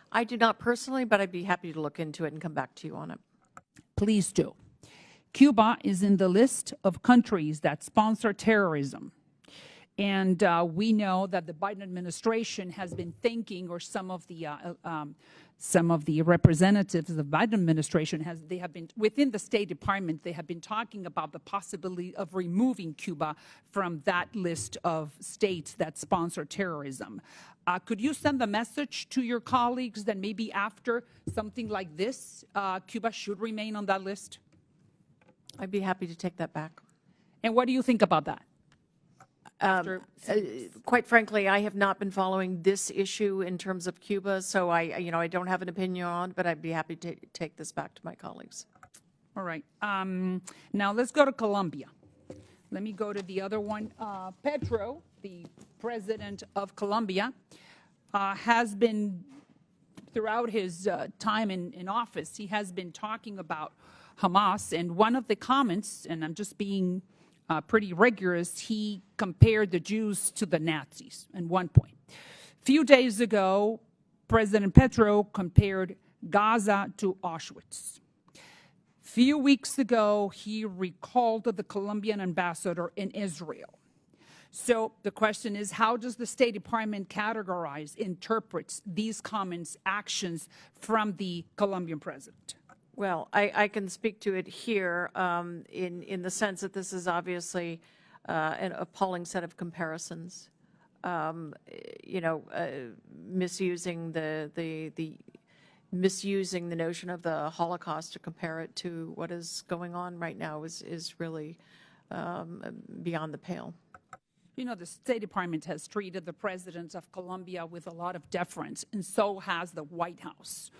I do not personally, but I'd be happy to look into it and come back to you on it. Please do. Cuba is in the list of countries that sponsor terrorism. And we know that the Biden administration has been thinking, or some of the representatives of the Biden administration they have been within the State Department. They have been talking about the possibility of removing Cuba from that list of states that sponsor terrorism. Could you send the message to your colleagues that maybe after something like this, Cuba should remain on that list? I'd be happy to take that back. And what do you think about that? Quite frankly, I have not been following this issue in terms of Cuba, so I don't have an opinion on it, but I'd be happy to take this back to my colleagues. All right. Now let's go to Colombia. Let me go to the other one. Petro, the president of Colombia, has been, throughout his time in office, he has been talking about Hamas, and one of the comments, and I'm just being pretty rigorous, he compared the Jews to the Nazis at one point. A few days ago, President Petro compared Gaza to Auschwitz. A few weeks ago, he recalled the Colombian ambassador in Israel. So the question is, how does the State Department categorize, interpret these comments, actions from the Colombian president? Well, I can speak to it here in the sense that this is obviously an appalling set of comparisons. Misusing misusing the notion of the Holocaust to compare it to what is going on right now is really beyond the pale. You know, the State Department has treated the president of Colombia with a lot of deference, and so has the White House.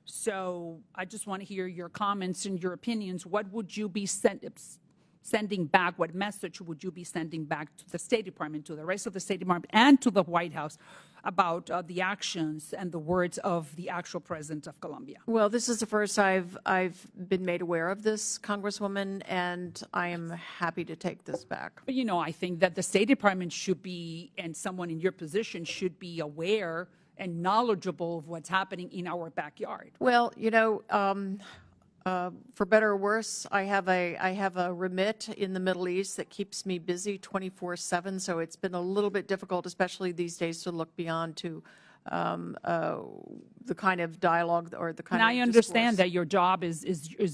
So I just want to hear your comments and your opinions. What would you be sending back? What message would you be sending back to the State Department, to the rest of the State Department, and to the White House about the actions and the words of the actual president of Colombia? Well, this is the first I've been made aware of this, Congresswoman, and I am happy to take this back. But, you know, I think that the State Department should be, and someone in your position should be aware and knowledgeable of what's happening in our backyard. Well, you know, for better or worse, I have a remit in the Middle East that keeps me busy 24/7. So it's been a little bit difficult, especially these days, to look beyond to the kind of dialogue or the kind of I understand that your job is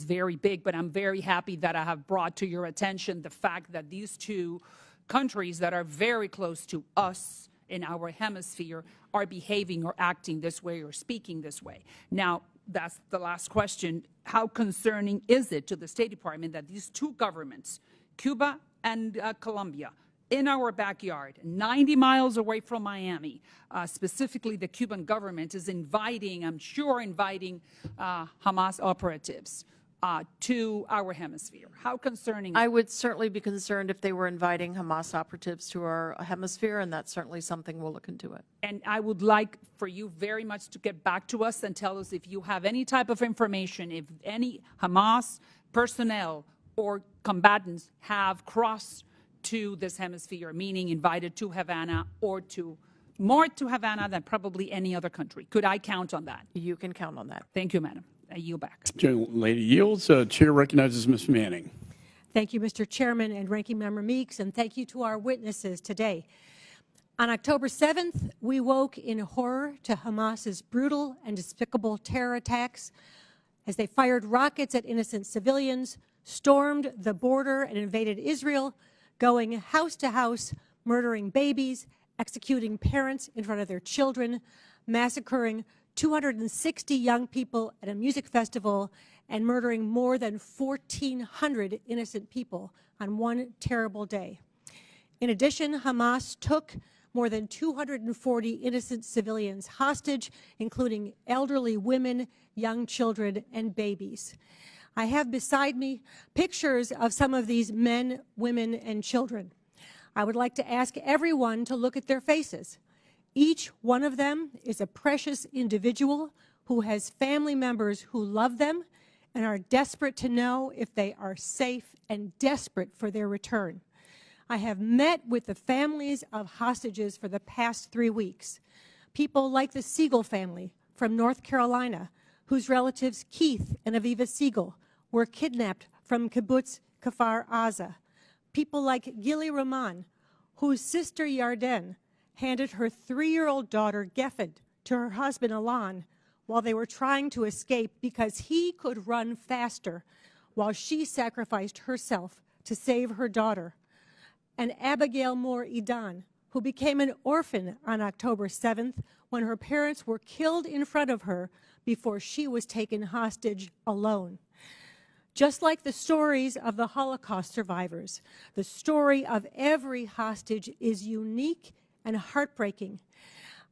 very big, but I'm very happy that I have brought to your attention the fact that these two countries that are very close to us in our hemisphere are behaving or acting this way or speaking this way. Now, that's the last question. How concerning is it to the State Department that these two governments, Cuba and Colombia, in our backyard, 90 miles away from Miami, specifically the Cuban government is inviting, I'm sure inviting Hamas operatives to our hemisphere? How concerning? I would certainly be concerned if they were inviting Hamas operatives to our hemisphere, and that's certainly something we'll look into it. And I would like for you very much to get back to us and tell us if you have any type of information, if any Hamas personnel or combatants have crossed to this hemisphere, meaning invited to Havana or more to Havana than probably any other country. Could I count on that? You can count on that. Thank you, madam. I yield back. Lady yields. Chair recognizes Ms. Manning. Thank you, Mr. Chairman and Ranking Member Meeks, and thank you to our witnesses today. On October 7th, we woke in horror to Hamas's brutal and despicable terror attacks as they fired rockets at innocent civilians, stormed the border and invaded Israel, going house to house, murdering babies, executing parents in front of their children, massacring 260 young people at a music festival, and murdering more than 1,400 innocent people on one terrible day. In addition, Hamas took more than 240 innocent civilians hostage, including elderly women, young children, and babies. I have beside me pictures of some of these men, women, and children. I would like to ask everyone to look at their faces. Each one of them is a precious individual who has family members who love them and are desperate to know if they are safe and desperate for their return. I have met with the families of hostages for the past 3 weeks. People like the Siegel family from North Carolina, whose relatives Keith and Aviva Siegel were kidnapped from kibbutz Kfar Aza. People like Gili Rahman, whose sister Yarden handed her 3-year-old daughter Geffen to her husband Alan while they were trying to escape because he could run faster, while she sacrificed herself to save her daughter. And Abigail Moore Edan, who became an orphan on October 7th when her parents were killed in front of her before she was taken hostage alone. Just like the stories of the Holocaust survivors, the story of every hostage is unique and heartbreaking.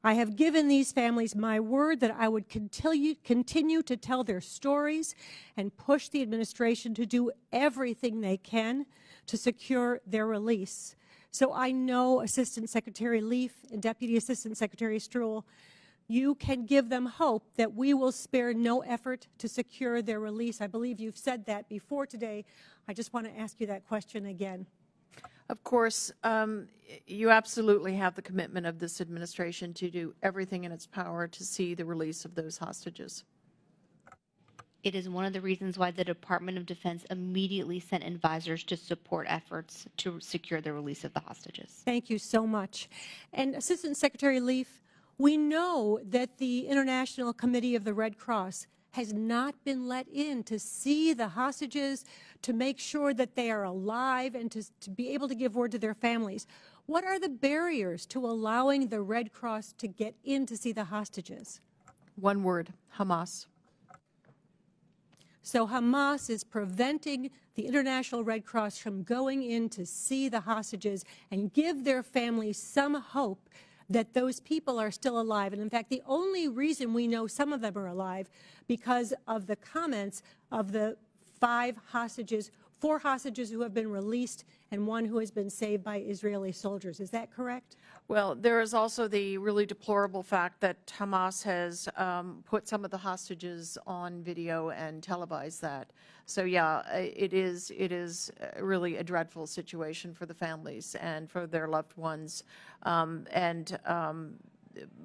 I have given these families my word that I would continue to tell their stories and push the administration to do everything they can to secure their release. So I know Assistant Secretary Leaf and Deputy Assistant Secretary Stroll, you can give them hope that we will spare no effort to secure their release. I believe you've said that before today. I just want to ask you that question again. Of course, you absolutely have the commitment of this administration to do everything in its power to see the release of those hostages. It is one of the reasons why the Department of Defense immediately sent advisors to support efforts to secure the release of the hostages. Thank you so much. And Assistant Secretary Leaf, we know that the International Committee of the Red Cross has not been let in to see the hostages, to make sure that they are alive, and to be able to give word to their families. What are the barriers to allowing the Red Cross to get in to see the hostages? One word, Hamas. So Hamas is preventing the International Red Cross from going in to see the hostages and give their families some hope that those people are still alive. And in fact, the only reason we know some of them are alive because of the comments of the 4 hostages who have been released and 1 who has been saved by Israeli soldiers. Is that correct? Well, there is also the really deplorable fact that Hamas has put some of the hostages on video and televised that. So yeah, it is really a dreadful situation for the families and for their loved ones.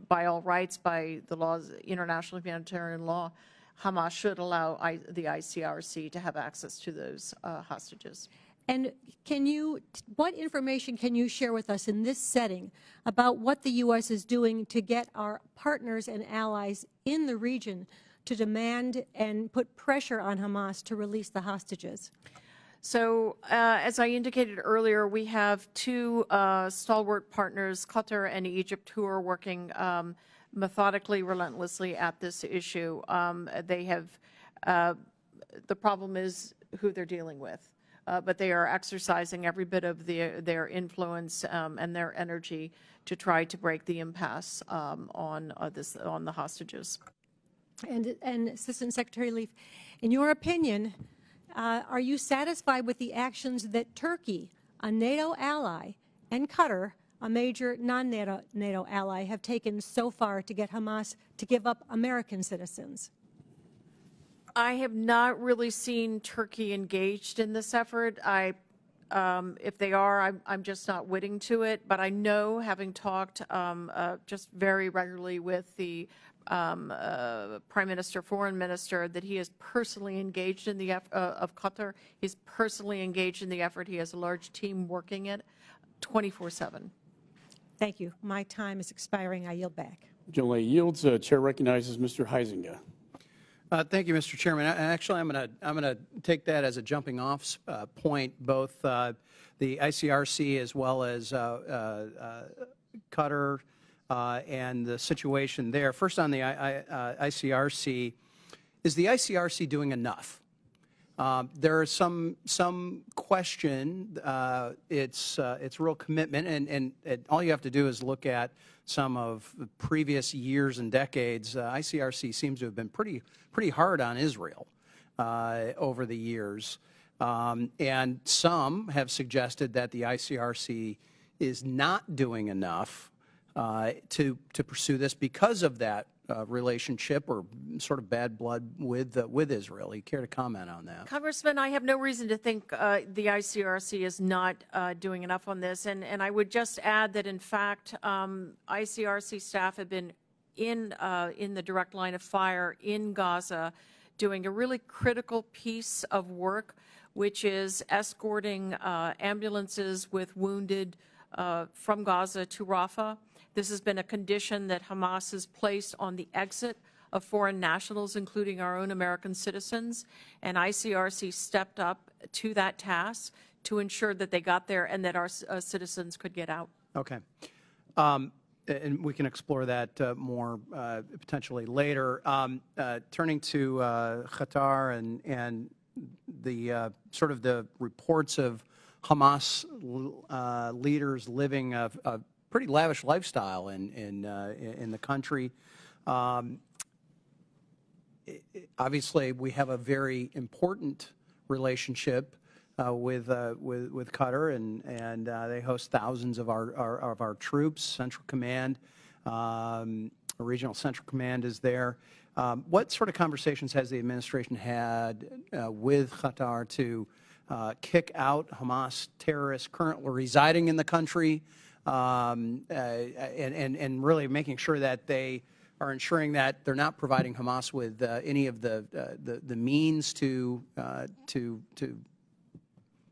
By all rights, by the laws, international humanitarian law, Hamas should allow the ICRC to have access to those hostages. And what information can you share with us in this setting about what the U.S. is doing to get our partners and allies in the region to demand and put pressure on Hamas to release the hostages? So, as I indicated earlier, we have 2 stalwart partners, Qatar and Egypt, who are working methodically, relentlessly at this issue. The problem is who they're dealing with. But they are exercising every bit of their influence and their energy to try to break the impasse on the hostages. And Assistant Secretary Leaf, in your opinion, are you satisfied with the actions that Turkey, a NATO ally, and Qatar, a major non-NATO ally, have taken so far to get Hamas to give up American citizens? I have not really seen Turkey engaged in this effort. If they are, I'm just not witting to it. But I know, having talked just very regularly with the Prime Minister, Foreign Minister, that he is personally engaged in the of Qatar. He's personally engaged in the effort. He has a large team working it 24/7. Thank you. My time is expiring. I yield back. Generally yields. Chair recognizes Mr. Huizinga. Thank you, Mr. Chairman. Actually, I'm going to take that as a jumping off point. Both the ICRC as well as Qatar and the situation there. First, on the ICRC, is the ICRC doing enough? There is some question. It's real commitment, and all you have to do is look at some of the previous years and decades. ICRC seems to have been pretty hard on Israel over the years, and some have suggested that the ICRC is not doing enough to pursue this because of that relationship or sort of bad blood with Israel. You care to comment on that? Congressman, I have no reason to think the ICRC is not doing enough on this, and I would just add that in fact ICRC staff have been in the direct line of fire in Gaza, doing a really critical piece of work, which is escorting ambulances with wounded from Gaza to Rafah. This has been a condition that Hamas has placed on the exit of foreign nationals, including our own American citizens, and ICRC stepped up to that task to ensure that they got there and that our citizens could get out. Okay. And we can explore that more potentially later. Turning to Qatar and the sort of the reports of Hamas leaders living a pretty lavish lifestyle in the country. Obviously, we have a very important relationship with Qatar, and they host thousands of our troops. Central Command, regional Central Command is there. What sort of conversations has the administration had with Qatar to kick out Hamas terrorists currently residing in the country, and really making sure that they are ensuring that they're not providing Hamas with any of the means to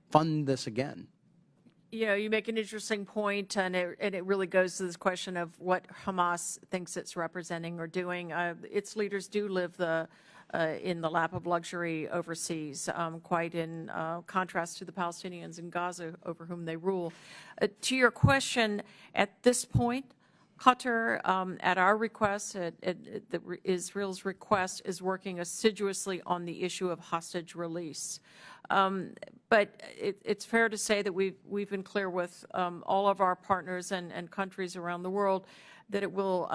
fund this again? You know, you make an interesting point, and it really goes to this question of what Hamas thinks it's representing or doing. Its leaders do live in the lap of luxury overseas, quite in contrast to the Palestinians in Gaza over whom they rule. To your question, at this point, Qatar, at our request, Israel's request, is working assiduously on the issue of hostage release. But it's fair to say that we've been clear with all of our partners and countries around the world that it will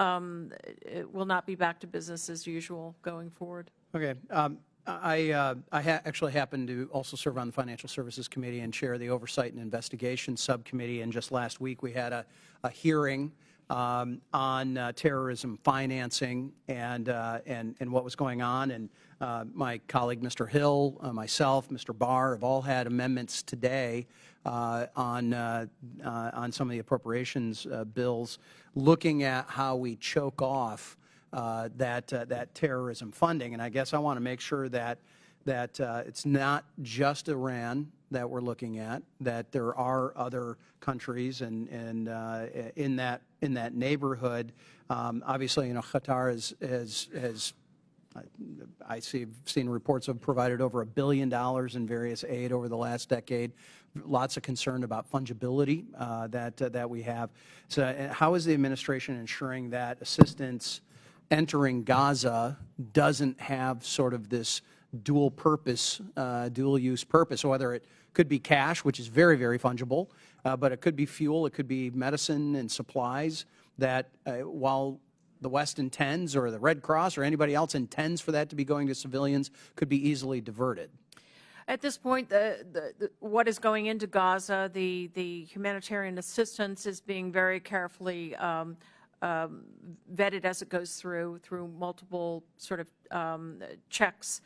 not be back to business as usual going forward. Okay. I actually happen to also serve on the Financial Services Committee and chair the Oversight and Investigation Subcommittee. And just last week we had a hearing on terrorism financing and what was going on. And my colleague, Mr. Hill, myself, Mr. Barr, have all had amendments today on some of the appropriations bills, looking at how we choke off that terrorism funding. And I guess I want to make sure that it's not just Iran that we're looking at, that there are other countries and in that neighborhood. Obviously, you know, Qatar has I've seen reports have provided over $1 billion in various aid over the last decade. Lots of concern about fungibility that we have. So how is the administration ensuring that assistance entering Gaza doesn't have sort of this dual purpose, dual use purpose, whether it could be cash, which is very, very fungible, but it could be fuel, it could be medicine and supplies that while the West intends, or the Red Cross or anybody else intends for that to be going to civilians, could be easily diverted? At this point, what is going into Gaza, the humanitarian assistance is being very carefully vetted as it goes through multiple sort of checks.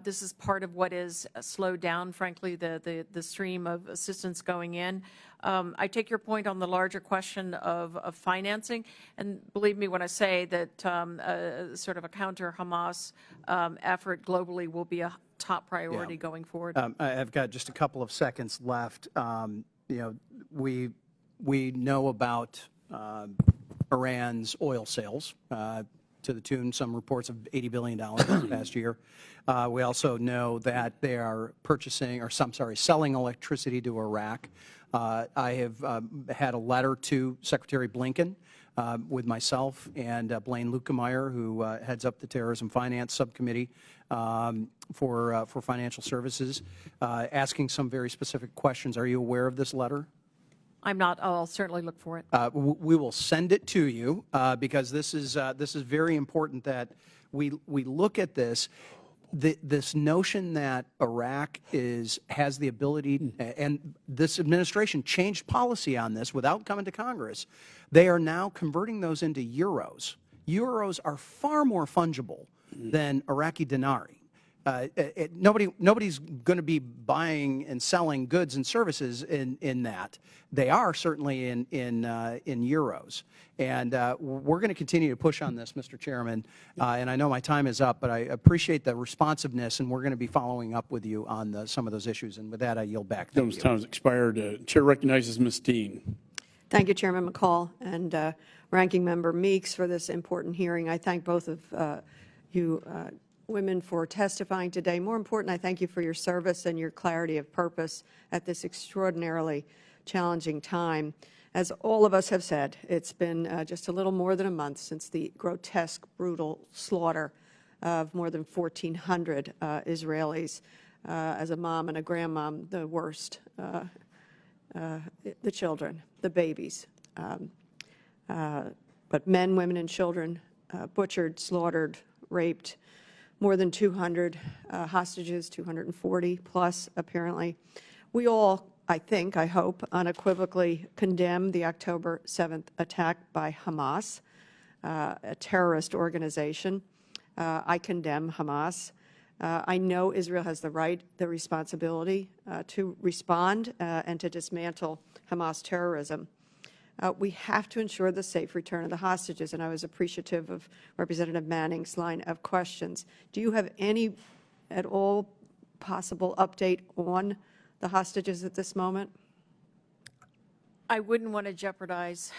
This is part of what is slowed down, frankly, the stream of assistance going in. I take your point on the larger question of financing, and believe me when I say that sort of a counter-Hamas effort globally will be a top priority going forward. I've got just a couple of seconds left. You know, we know about Iran's oil sales to the tune, some reports of $80 billion this past year. We also know that they are selling electricity to Iraq. I have had a letter to Secretary Blinken with myself and Blaine Lukemeyer, who heads up the Terrorism Finance Subcommittee for Financial Services, asking some very specific questions. Are you aware of this letter? I'm not. I'll certainly look for it. We will send it to you because this is very important that we look at this. This notion that Iraq has the ability, and this administration changed policy on this without coming to Congress. They are now converting those into euros. Euros are far more fungible than Iraqi dinari. Nobody's going to be buying and selling goods and services in that. They are certainly in euros, and we're going to continue to push on this, Mr. Chairman. And I know my time is up, but I appreciate the responsiveness, and we're going to be following up with you on some of those issues. And with that, I yield back. Thank you. Time has expired. Chair recognizes Ms. Dean. Thank you, Chairman McCall and Ranking Member Meeks, for this important hearing. I thank both of you women for testifying today. More important, I thank you for your service and your clarity of purpose at this extraordinarily challenging time. As all of us have said, it's been just a little more than a month since the grotesque, brutal slaughter of more than 1,400 Israelis. As a mom and a grandmom, the worst. The children, the babies, but men, women, and children butchered, slaughtered, raped. More than 200 hostages, 240 plus, apparently. We all, I hope, unequivocally condemn the October 7th attack by Hamas, a terrorist organization. I condemn Hamas. I know Israel has the right, the responsibility to respond and to dismantle Hamas terrorism. We have to ensure the safe return of the hostages, and I was appreciative of Representative Manning's line of questions. Do you have any at all possible update on the hostages at this moment? I wouldn't want to jeopardize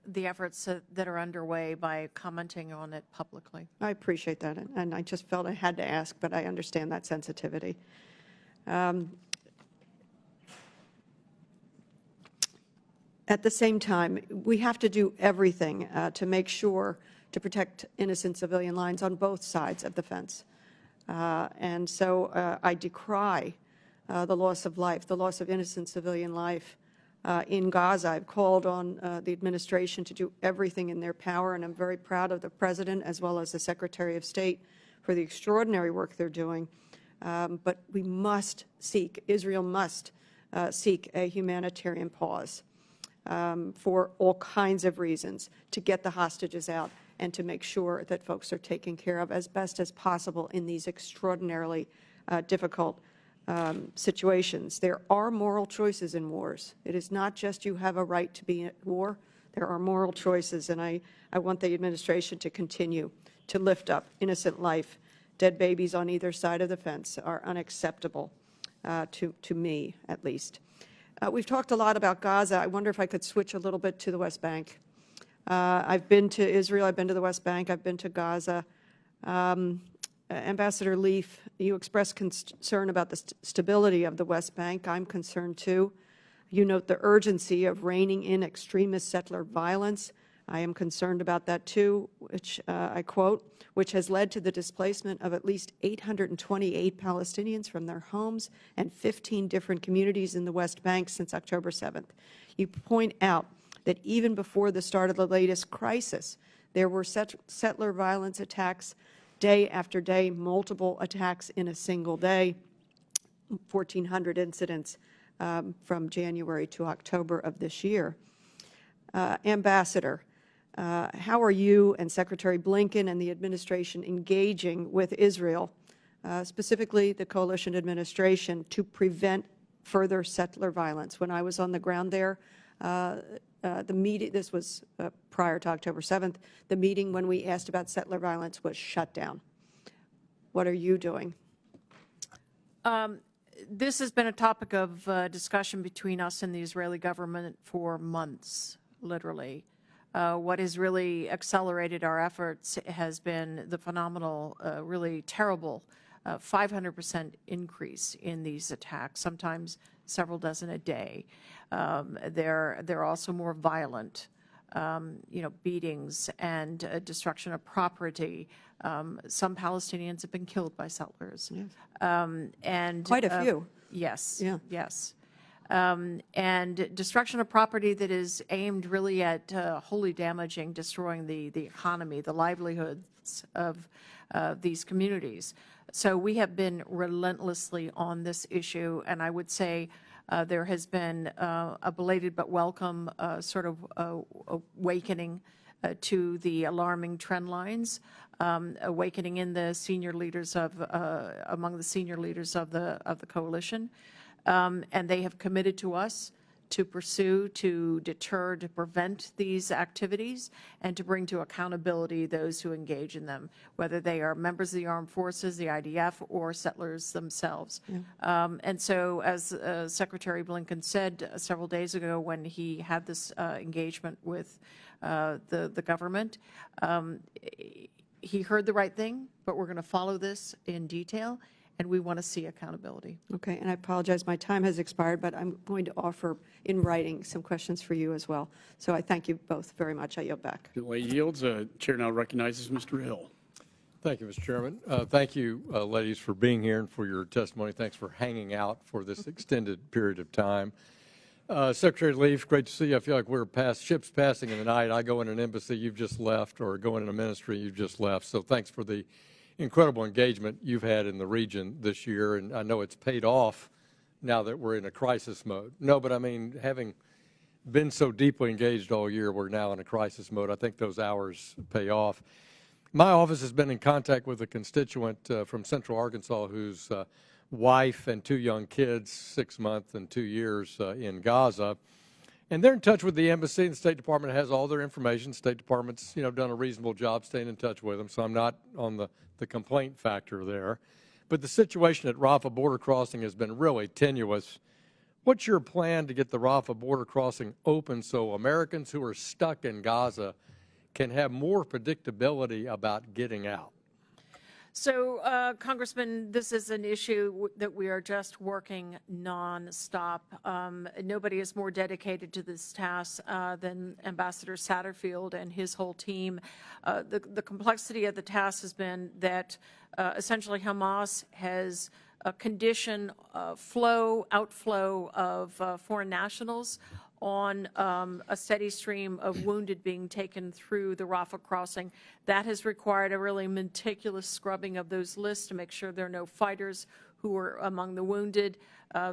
the efforts that are underway by commenting on it publicly. I appreciate that, and I just felt I had to ask, but I understand that sensitivity. At the same time, we have to do everything to make sure to protect innocent civilian lives on both sides of the fence. And so I decry the loss of life, the loss of innocent civilian life in Gaza. I've called on the administration to do everything in their power, and I'm very proud of the President as well as the Secretary of State for the extraordinary work they're doing. But we must seek, Israel must seek a humanitarian pause for all kinds of reasons, to get the hostages out and to make sure that folks are taken care of as best as possible in these extraordinarily difficult situations. There are moral choices in wars. It is not just you have a right to be at war. There are moral choices, and I want the administration to continue to lift up innocent life. Dead babies on either side of the fence are unacceptable to me, at least. We've talked a lot about Gaza. I wonder if I could switch a little bit to the West Bank. I've been to Israel. I've been to the West Bank. I've been to Gaza. Ambassador Leaf, you expressed concern about the stability of the West Bank. I'm concerned, too. You note the urgency of reining in extremist settler violence. I am concerned about that, too, which I quote, which has led to the displacement of at least 828 Palestinians from their homes and 15 different communities in the West Bank since October 7th. You point out that even before the start of the latest crisis, there were settler violence attacks day after day, multiple attacks in a single day, 1,400 incidents from January to October of this year. Ambassador, how are you and Secretary Blinken and the administration engaging with Israel, specifically the coalition administration, to prevent further settler violence? When I was on the ground there, the meeting, this was prior to October 7th, the meeting when we asked about settler violence was shut down. What are you doing? This has been a topic of discussion between us and the Israeli government for months, literally. What has really accelerated our efforts has been the phenomenal, really terrible 500% increase in these attacks, sometimes several dozen a day. They're also more violent, beatings and destruction of property. Some Palestinians have been killed by settlers. Yes. And quite a few. Yes. Yeah. Yes. And destruction of property that is aimed really at wholly damaging, destroying the economy, the livelihoods of these communities. So we have been relentlessly on this issue, and I would say there has been a belated but welcome sort of awakening to the alarming trend lines, awakening in the senior leaders among the senior leaders of the coalition. And they have committed to us to pursue, to deter, to prevent these activities, and to bring to accountability those who engage in them, whether they are members of the armed forces, the IDF, or settlers themselves. Yeah. And so, as Secretary Blinken said several days ago when he had this engagement with the government, he heard the right thing, but we're going to follow this in detail. And we want to see accountability. Okay, and I apologize, my time has expired, but I'm going to offer in writing some questions for you as well. So I thank you both very much. I yield back. The lady yields. Chair now recognizes Mr. Hill. Thank you, Mr. Chairman. Thank you, ladies, for being here and for your testimony. Thanks for hanging out for this extended period of time. Secretary Leaf, great to see you. I feel like we're ships passing in the night. I go in an embassy, you've just left, or go in a ministry, you've just left. So thanks for the incredible engagement you've had in the region this year, and I know it's paid off now that we're in a crisis mode. No, but I mean, having been so deeply engaged all year, we're now in a crisis mode. I think those hours pay off. My office has been in contact with a constituent from Central Arkansas whose wife and 2 young kids, 6 months and 2 years in Gaza. And they're in touch with the embassy, and the State Department has all their information. State Department's, done a reasonable job staying in touch with them, so I'm not on the complaint factor there. But the situation at Rafah border crossing has been really tenuous. What's your plan to get the Rafah border crossing open so Americans who are stuck in Gaza can have more predictability about getting out? So, Congressman, this is an issue that we are just working nonstop. Nobody is more dedicated to this task than Ambassador Satterfield and his whole team. The complexity of the task has been that essentially Hamas has conditioned outflow of foreign nationals on a steady stream of wounded being taken through the Rafah crossing. That has required a really meticulous scrubbing of those lists to make sure there are no fighters who are among the wounded.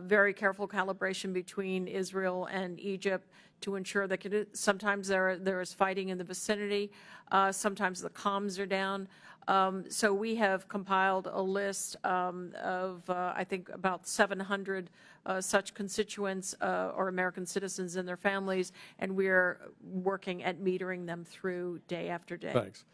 Very careful calibration between Israel and Egypt to ensure that sometimes there is fighting in the vicinity. Sometimes the comms are down. So we have compiled a list of, I think, about 700 such constituents or American citizens and their families, and we're working at metering them through day after day. Thanks.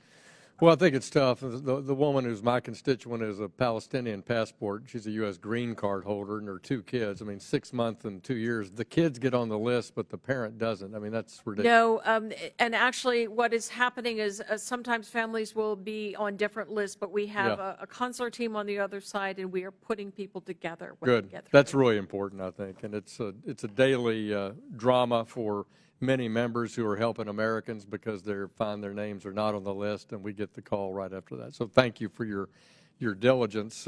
Well, I think it's tough. The woman who's my constituent is a Palestinian passport. She's a U.S. green card holder, and her 2 kids. I mean, 6 months and 2 years. The kids get on the list, but the parent doesn't. I mean, that's ridiculous. No, and actually what is happening is sometimes families will be on different lists, but we have a consular team on the other side, and we are putting people together. Good. That's really important, I think. And it's a daily drama for many members who are helping Americans because they find their names are not on the list, and we get the call right after that. So thank you for your diligence.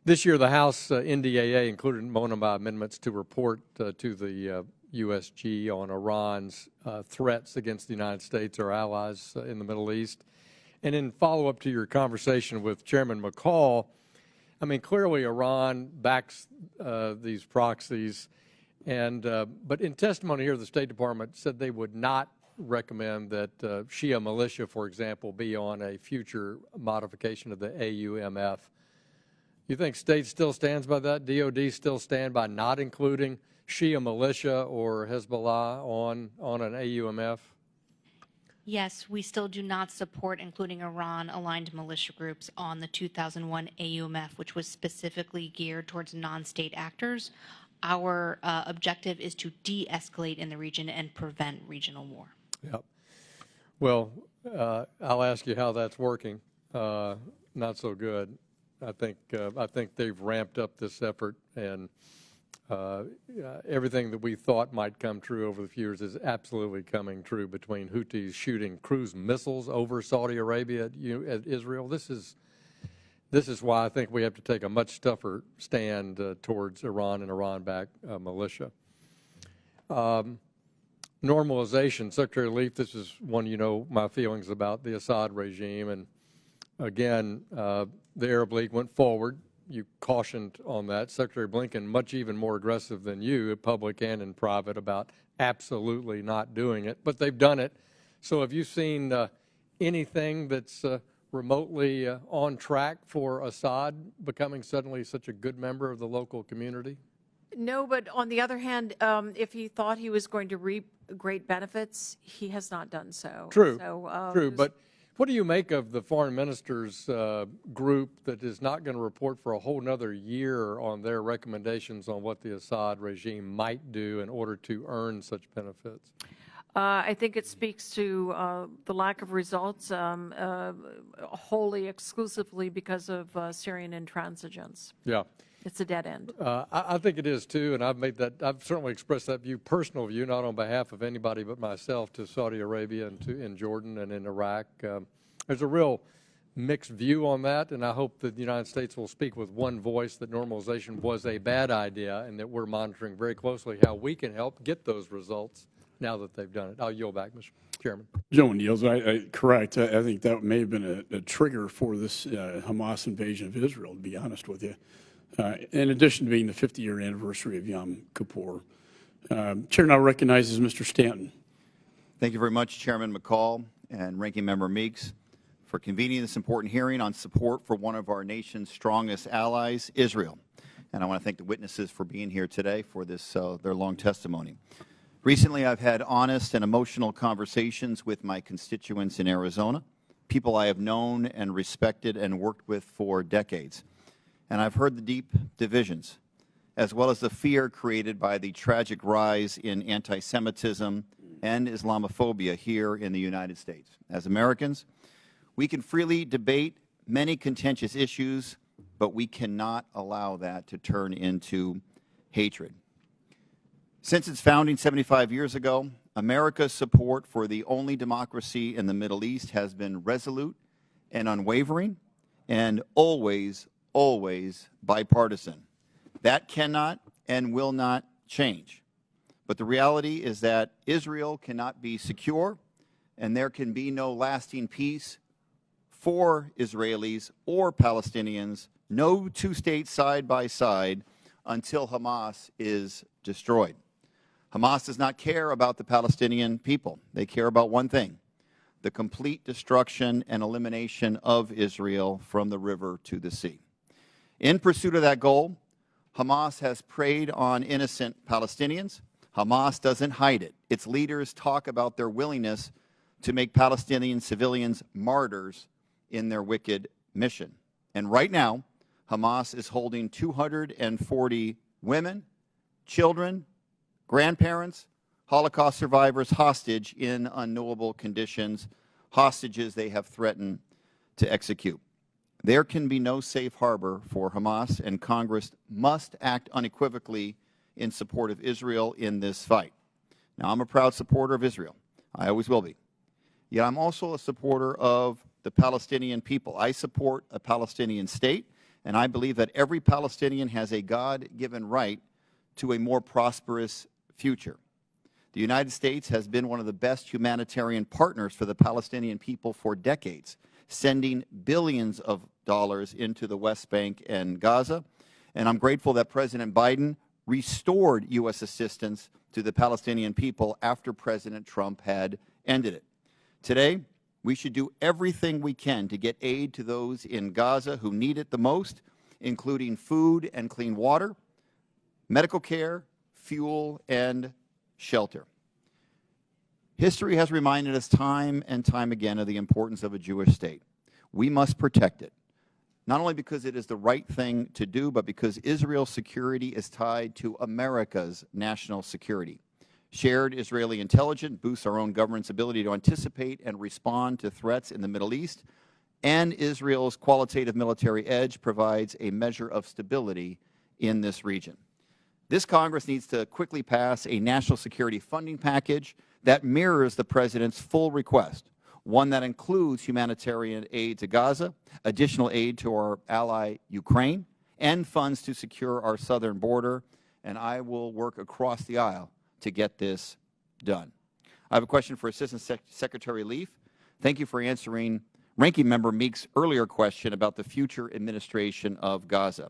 This year, the House NDAA included one of my amendments to report to the USG on Iran's threats against the United States or allies in the Middle East. And in follow-up to your conversation with Chairman McCall, I mean, clearly Iran backs these proxies. And but in testimony here, the State Department said they would not recommend that Shia militia, for example, be on a future modification of the AUMF. You think state still stands by that? DOD still stand by not including Shia militia or Hezbollah on an AUMF? Yes, we still do not support including Iran-aligned militia groups on the 2001 AUMF, which was specifically geared towards non-state actors. Our objective is to de-escalate in the region and prevent regional war. Yep. Well, I'll ask you how that's working. Not so good. I think they've ramped up this effort, and everything that we thought might come true over the few years is absolutely coming true. Between Houthis shooting cruise missiles over Saudi Arabia at Israel, this is why I think we have to take a much tougher stand towards Iran and Iran-backed militia. Normalization, Secretary Leaf, this is one you know my feelings about the Assad regime, and again, the Arab League went forward. You cautioned on that. Secretary Blinken, much even more aggressive than you, in public and in private, about absolutely not doing it, but they've done it. So have you seen anything that's remotely on track for Assad becoming suddenly such a good member of the local community? No, but on the other hand, if he thought he was going to reap great benefits, he has not done so. True, so, true. But what do you make of the foreign ministers group that is not going to report for a whole nother year on their recommendations on what the Assad regime might do in order to earn such benefits? I think it speaks to the lack of results wholly exclusively because of Syrian intransigence. Yeah. It's a dead end. I think it is too, and I've certainly expressed that view, personal view, not on behalf of anybody but myself, to Saudi Arabia and in Jordan and in Iraq. There's a real mixed view on that, and I hope that the United States will speak with one voice that normalization was a bad idea, and that we're monitoring very closely how we can help get those results now that they've done it. I'll yield back, Mr. Chairman. Joe Niels, correct. I think that may have been a trigger for this Hamas invasion of Israel, to be honest with you. In addition to being the 50-year anniversary of Yom Kippur. Chair now recognizes Mr. Stanton. Thank you very much, Chairman McCall and Ranking Member Meeks, for convening this important hearing on support for one of our nation's strongest allies, Israel. And I want to thank the witnesses for being here today for this their long testimony. Recently, I've had honest and emotional conversations with my constituents in Arizona, people I have known and respected and worked with for decades. And I've heard the deep divisions, as well as the fear created by the tragic rise in anti-Semitism and Islamophobia here in the United States. As Americans, we can freely debate many contentious issues, but we cannot allow that to turn into hatred. Since its founding 75 years ago, America's support for the only democracy in the Middle East has been resolute and unwavering and always bipartisan. That cannot and will not change. But the reality is that Israel cannot be secure, and there can be no lasting peace for Israelis or Palestinians, no two states side by side, until Hamas is destroyed. Hamas does not care about the Palestinian people. They care about one thing: the complete destruction and elimination of Israel from the river to the sea. In pursuit of that goal, Hamas has preyed on innocent Palestinians. Hamas doesn't hide it. Its leaders talk about their willingness to make Palestinian civilians martyrs in their wicked mission. And right now, Hamas is holding 240 women, children, grandparents, Holocaust survivors hostage in unknowable conditions, hostages they have threatened to execute. There can be no safe harbor for Hamas, and Congress must act unequivocally in support of Israel in this fight. Now, I'm a proud supporter of Israel. I always will be. Yet I'm also a supporter of the Palestinian people. I support a Palestinian state, and I believe that every Palestinian has a God-given right to a more prosperous future. The United States has been one of the best humanitarian partners for the Palestinian people for decades, sending billions of dollars into the West Bank and Gaza. And I'm grateful that President Biden restored U.S. assistance to the Palestinian people after President Trump had ended it. Today, we should do everything we can to get aid to those in Gaza who need it the most, including food and clean water, medical care, fuel, and shelter. History has reminded us time and time again of the importance of a Jewish state. We must protect it, not only because it is the right thing to do, but because Israel's security is tied to America's national security. Shared Israeli intelligence boosts our own government's ability to anticipate and respond to threats in the Middle East, and Israel's qualitative military edge provides a measure of stability in this region. This Congress needs to quickly pass a national security funding package that mirrors the President's full request, one that includes humanitarian aid to Gaza, additional aid to our ally Ukraine, and funds to secure our southern border, and I will work across the aisle to get this done. I have a question for Assistant Secretary Leaf. Thank you for answering Ranking Member Meek's earlier question about the future administration of Gaza.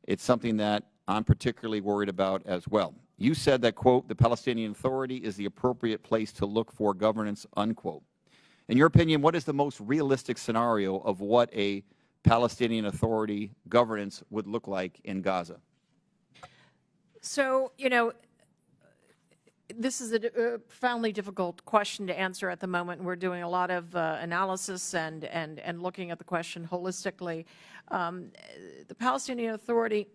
It's something that I'm particularly worried about as well. You said that, quote, the Palestinian Authority is the appropriate place to look for governance, unquote. In your opinion, what is the most realistic scenario of what a Palestinian Authority governance would look like in Gaza? So, this is a profoundly difficult question to answer at the moment. We're doing a lot of analysis and looking at the question holistically. The Palestinian Authority,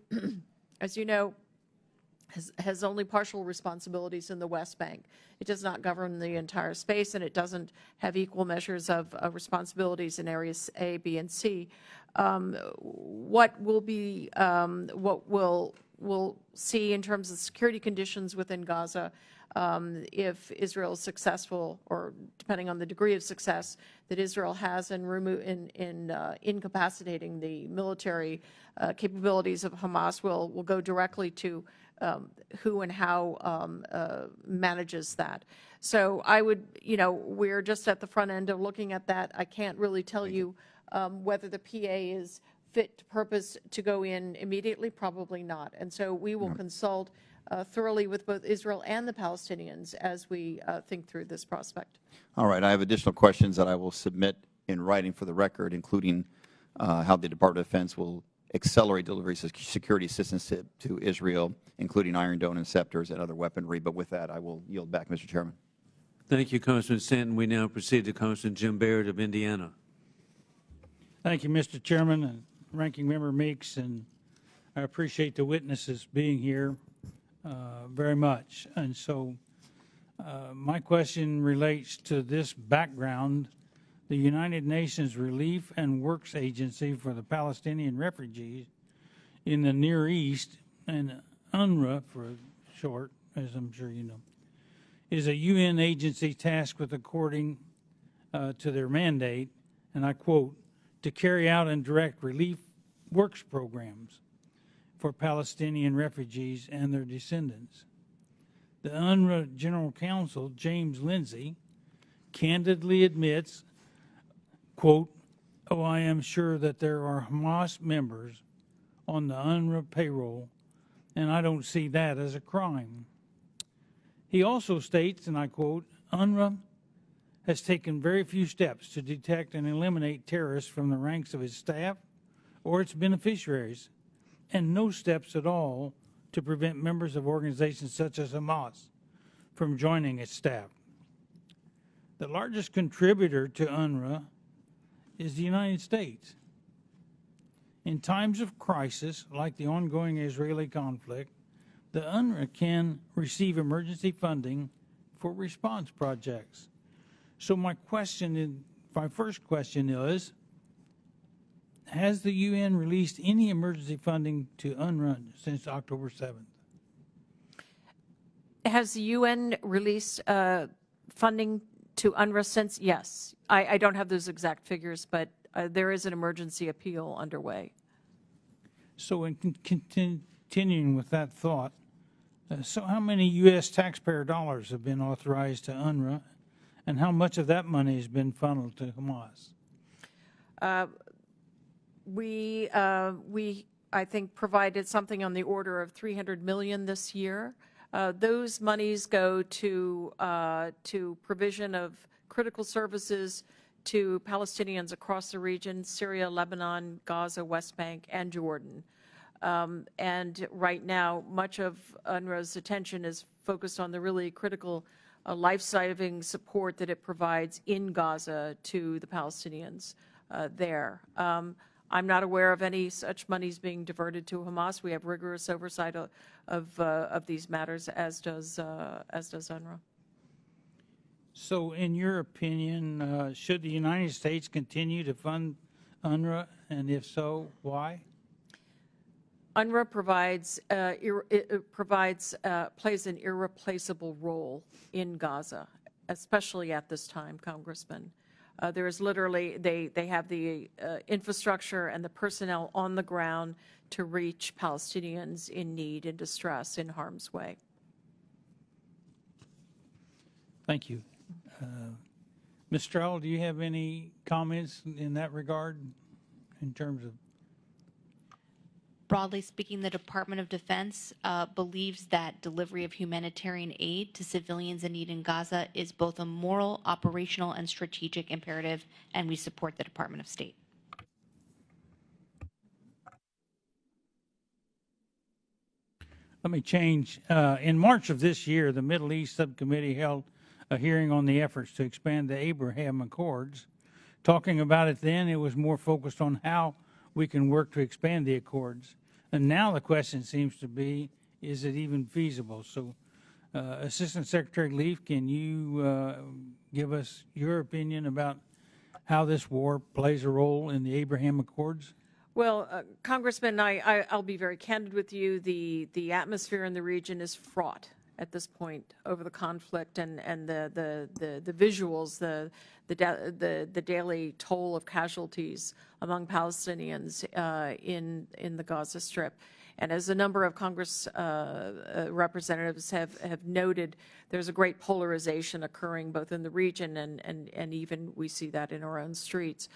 as you know, has only partial responsibilities in the West Bank. It does not govern the entire space, and it doesn't have equal measures of responsibilities in areas A, B, and C. What we'll see in terms of security conditions within Gaza, if Israel is successful, or depending on the degree of success that Israel has in incapacitating the military capabilities of Hamas, will go directly to who and how manages that. So I would, we're just at the front end of looking at that. I can't really tell you whether the PA is fit to purpose to go in immediately, probably not. And so we will consult thoroughly with both Israel and the Palestinians as we think through this prospect. All right. I have additional questions that I will submit in writing for the record, including how the Department of Defense will accelerate delivery of security assistance to Israel, including Iron Dome and Scepters and other weaponry. But with that, I will yield back, Mr. Chairman. Thank you, Congressman Stanton. We now proceed to Congressman Jim Baird of Indiana. Thank you, Mr. Chairman and Ranking Member Meeks, and I appreciate the witnesses being here very much. And so my question relates to this background. The United Nations Relief and Works Agency for the Palestinian Refugees in the Near East, and UNRWA for short, as I'm sure you know, is a UN agency tasked with, according to their mandate, and I quote, to carry out and direct relief works programs for Palestinian refugees and their descendants. The UNRWA General Counsel, James Lindsay, candidly admits, quote, oh, I am sure that there are Hamas members on the UNRWA payroll, and I don't see that as a crime. He also states, and I quote, UNRWA has taken very few steps to detect and eliminate terrorists from the ranks of its staff or its beneficiaries, and no steps at all to prevent members of organizations such as Hamas from joining its staff. The largest contributor to UNRWA is the United States. In times of crisis, like the ongoing Israeli conflict, the UNRWA can receive emergency funding for response projects. So my first question is, has the UN released any emergency funding to UNRWA since October 7th? Has the UN released funding to UNRWA since? Yes. I don't have those exact figures, but there is an emergency appeal underway. So in continuing with that thought, so how many U.S. taxpayer dollars have been authorized to UNRWA, and how much of that money has been funneled to Hamas? We I think, provided something on the order of $300 million this year. Those monies go to provision of critical services to Palestinians across the region: Syria, Lebanon, Gaza, West Bank, and Jordan. And right now, much of UNRWA's attention is focused on the really critical life-saving support that it provides in Gaza to the Palestinians there. I'm not aware of any such monies being diverted to Hamas. We have rigorous oversight of these matters, as does UNRWA. So in your opinion, should the United States continue to fund UNRWA, and if so, why? UNRWA plays an irreplaceable role in Gaza, especially at this time, Congressman. There is literally, they have the infrastructure and the personnel on the ground to reach Palestinians in need and distress, in harm's way. Thank you. Ms. Stroll, do you have any comments in that regard in terms of? Broadly speaking, the Department of Defense believes that delivery of humanitarian aid to civilians in need in Gaza is both a moral, operational, and strategic imperative, and we support the Department of State. Let me change. In March of this year, the Middle East Subcommittee held a hearing on the efforts to expand the Abraham Accords. Talking about it then, it was more focused on how we can work to expand the Accords. And now the question seems to be, is it even feasible? So, Assistant Secretary Leaf, can you give us your opinion about how this war plays a role in the Abraham Accords? Well, Congressman, I'll be very candid with you. The atmosphere in the region is fraught at this point over the conflict and the visuals, the daily toll of casualties among Palestinians in the Gaza Strip. And as a number of Congress representatives have noted, there's a great polarization occurring both in the region and even we see that in our own streets.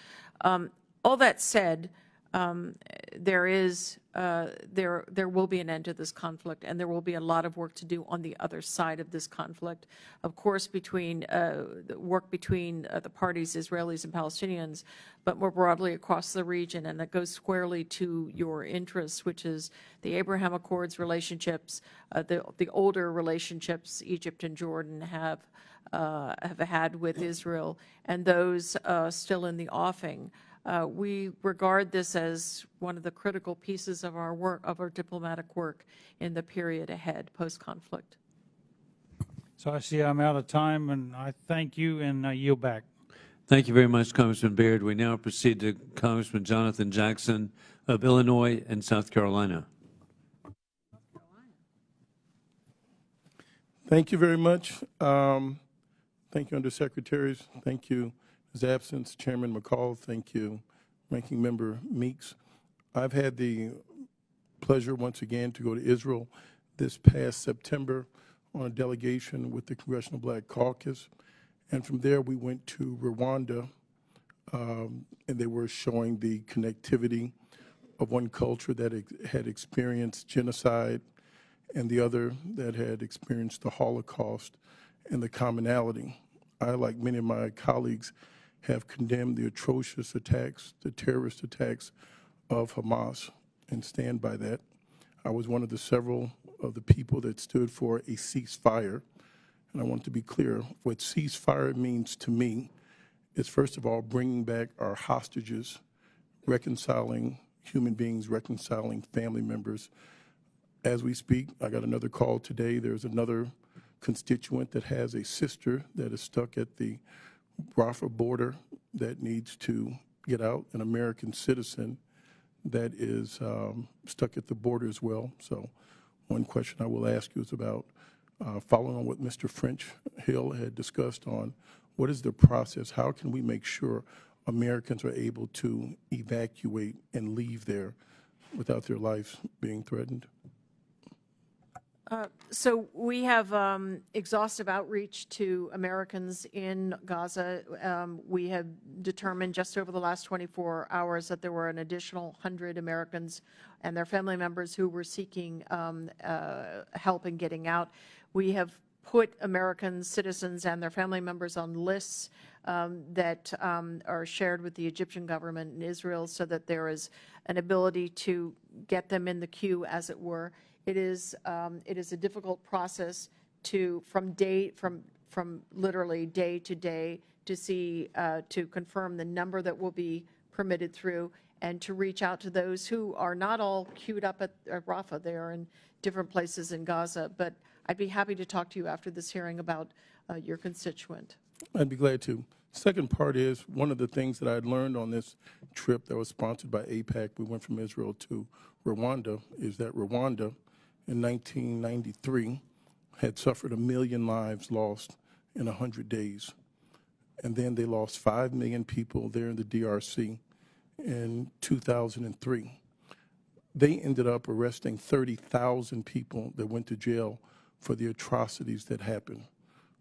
All that said, there will be an end to this conflict, and there will be a lot of work to do on the other side of this conflict. Of course, between the work between the parties, Israelis and Palestinians, but more broadly across the region, and that goes squarely to your interests, which is the Abraham Accords relationships, the older relationships Egypt and Jordan have had with Israel, and those still in the offing. We regard this as one of the critical pieces of our work, of our diplomatic work in the period ahead, post-conflict. So I see I'm out of time, and I thank you, and I yield back. Thank you very much, Congressman Baird. We now proceed to Congressman Jonathan Jackson of Illinois and South Carolina. Thank you very much. Thank you, Undersecretaries. Thank you, His Absence, Chairman McCall. Thank you, Ranking Member Meeks. I've had the pleasure once again to go to Israel this past September on a delegation with the Congressional Black Caucus. And from there, we went to Rwanda, and they were showing the connectivity of one culture that had experienced genocide and the other that had experienced the Holocaust and the commonality. I, like many of my colleagues, have condemned the atrocious attacks, the terrorist attacks of Hamas, and stand by that. I was one of the several of the people that stood for a ceasefire. And I want to be clear, what ceasefire means to me is, first of all, bringing back our hostages, reconciling human beings, reconciling family members. As we speak, I got another call today. There's another constituent that has a sister that is stuck at the Rafah border that needs to get out, an American citizen that is stuck at the border as well. So one question I will ask you is about following on what Mr. French Hill had discussed on what is the process, how can we make sure Americans are able to evacuate and leave there without their lives being threatened? So we have exhaustive outreach to Americans in Gaza. We have determined just over the last 24 hours that there were an additional 100 Americans and their family members who were seeking help in getting out. We have put American citizens and their family members on lists that are shared with the Egyptian government and Israel so that there is an ability to get them in the queue, as it were. It is a difficult process from literally day to day to confirm the number that will be permitted through and to reach out to those who are not all queued up at Rafah. They are in different places in Gaza. But I'd be happy to talk to you after this hearing about your constituent. I'd be glad to. Second part is one of the things that I learned on this trip that was sponsored by AIPAC. We went from Israel to Rwanda, is that Rwanda in 1993 had suffered 1 million lives lost in 100 days. And then they lost 5 million people there in the DRC in 2003. They ended up arresting 30,000 people that went to jail for the atrocities that happened.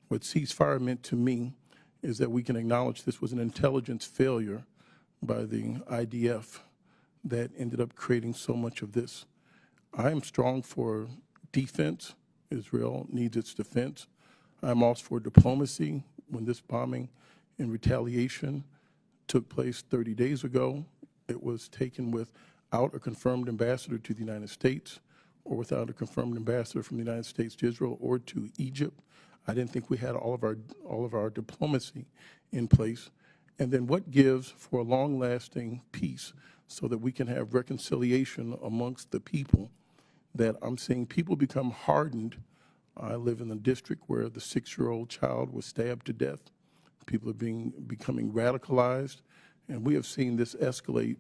What ceasefire meant to me is that we can acknowledge this was an intelligence failure by the IDF that ended up creating so much of this. I am strong for defense. Israel needs its defense. I'm also for diplomacy. When this bombing in retaliation took place 30 days ago, it was taken without a confirmed ambassador to the United States or without a confirmed ambassador from the United States to Israel or to Egypt. I didn't think we had all of our diplomacy in place. And then what gives for a long-lasting peace so that we can have reconciliation amongst the people, that I'm seeing people become hardened. I live in a district where the 6-year-old child was stabbed to death. People are becoming radicalized, and we have seen this escalate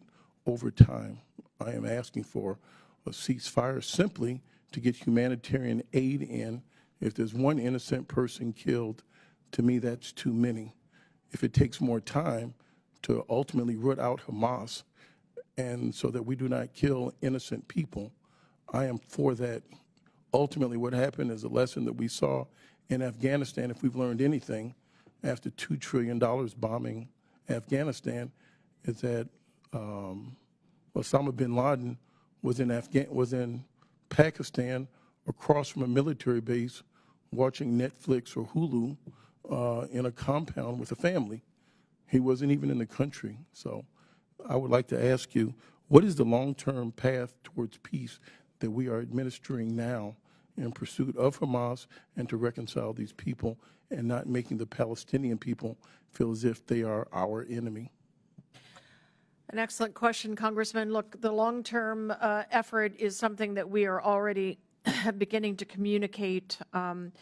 over time. I am asking for a ceasefire simply to get humanitarian aid in. If there's one innocent person killed, to me that's too many. If it takes more time to ultimately root out Hamas, and so that we do not kill innocent people, I am for that. Ultimately, what happened is a lesson that we saw in Afghanistan, if we've learned anything, after $2 trillion bombing Afghanistan, is that Osama bin Laden was in Pakistan across from a military base watching Netflix or Hulu in a compound with a family. He wasn't even in the country. So I would like to ask you, what is the long-term path towards peace that we are administering now in pursuit of Hamas and to reconcile these people and not making the Palestinian people feel as if they are our enemy? An excellent question, Congressman. Look, the long-term effort is something that we are already beginning to communicate and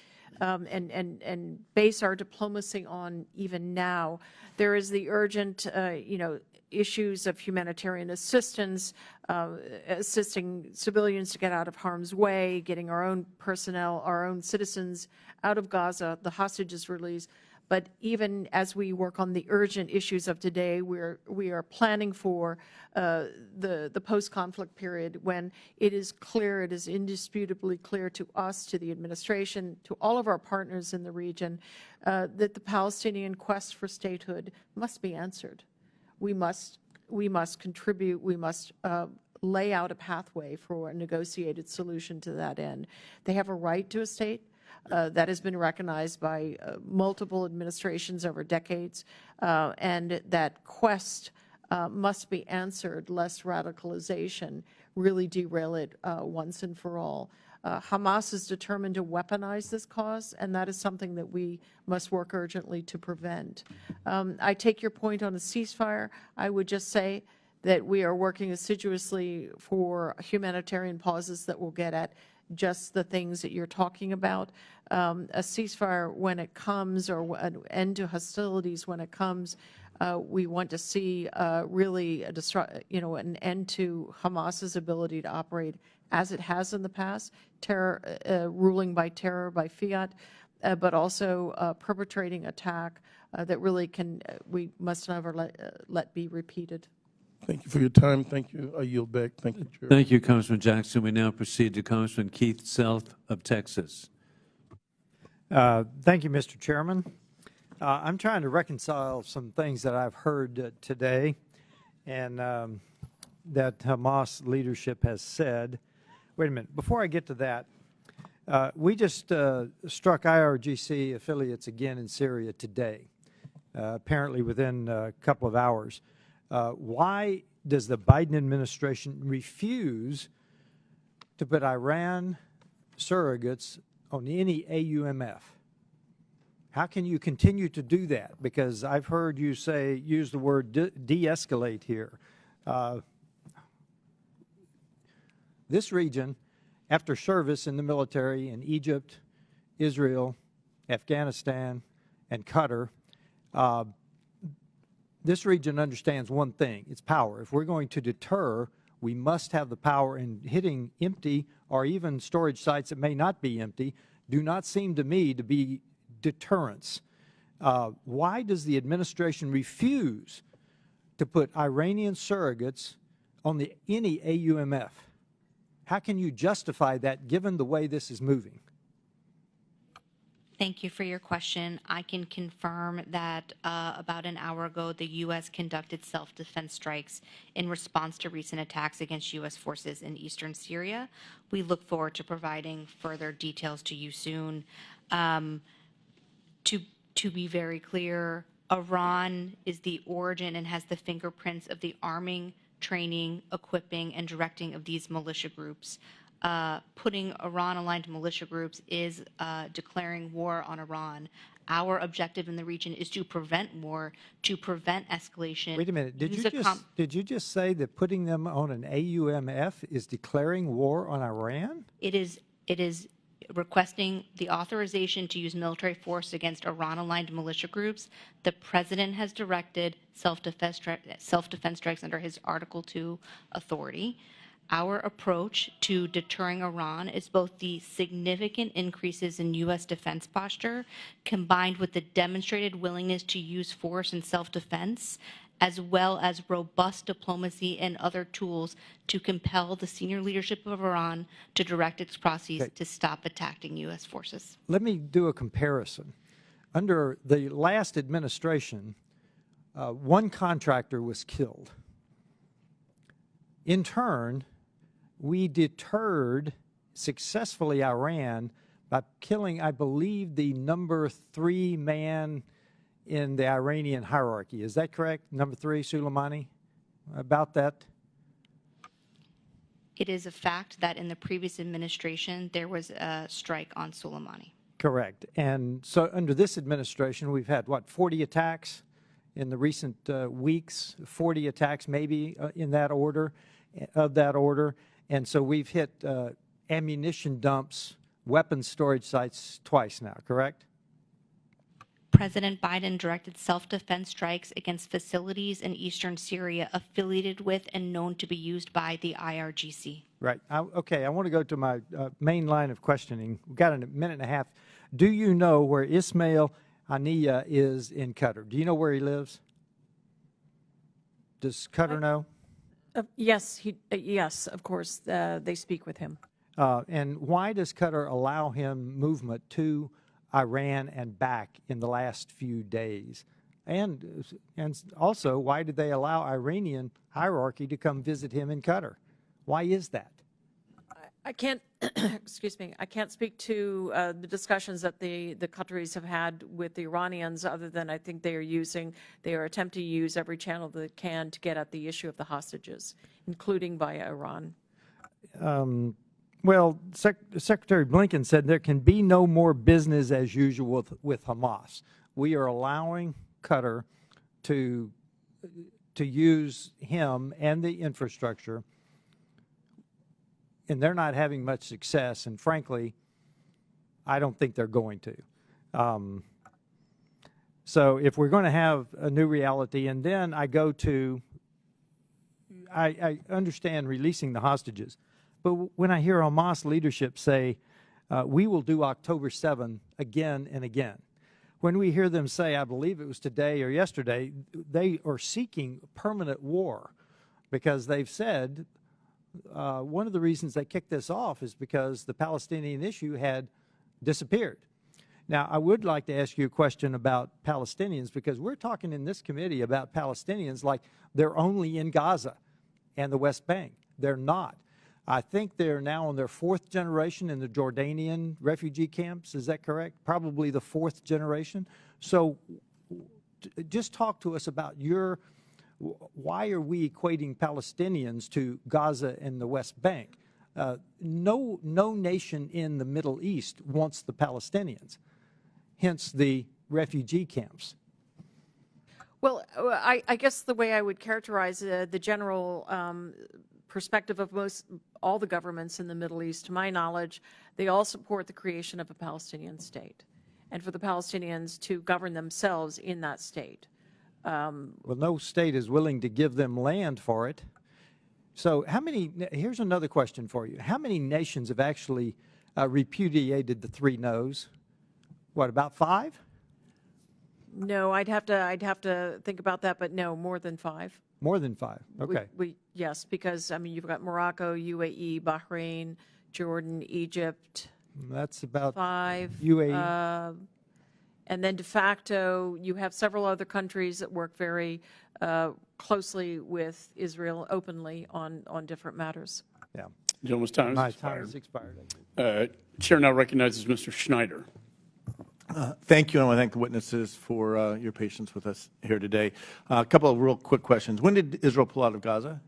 base our diplomacy on even now. There is the urgent, issues of humanitarian assistance, assisting civilians to get out of harm's way, getting our own personnel, our own citizens out of Gaza, the hostages released. But even as we work on the urgent issues of today, we are planning for the post-conflict period when it is clear, it is indisputably clear to us, to the administration, to all of our partners in the region, that the Palestinian quest for statehood must be answered. We must contribute. We must lay out a pathway for a negotiated solution to that end. They have a right to a state. That has been recognized by multiple administrations over decades, and that quest must be answered, lest radicalization really derail it once and for all. Hamas is determined to weaponize this cause, and that is something that we must work urgently to prevent. I take your point on a ceasefire. I would just say that we are working assiduously for humanitarian pauses that will get at just the things that you're talking about. A ceasefire when it comes, or an end to hostilities when it comes, we want to see really an end to Hamas's ability to operate as it has in the past, ruling by terror, by fiat, but also perpetrating attack that really we must never let be repeated. Thank you for your time. Thank you. I yield back. Thank you, Chair. Thank you, Congressman Jackson. We now proceed to Congressman Keith Self of Texas. Thank you, Mr. Chairman. I'm trying to reconcile some things that I've heard today and that Hamas leadership has said. Wait a minute. Before I get to that, we just struck IRGC affiliates again in Syria today, apparently within a couple of hours. Why does the Biden administration refuse to put Iran surrogates on any AUMF? How can you continue to do that? Because I've heard you use the word de-escalate here. This region, after service in the military in Egypt, Israel, Afghanistan, and Qatar, this region understands one thing, it's power. If we're going to deter, we must have the power, and hitting empty or even storage sites that may not be empty do not seem to me to be deterrence. Why does the administration refuse to put Iranian surrogates on any AUMF? How can you justify that given the way this is moving? Thank you for your question. I can confirm that about an hour ago, the U.S. conducted self-defense strikes in response to recent attacks against U.S. forces in eastern Syria. We look forward to providing further details to you soon. To be very clear, Iran is the origin and has the fingerprints of the arming, training, equipping, and directing of these militia groups. Putting Iran-aligned militia groups is declaring war on Iran. Our objective in the region is to prevent war, to prevent escalation. Wait a minute. Did you just say that putting them on an AUMF is declaring war on Iran? It is requesting the authorization to use military force against Iran-aligned militia groups. The president has directed self-defense strikes under his Article 2 authority. Our approach to deterring Iran is both the significant increases in U.S. defense posture combined with the demonstrated willingness to use force in self-defense, as well as robust diplomacy and other tools to compel the senior leadership of Iran to direct its processes to stop attacking U.S. forces. Let me do a comparison. Under the last administration, one contractor was killed. In turn, we deterred successfully Iran by killing, I believe, the number 3 man in the Iranian hierarchy. Is that correct? Number 3, Soleimani? About that? It is a fact that in the previous administration, there was a strike on Soleimani. Correct. And so under this administration, we've had, what, 40 attacks in the recent weeks, 40 attacks maybe in that order, of that order. And so we've hit ammunition dumps, weapons storage sites twice now, correct? President Biden directed self-defense strikes against facilities in eastern Syria affiliated with and known to be used by the IRGC. Right. Okay, I want to go to my main line of questioning. We've got a minute and a half. Do you know where Ismail Haniyeh is in Qatar? Do you know where he lives? Does Qatar know? Yes, yes, of course, they speak with him. And why does Qatar allow him movement to Iran and back in the last few days? And also, why did they allow Iranian hierarchy to come visit him in Qatar? Why is that? I can't, excuse me, I can't speak to the discussions that the Qataris have had with the Iranians, other than I think they are attempting to use every channel they can to get at the issue of the hostages, including via Iran. Well, Secretary Blinken said there can be no more business as usual with Hamas. We are allowing Qatar to use him and the infrastructure, and they're not having much success, and frankly, I don't think they're going to. So if we're going to have a new reality, and then I go to, I understand releasing the hostages, but when I hear Hamas leadership say, we will do October 7 again and again, when we hear them say, I believe it was today or yesterday, they are seeking permanent war because they've said, one of the reasons they kicked this off is because the Palestinian issue had disappeared. Now, I would like to ask you a question about Palestinians, because we're talking in this committee about Palestinians like they're only in Gaza and the West Bank. They're not. I think they're now on their 4th generation in the Jordanian refugee camps. Is that correct? Probably the 4th generation. So just talk to us about why are we equating Palestinians to Gaza and the West Bank? No nation in the Middle East wants the Palestinians, hence the refugee camps. Well, I guess the way I would characterize the general perspective of all the governments in the Middle East, to my knowledge, they all support the creation of a Palestinian state and for the Palestinians to govern themselves in that state. Well, no state is willing to give them land for it. So here's another question for you. How many nations have actually repudiated the 3 no's? What, about 5? No, I'd have to think about that, but no, more than 5. More than 5, okay. Yes, because, I mean, you've got Morocco, UAE, Bahrain, Jordan, Egypt. That's about 5. UAE. And then de facto, you have several other countries that work very closely with Israel openly on different matters. Yeah. Gentleman's time My is time expired. is expired. Chair now recognizes Mr. Schneider. Thank you, and I want to thank the witnesses for your patience with us here today. A couple of real quick questions. When did Israel pull out of Gaza?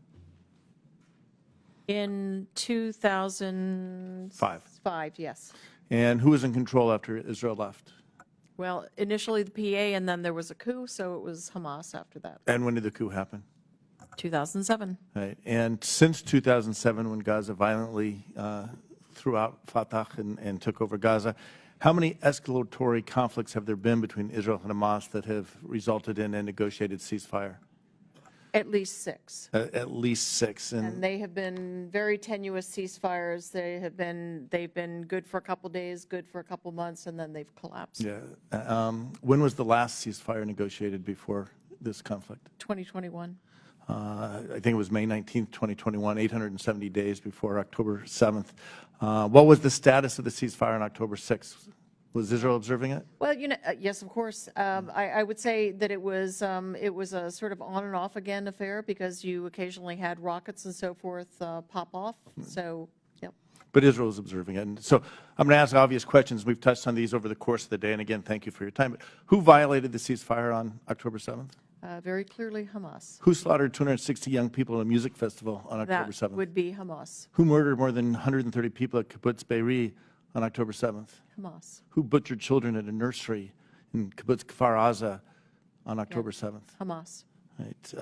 In 2005, yes. And who was in control after Israel left? Well, initially the PA, and then there was a coup, so it was Hamas after that. And when did the coup happen? 2007. Right. And since 2007, when Gaza violently threw out Fatah and took over Gaza, how many escalatory conflicts have there been between Israel and Hamas that have resulted in a negotiated ceasefire? At least 6. At least 6. And they have been very tenuous ceasefires. They've been good for a couple days, good for a couple months, and then they've collapsed. Yeah. When was the last ceasefire negotiated before this conflict? 2021. I think it was May 19th, 2021, 870 days before October 7th. What was the status of the ceasefire on October 6th? Was Israel observing it? Well, yes, of course. I would say that it was a sort of on and off again affair because you occasionally had rockets and so forth pop off. So, yep. But Israel was observing it. And so I'm going to ask obvious questions. We've touched on these over the course of the day. And again, thank you for your time. But who violated the ceasefire on October 7th? Very clearly Hamas. Who slaughtered 260 young people at a music festival on October 7th? That would be Hamas. Who murdered more than 130 people at Kibbutz Be'eri on October 7th? Hamas. Who butchered children at a nursery in Kibbutz Kfar Aza on October 7th? Hamas. Right.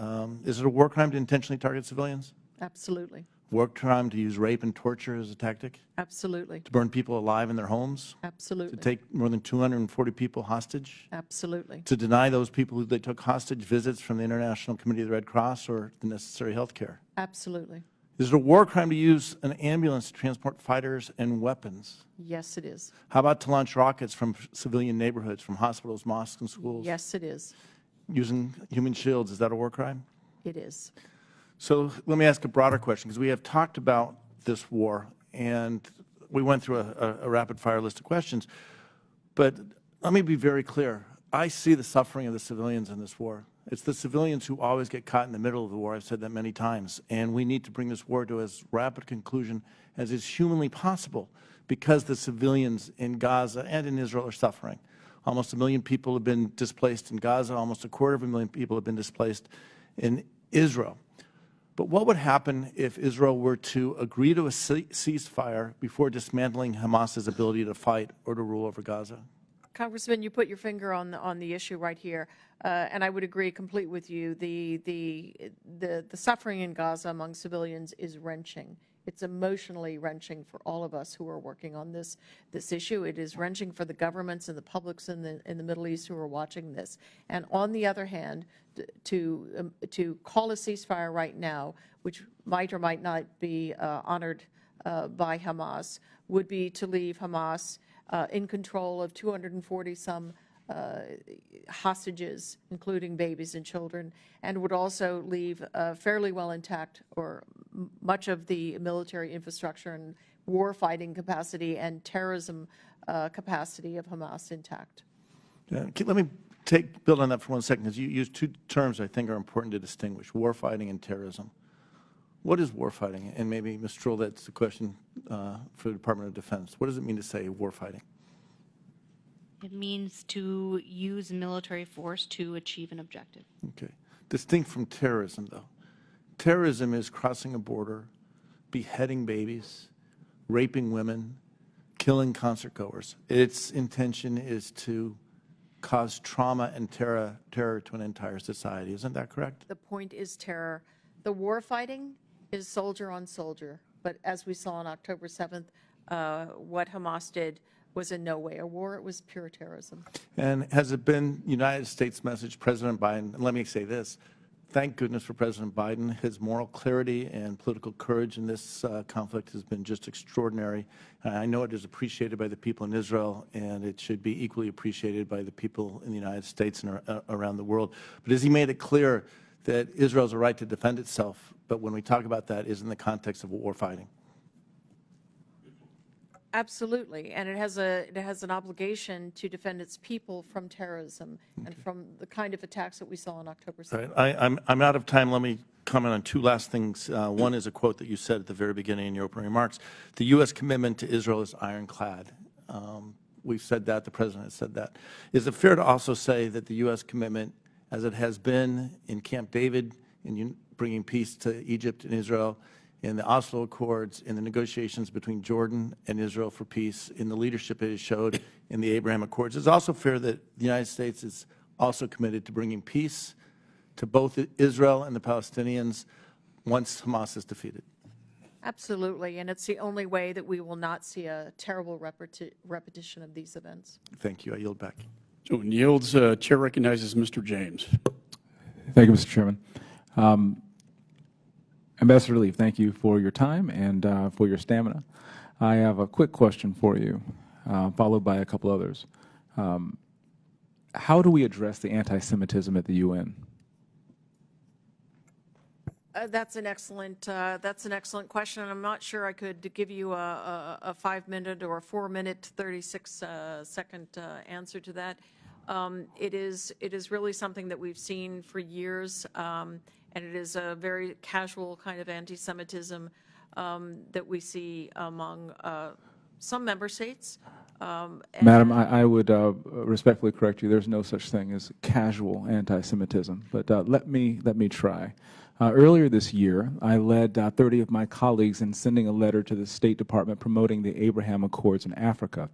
Is it a war crime to intentionally target civilians? Absolutely. War crime to use rape and torture as a tactic? Absolutely. To burn people alive in their homes? Absolutely. To take more than 240 people hostage? Absolutely. To deny those people who they took hostage visits from the International Committee of the Red Cross or the necessary health care? Absolutely. Is it a war crime to use an ambulance to transport fighters and weapons? Yes, it is. How about to launch rockets from civilian neighborhoods, from hospitals, mosques, and schools? Yes, it is. Using human shields, is that a war crime? It is. So let me ask a broader question, because we have talked about this war, and we went through a rapid-fire list of questions. But let me be very clear. I see the suffering of the civilians in this war. It's the civilians who always get caught in the middle of the war. I've said that many times. And we need to bring this war to as rapid conclusion as is humanly possible, because the civilians in Gaza and in Israel are suffering. Almost 1 million people have been displaced in Gaza. Almost 250,000 people have been displaced in Israel. But what would happen if Israel were to agree to a ceasefire before dismantling Hamas's ability to fight or to rule over Gaza? Congressman, you put your finger on the issue right here, and I would agree completely with you. The suffering in Gaza among civilians is wrenching. It's emotionally wrenching for all of us who are working on this issue. It is wrenching for the governments and the publics in the Middle East who are watching this. And on the other hand, to call a ceasefire right now, which might or might not be honored by Hamas, would be to leave Hamas in control of 240-some hostages, including babies and children, and would also leave fairly well intact or much of the military infrastructure and war-fighting capacity and terrorism capacity of Hamas intact. Let me build on that for 1 second, because you used 2 terms I think are important to distinguish: warfighting and terrorism. What is warfighting? And maybe, Ms. Stroll, that's the question for the Department of Defense. What does it mean to say warfighting? It means to use military force to achieve an objective. Okay. Distinct from terrorism, though. Terrorism is crossing a border, beheading babies, raping women, killing concertgoers. Its intention is to cause trauma and terror to an entire society. Isn't that correct? The point is terror. The war fighting is soldier on soldier. But as we saw on October 7th, what Hamas did was in no way a war. It was pure terrorism. And has it been United States message, President Biden, and let me say this, thank goodness for President Biden. His moral clarity and political courage in this conflict has been just extraordinary. I know it is appreciated by the people in Israel, and it should be equally appreciated by the people in the United States and around the world. But has he made it clear that Israel has a right to defend itself, but when we talk about that is in the context of war fighting? Absolutely, and it has an obligation to defend its people from terrorism and from the kind of attacks that we saw on October 7th. Right. I'm out of time. Let me comment on two last things. One is a quote that you said at the very beginning in your opening remarks. The U.S. commitment to Israel is ironclad. We've said that. The President has said that. Is it fair to also say that the U.S. commitment, as it has been in Camp David, in bringing peace to Egypt and Israel, in the Oslo Accords, in the negotiations between Jordan and Israel for peace, in the leadership it has showed in the Abraham Accords, it's also fair that the United States is also committed to bringing peace to both Israel and the Palestinians once Hamas is defeated? Absolutely, and it's the only way that we will not see a terrible repetition of these events. Thank you. I yield back. So yields. Chair recognizes Mr. James. Thank you, Mr. Chairman. Ambassador Leaf, thank you for your time and for your stamina. I have a quick question for you, followed by a couple others. How do we address the anti-Semitism at the UN? That's an excellent question, and I'm not sure I could give you a 5-minute or a 4-minute, 36-second answer to that. It is really something that we've seen for years, and it is a very casual kind of anti-Semitism that we see among some member states. Madam, I would respectfully correct you. There's no such thing as casual anti-Semitism, but let me try. Earlier this year, I led 30 of my colleagues in sending a letter to the State Department promoting the Abraham Accords in Africa.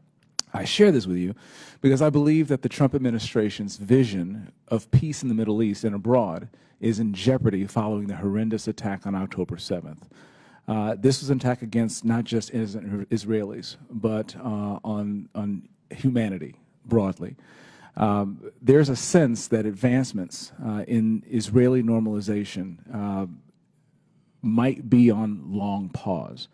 I share this with you because I believe that the Trump administration's vision of peace in the Middle East and abroad is in jeopardy following the horrendous attack on October 7th. This was an attack against not just innocent Israelis, but on humanity broadly. There's a sense that advancements in Israeli normalization might be on long pause,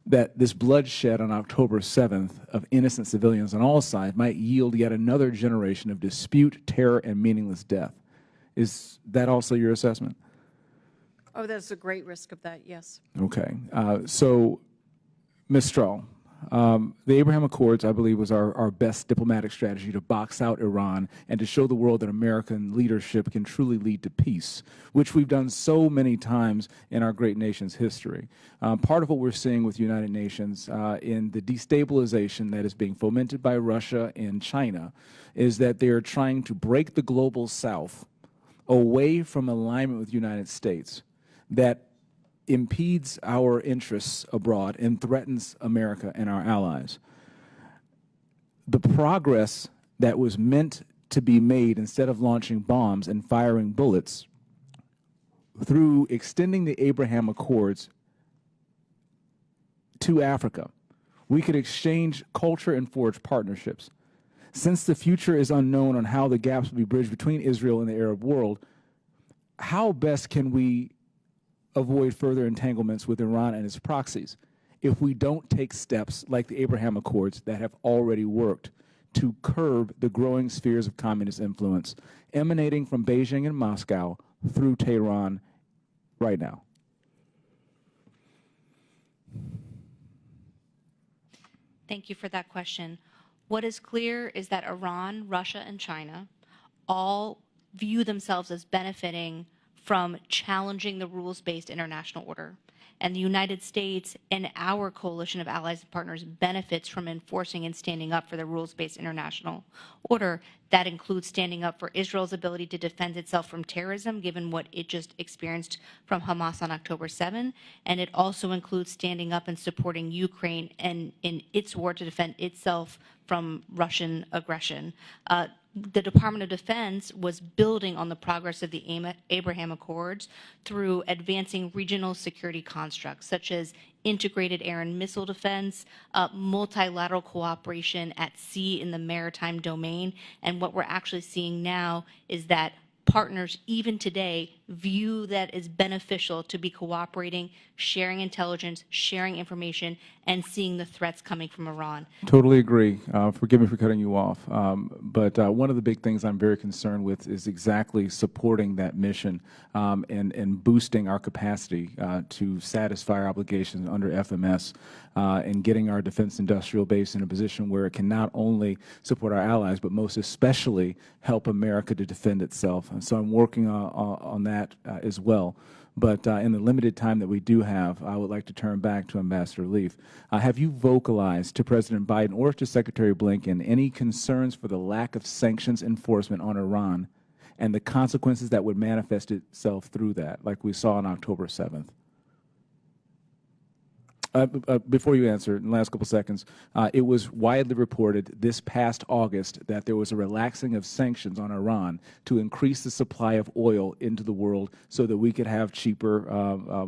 that this bloodshed on October 7th of innocent civilians on all sides might yield yet another generation of dispute, terror, and meaningless death. Is that also your assessment? Oh, there's a great risk of that, yes. Okay. So, Ms. Stroll, the Abraham Accords, I believe, was our best diplomatic strategy to box out Iran and to show the world that American leadership can truly lead to peace, which we've done so many times in our great nation's history. Part of what we're seeing with the United Nations in the destabilization that is being fomented by Russia and China is that they are trying to break the global South away from alignment with the United States that impedes our interests abroad and threatens America and our allies. The progress that was meant to be made instead of launching bombs and firing bullets through extending the Abraham Accords to Africa, we could exchange culture and forge partnerships. Since the future is unknown on how the gaps will be bridged between Israel and the Arab world, how best can we avoid further entanglements with Iran and its proxies if we don't take steps like the Abraham Accords that have already worked to curb the growing spheres of communist influence emanating from Beijing and Moscow through Tehran right now? Thank you for that question. What is clear is that Iran, Russia, and China all view themselves as benefiting from challenging the rules-based international order. And the United States and our coalition of allies and partners benefits from enforcing and standing up for the rules-based international order. That includes standing up for Israel's ability to defend itself from terrorism, given what it just experienced from Hamas on October 7. And it also includes standing up and supporting Ukraine and in its war to defend itself from Russian aggression. the Department of Defense was building on the progress of the Abraham Accords through advancing regional security constructs, such as integrated air and missile defense, multilateral cooperation at sea in the maritime domain. And what we're actually seeing now is that partners, even today, view that as beneficial to be cooperating, sharing intelligence, sharing information, and seeing the threats coming from Iran. Totally agree. Forgive me for cutting you off. But one of the big things I'm very concerned with is exactly supporting that mission and boosting our capacity to satisfy our obligations under FMS and getting our defense industrial base in a position where it can not only support our allies, but most especially help America to defend itself. And so I'm working on that as well. But in the limited time that we do have, I would like to turn back to Ambassador Leaf. Have you vocalized to President Biden or to Secretary Blinken any concerns for the lack of sanctions enforcement on Iran and the consequences that would manifest itself through that, like we saw on October 7th? Before you answer, in the last couple seconds, it was widely reported this past August that there was a relaxing of sanctions on Iran to increase the supply of oil into the world so that we could have cheaper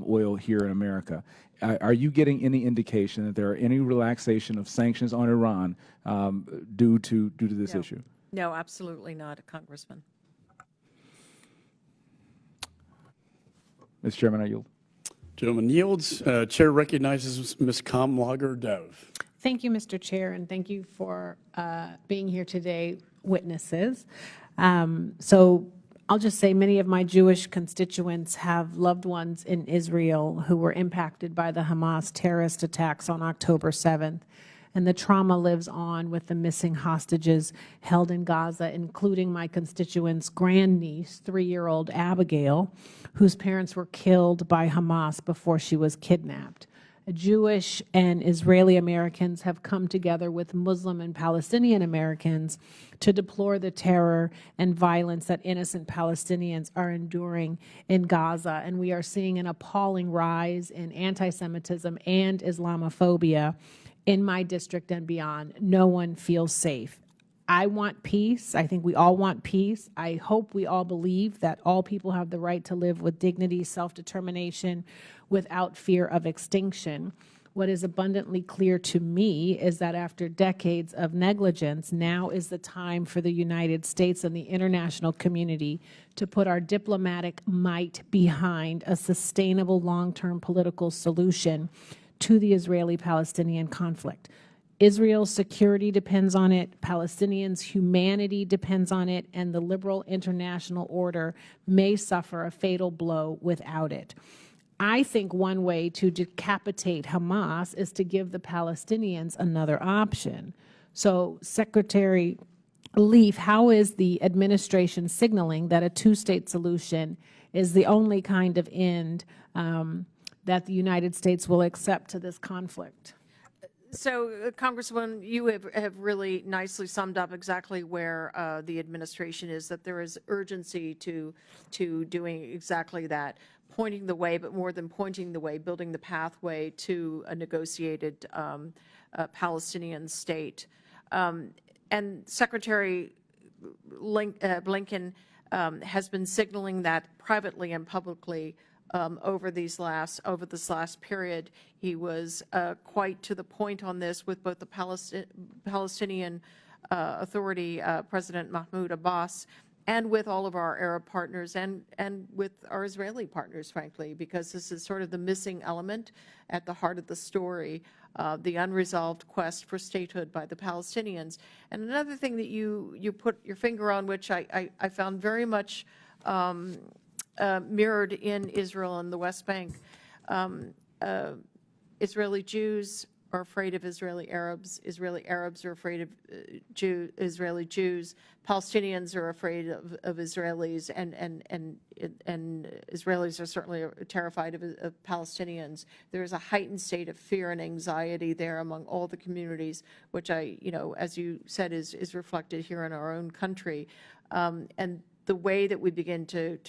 oil here in America. Are you getting any indication that there are any relaxation of sanctions on Iran due to this issue? No, absolutely not, Congressman. Mr. Chairman, I yield. Gentleman yields. Chair recognizes Ms. Kamlager-Dove. Thank you, Mr. Chair, and thank you for being here today, witnesses. So I'll just say many of my Jewish constituents have loved ones in Israel who were impacted by the Hamas terrorist attacks on October 7th. And the trauma lives on with the missing hostages held in Gaza, including my constituent's grandniece, 3-year-old Abigail, whose parents were killed by Hamas before she was kidnapped. Jewish and Israeli Americans have come together with Muslim and Palestinian Americans to deplore the terror and violence that innocent Palestinians are enduring in Gaza. And we are seeing an appalling rise in anti-Semitism and Islamophobia in my district and beyond. No one feels safe. I want peace. I think we all want peace. I hope we all believe that all people have the right to live with dignity, self-determination, without fear of extinction. What is abundantly clear to me is that after decades of negligence, now is the time for the United States and the international community to put our diplomatic might behind a sustainable long-term political solution to the Israeli-Palestinian conflict. Israel's security depends on it, Palestinians' humanity depends on it, and the liberal international order may suffer a fatal blow without it. I think one way to decapitate Hamas is to give the Palestinians another option. So, Secretary Leaf, how is the administration signaling that a two-state solution is the only kind of end that the United States will accept to this conflict? So, Congresswoman, you have really nicely summed up exactly where the administration is, that there is urgency to doing exactly that, pointing the way, but more than pointing the way, building the pathway to a negotiated Palestinian state. And Secretary Blinken has been signaling that privately and publicly over this last period. He was quite to the point on this with both the Palestinian Authority, President Mahmoud Abbas, and with all of our Arab partners and with our Israeli partners, frankly, because this is sort of the missing element at the heart of the story, the unresolved quest for statehood by the Palestinians. And another thing that you put your finger on, which I found very much mirrored in Israel and the West Bank. Israeli Jews are afraid of Israeli Arabs. Israeli Arabs are afraid of Israeli Jews. Palestinians are afraid of Israelis, and Israelis are certainly terrified of Palestinians. There is a heightened state of fear and anxiety there among all the communities, which as you said, is reflected here in our own country. And the way that we begin to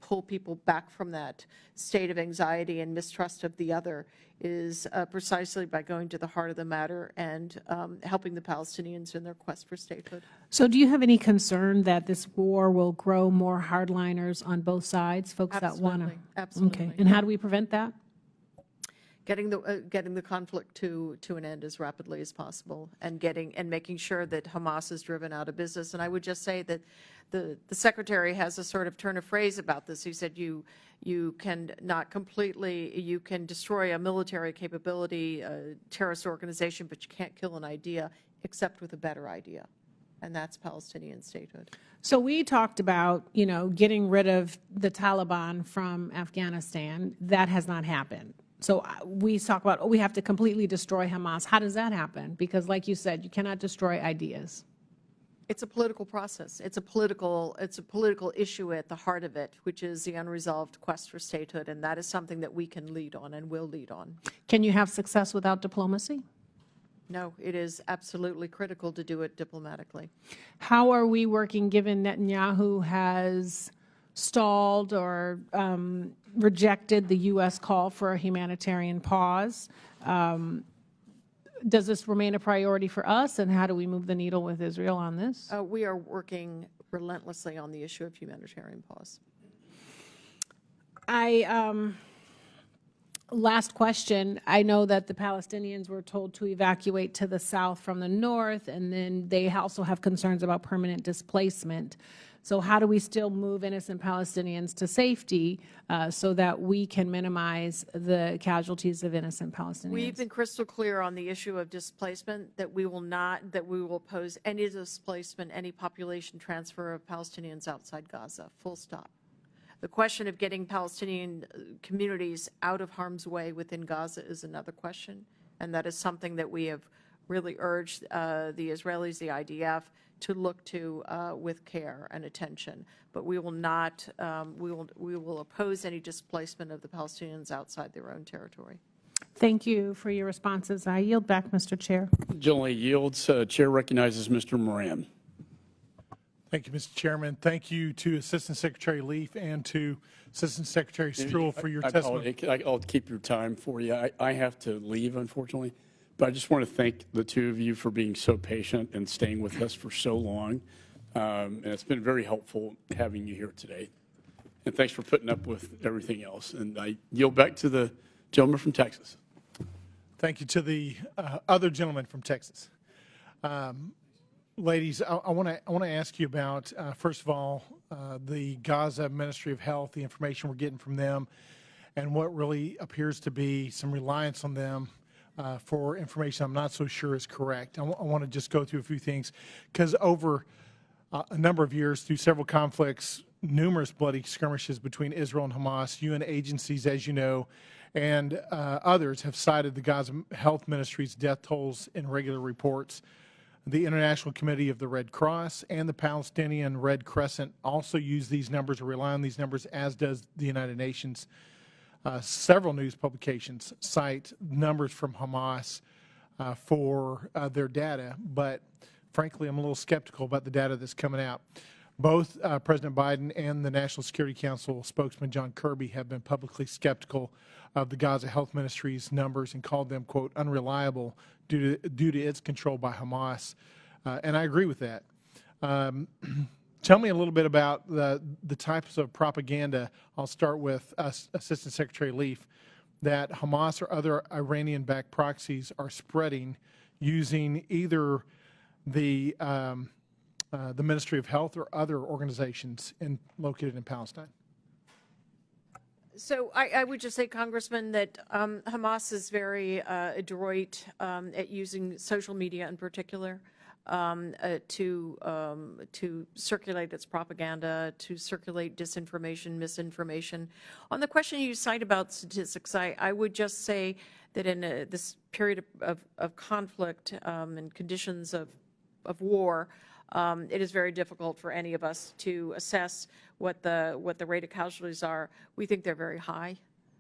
pull people back from that state of anxiety and mistrust of the other is precisely by going to the heart of the matter and helping the Palestinians in their quest for statehood. So do you have any concern that this war will grow more hardliners on both sides, folks that want to? Absolutely. Okay. And how do we prevent that? Getting the conflict to an end as rapidly as possible, and making sure that Hamas is driven out of business. And I would just say that the secretary has a sort of turn of phrase about this. He said you can not completely, you can destroy a military capability, a terrorist organization, but you can't kill an idea except with a better idea, and that's Palestinian statehood. So we talked about, you know, getting rid of the Taliban from Afghanistan. That has not happened. So we talk about, oh, we have to completely destroy Hamas. How does that happen? Because like you said, you cannot destroy ideas. It's a political process. It's a political issue at the heart of it, which is the unresolved quest for statehood, and that is something that we can lead on and will lead on. Can you have success without diplomacy? No, it is absolutely critical to do it diplomatically. How are we working, given Netanyahu has stalled or rejected the U.S. call for a humanitarian pause? Does this remain a priority for us, and how do we move the needle with Israel on this? We are working relentlessly on the issue of humanitarian pause. Last question. I know that the Palestinians were told to evacuate to the south from the north, and then they also have concerns about permanent displacement. So how do we still move innocent Palestinians to safety so that we can minimize the casualties of innocent Palestinians? We've been crystal clear on the issue of displacement, that we will oppose any displacement, any population transfer of Palestinians outside Gaza, full stop. The question of getting Palestinian communities out of harm's way within Gaza is another question, and that is something that we have really urged the Israelis, the IDF, to look to with care and attention. But we will not, we will oppose any displacement of the Palestinians outside their own territory. Thank you for your responses. I yield back, Mr. Chair. Generally yields. Chair recognizes Mr. Moran. Thank you, Mr. Chairman. Thank you to Assistant Secretary Leaf and to Assistant Secretary Stroll for your testimony. I'll keep your time for you. I have to leave, unfortunately. But I just want to thank the two of you for being so patient and staying with us for so long. And it's been very helpful having you here today. And thanks for putting up with everything else. And I yield back to the gentleman from Texas. Thank you to the other gentleman from Texas. Ladies, I want to ask you about, first of all, the Gaza Ministry of Health, the information we're getting from them, and what really appears to be some reliance on them for information I'm not so sure is correct. I want to just go through a few things, because over a number of years, through several conflicts, numerous bloody skirmishes between Israel and Hamas, UN agencies, as you know, and others have cited the Gaza Health Ministry's death tolls in regular reports. The International Committee of the Red Cross and the Palestinian Red Crescent also use these numbers or rely on these numbers, as does the United Nations. Several news publications cite numbers from Hamas for their data, but frankly, I'm a little skeptical about the data that's coming out. Both President Biden and the National Security Council spokesman John Kirby have been publicly skeptical of the Gaza Health Ministry's numbers and called them, quote, unreliable due to its control by Hamas. And I agree with that. Tell me a little bit about the types of propaganda. I'll start with Assistant Secretary Leaf, that Hamas or other Iranian-backed proxies are spreading using either the Ministry of Health or other organizations located in Palestine. So I would just say, Congressman, that Hamas is very adroit at using social media in particular to circulate its propaganda, to circulate disinformation, misinformation. On the question you cite about statistics, I would just say that in this period of conflict and conditions of war, it is very difficult for any of us to assess what the rate of casualties are. We think they're very high,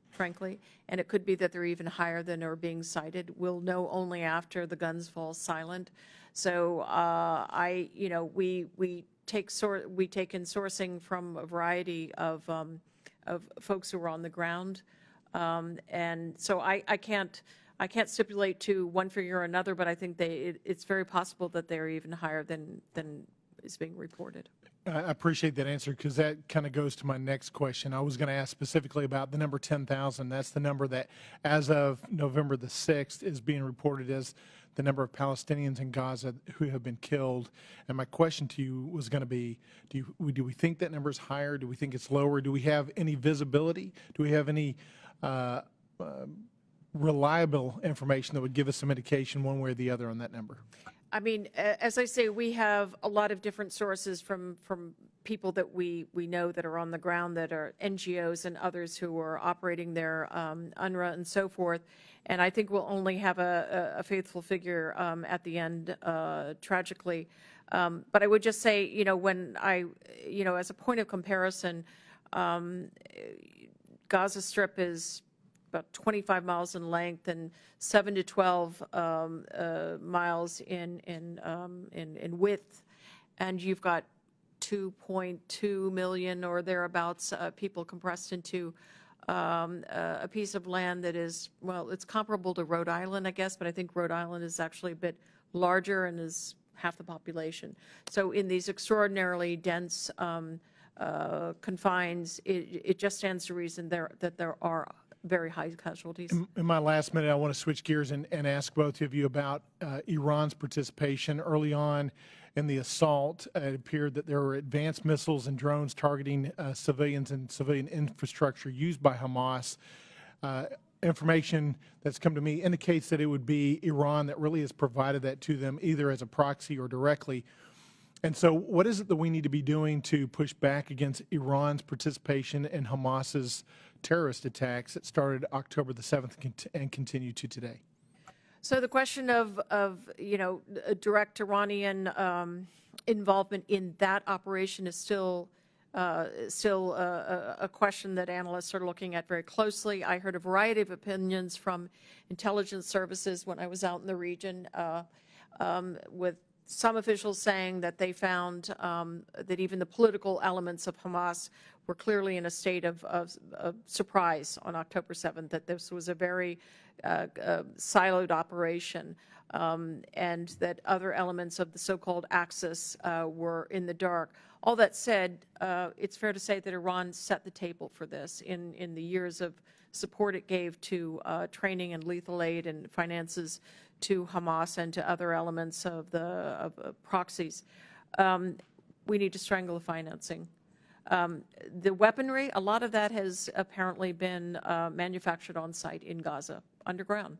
frankly, and it could be that they're even higher than are being cited. We'll know only after the guns fall silent. So we take in sourcing from a variety of folks who are on the ground. And so I can't stipulate to one figure or another, but I think it's very possible that they're even higher than is being reported. I appreciate that answer, because that kind of goes to my next question. I was going to ask specifically about the number 10,000. That's the number that, as of November the 6th, is being reported as the number of Palestinians in Gaza who have been killed. And my question to you was going to be, do we think that number is higher? Do we think it's lower? Do we have any visibility? Do we have any reliable information that would give us some indication one way or the other on that number? I mean, as I say, we have a lot of different sources from people that we know that are on the ground, that are NGOs and others who are operating there, UNRWA and so forth. And I think we'll only have a faithful figure at the end, tragically. But I would just say, when as a point of comparison, Gaza Strip is about 25 miles in length and 7 to 12 miles in width, and you've got 2.2 million or thereabouts people compressed into a piece of land that is, well, it's comparable to Rhode Island, I guess, but I think Rhode Island is actually a bit larger and is half the population. So in these extraordinarily dense confines, it just stands to reason that there are very high casualties. In my last minute, I want to switch gears and ask both of you about Iran's participation. Early on in the assault, it appeared that there were advanced missiles and drones targeting civilians and civilian infrastructure used by Hamas. Information that's come to me indicates that it would be Iran that really has provided that to them, either as a proxy or directly. And so what is it that we need to be doing to push back against Iran's participation in Hamas's terrorist attacks that started October the 7th and continue to today? So the question of direct Iranian involvement in that operation is still a question that analysts are looking at very closely. I heard a variety of opinions from intelligence services when I was out in the region, with some officials saying that they found that even the political elements of Hamas were clearly in a state of surprise on October 7th, that this was a very siloed operation, and that other elements of the so-called Axis were in the dark. All that said, it's fair to say that Iran set the table for this in the years of support it gave to training and lethal aid and finances to Hamas and to other elements of the proxies. We need to strangle the financing. The weaponry, a lot of that has apparently been manufactured on site in Gaza, underground.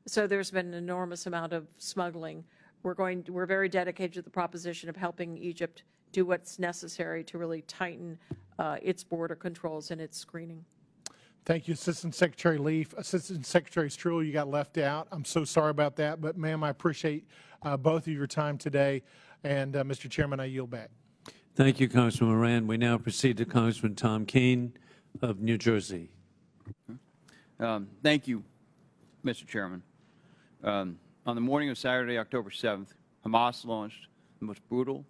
So there's been an enormous amount of smuggling. We're very dedicated to the proposition of helping Egypt do what's necessary to really tighten its border controls and its screening. Thank you, Assistant Secretary Leaf. Assistant Secretary Stroll, you got left out. I'm so sorry about that, but ma'am, I appreciate both of your time today. And Mr. Chairman, I yield back. Thank you, Congressman Moran. We now proceed to Congressman Tom Keene of New Jersey. Thank you, Mr. Chairman. On the morning of Saturday, October 7th, Hamas launched the most brutal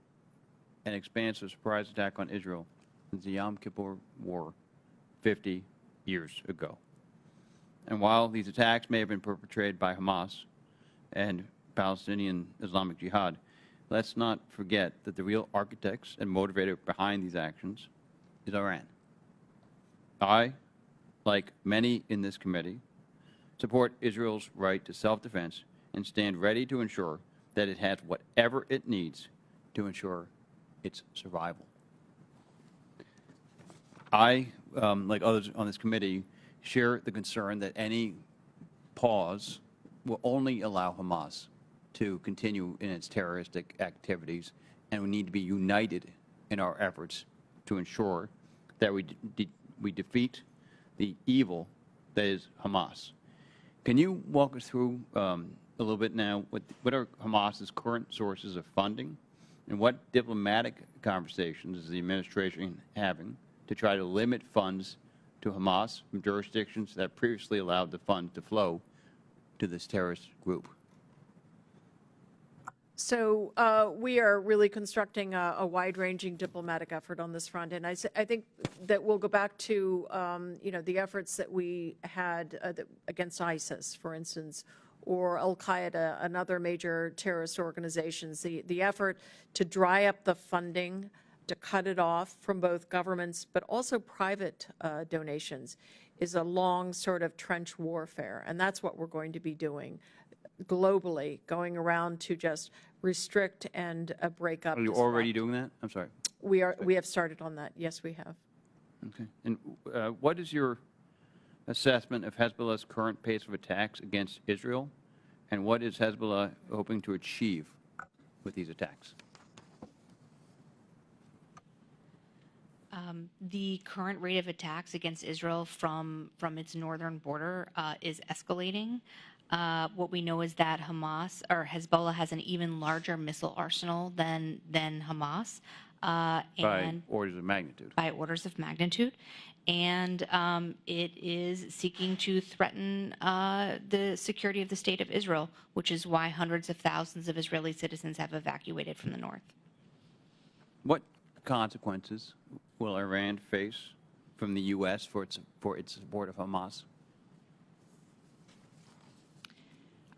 and expansive surprise attack on Israel since the Yom Kippur War 50 years ago. And while these attacks may have been perpetrated by Hamas and Palestinian Islamic Jihad, let's not forget that the real architects and motivator behind these actions is Iran. I, like many in this committee, support Israel's right to self-defense and stand ready to ensure that it has whatever it needs to ensure its survival. I, like others on this committee, share the concern that any pause will only allow Hamas to continue in its terroristic activities, and we need to be united in our efforts to ensure that we defeat the evil that is Hamas. Can you walk us through a little bit now what are Hamas's current sources of funding, and what diplomatic conversations is the administration having to try to limit funds to Hamas from jurisdictions that previously allowed the funds to flow to this terrorist group? So we are really constructing a wide-ranging diplomatic effort on this front, and I think that we'll go back to the efforts that we had against ISIS, for instance, or Al Qaeda and other major terrorist organizations. The effort to dry up the funding, to cut it off from both governments but also private donations, is a long sort of trench warfare, and that's what we're going to be doing globally, going around to just restrict and break up. Are you already doing that? I'm sorry. We have started on that. Yes, we have. Okay. And what is your assessment of Hezbollah's current pace of attacks against Israel, and what is Hezbollah hoping to achieve with these attacks? The current rate of attacks against Israel from its northern border is escalating. What we know is that Hezbollah has an even larger missile arsenal than Hamas. By orders of magnitude. By orders of magnitude. And it is seeking to threaten the security of the state of Israel, which is why hundreds of thousands of Israeli citizens have evacuated from the north. What consequences will Iran face from the U.S. for its support of Hamas?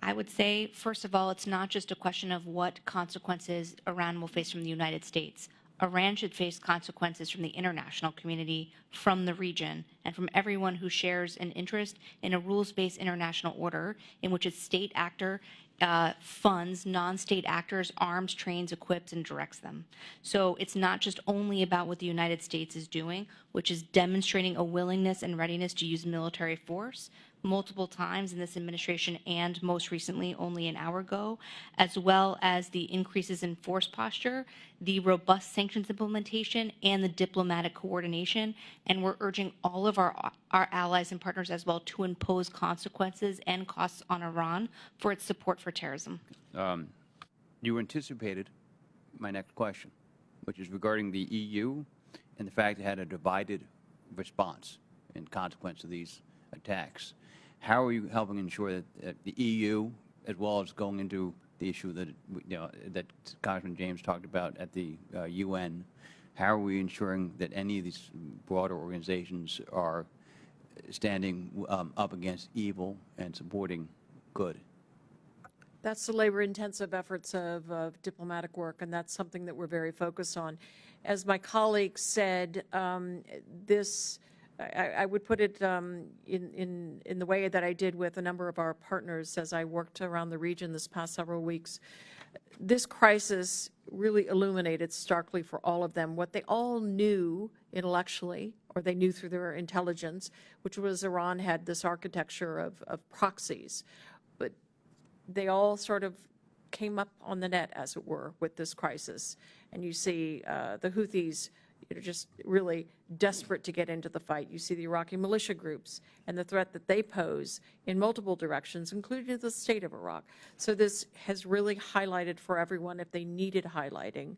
I would say, first of all, it's not just a question of what consequences Iran will face from the United States. Iran should face consequences from the international community, from the region, and from everyone who shares an interest in a rules-based international order in which a state actor funds non-state actors, arms, trains, equips, and directs them. So it's not just only about what the United States is doing, which is demonstrating a willingness and readiness to use military force multiple times in this administration and most recently only an hour ago, as well as the increases in force posture, the robust sanctions implementation, and the diplomatic coordination. And we're urging all of our allies and partners as well to impose consequences and costs on Iran for its support for terrorism. You anticipated my next question, which is regarding the EU and the fact it had a divided response in consequence of these attacks. How are you helping ensure that the EU, as well as going into the issue that that Congressman James talked about at the UN, how are we ensuring that any of these broader organizations are standing up against evil and supporting good? That's the labor-intensive efforts of diplomatic work, and that's something that we're very focused on. As my colleague said, I would put it in the way that I did with a number of our partners as I worked around the region this past several weeks. This crisis really illuminated starkly for all of them what they all knew intellectually, or they knew through their intelligence, which was Iran had this architecture of proxies. But they all sort of came up on the net, as it were, with this crisis. And you see the Houthis just really desperate to get into the fight. You see the Iraqi militia groups and the threat that they pose in multiple directions, including the state of Iraq. So this has really highlighted for everyone, if they needed highlighting,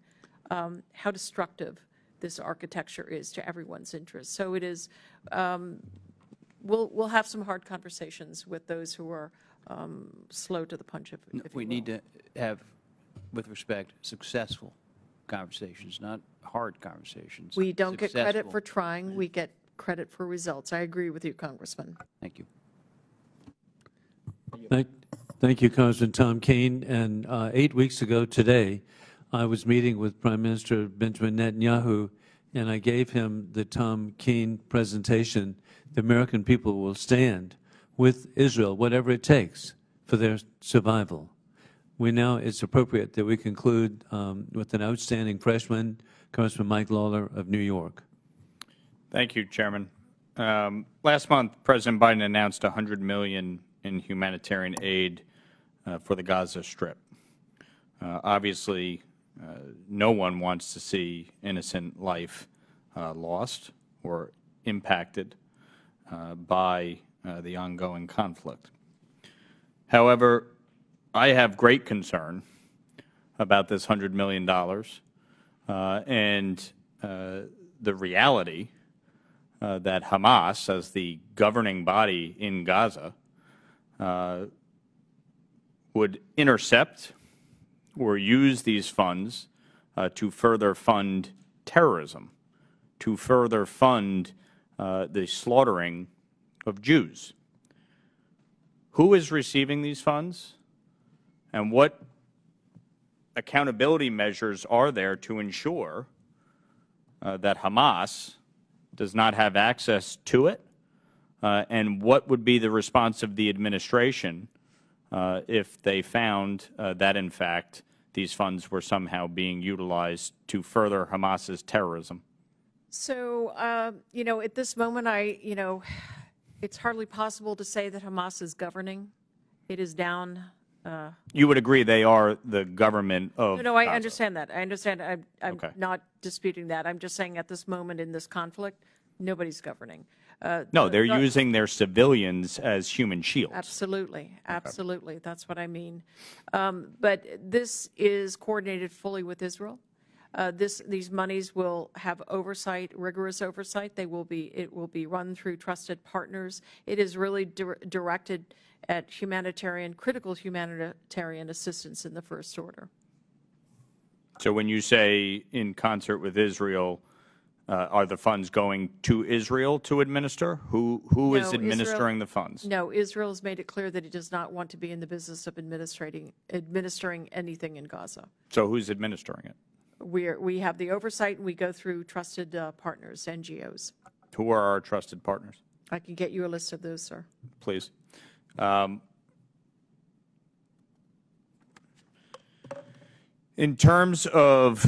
how destructive this architecture is to everyone's interest. So it is, we'll have some hard conversations with those who are slow to the punch, if we need to have, with respect, successful conversations, not hard conversations. We don't get credit for trying. We get credit for results. I agree with you, Congressman. Thank you. Thank you, Congressman Tom Keane. And 8 weeks ago today, I was meeting with Prime Minister Benjamin Netanyahu, and I gave him the Tom Keane presentation. The American people will stand with Israel, whatever it takes, for their survival. It's appropriate that we conclude with an outstanding freshman, Congressman Mike Lawler of New York. Thank you, Chairman. Last month, President Biden announced $100 million in humanitarian aid for the Gaza Strip. Obviously, no one wants to see innocent life lost or impacted by the ongoing conflict. However, I have great concern about this $100 million and the reality that Hamas, as the governing body in Gaza, would intercept or use these funds to further fund terrorism, to further fund the slaughtering of Jews. Who is receiving these funds, and what accountability measures are there to ensure that Hamas does not have access to it, and what would be the response of the administration if they found that, in fact, these funds were somehow being utilized to further Hamas's terrorism? So, you know, at this moment, it's hardly possible to say that Hamas is governing. It is down. You would agree they are the government of No, I Gaza. understand that. I understand. I'm Okay. not disputing that. I'm just saying at this moment in this conflict, nobody's governing. No, they're using their civilians as human shields. Absolutely. Absolutely. That's what I mean. But this is coordinated fully with Israel. These monies will have oversight, rigorous oversight. It will be run through trusted partners. It is really directed at critical humanitarian assistance in the first order. So when you say in concert with Israel, are the funds going to Israel to administer? Who is administering the funds? No, Israel has made it clear that it does not want to be in the business of administering anything in Gaza. So who's administering it? We have the oversight, and we go through trusted partners, NGOs. Who are our trusted partners? I can get you a list of those, sir. Please. In terms of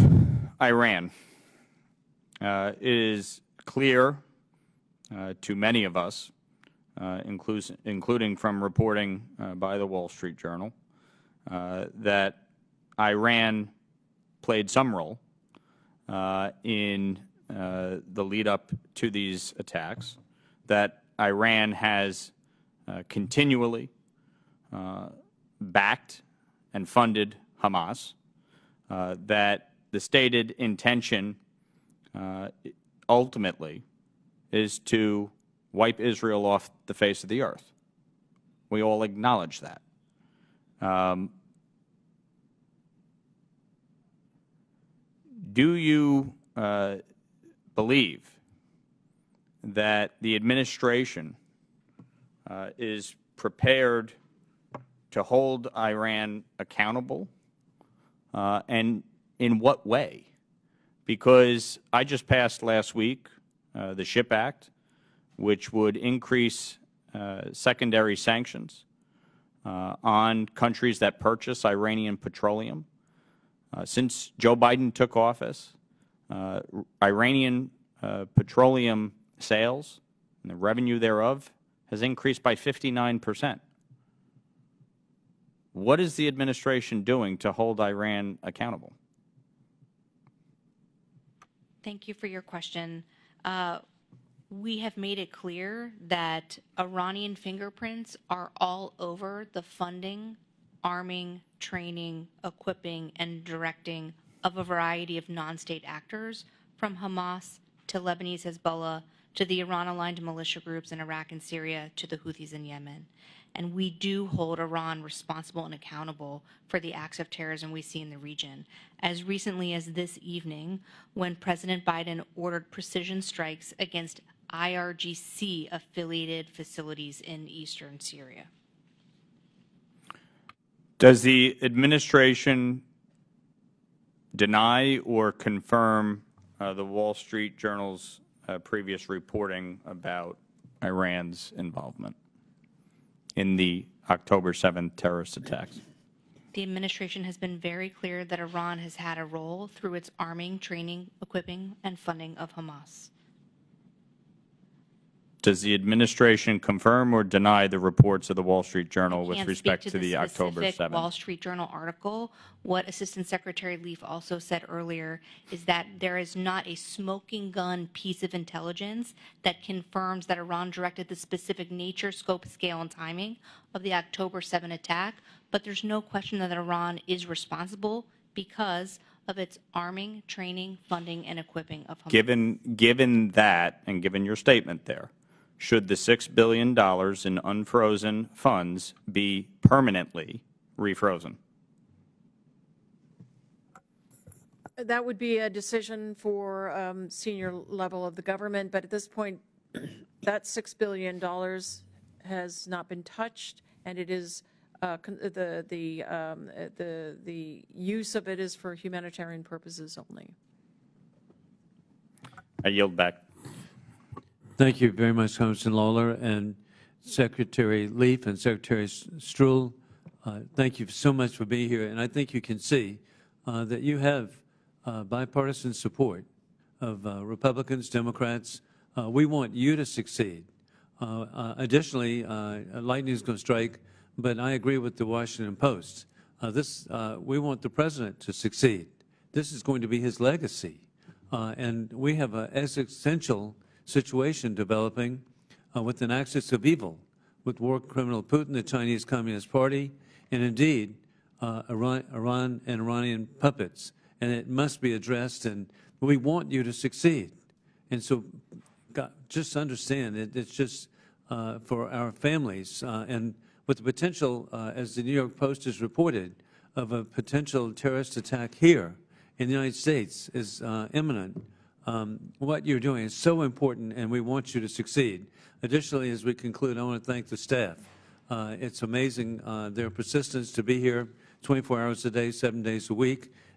Iran, it is clear to many of us, including from reporting by the Wall Street Journal, that Iran played some role in the lead up to these attacks, that Iran has continually backed and funded Hamas, that the stated intention ultimately is to wipe Israel off the face of the earth. We all acknowledge that. Do you believe that the administration is prepared to hold Iran accountable, and in what way? Because I just passed last week the SHIP Act, which would increase secondary sanctions on countries that purchase Iranian petroleum. Since Joe Biden took office, Iranian petroleum sales and the revenue thereof has increased by 59%. What is the administration doing to hold Iran accountable? Thank you for your question. We have made it clear that Iranian fingerprints are all over the funding, arming, training, equipping, and directing of a variety of non-state actors, from Hamas to Lebanese Hezbollah to the Iran-aligned militia groups in Iraq and Syria to the Houthis in Yemen. And we do hold Iran responsible and accountable for the acts of terrorism we see in the region. As recently as this evening, when President Biden ordered precision strikes against IRGC-affiliated facilities in eastern Syria. Does the administration deny or confirm the Wall Street Journal's previous reporting about Iran's involvement in the October 7th terrorist attacks? The administration has been very clear that Iran has had a role through its arming, training, equipping, and funding of Hamas. Does the administration confirm or deny the reports of the Wall Street Journal with respect to the October 7th? Wall Street Journal article? What Assistant Secretary Leaf also said earlier is that there is not a smoking gun piece of intelligence that confirms that Iran directed the specific nature, scope, scale, and timing of the October 7 attack, but there's no question that Iran is responsible because of its arming, training, funding, and equipping of Hamas. Given that, and given your statement there, should the $6 billion in unfrozen funds be permanently refrozen? That would be a decision for senior level of the government, but at this point, that $6 billion has not been touched, and it is the use of it is for humanitarian purposes only. I yield back. Thank you very much, Congressman Lawler, and Secretary Leaf and Secretary Stroll. Thank you so much for being here, and I think you can see that you have bipartisan support of Republicans, Democrats. We want you to succeed. Additionally, lightning is going to strike, but I agree with the Washington Post. We want the president to succeed. This is going to be his legacy. And we have an existential situation developing with an axis of evil, with war criminal Putin, the Chinese Communist Party, and indeed Iran and Iranian puppets. And it must be addressed, and we want you to succeed. And so just understand it's just for our families. And with the potential, as the New York Post has reported, of a potential terrorist attack here in the United States is imminent. What you're doing is so important, and we want you to succeed. Additionally, as we conclude, I want to thank the staff. It's amazing their persistence to be here 24 hours a day, 7 days a week,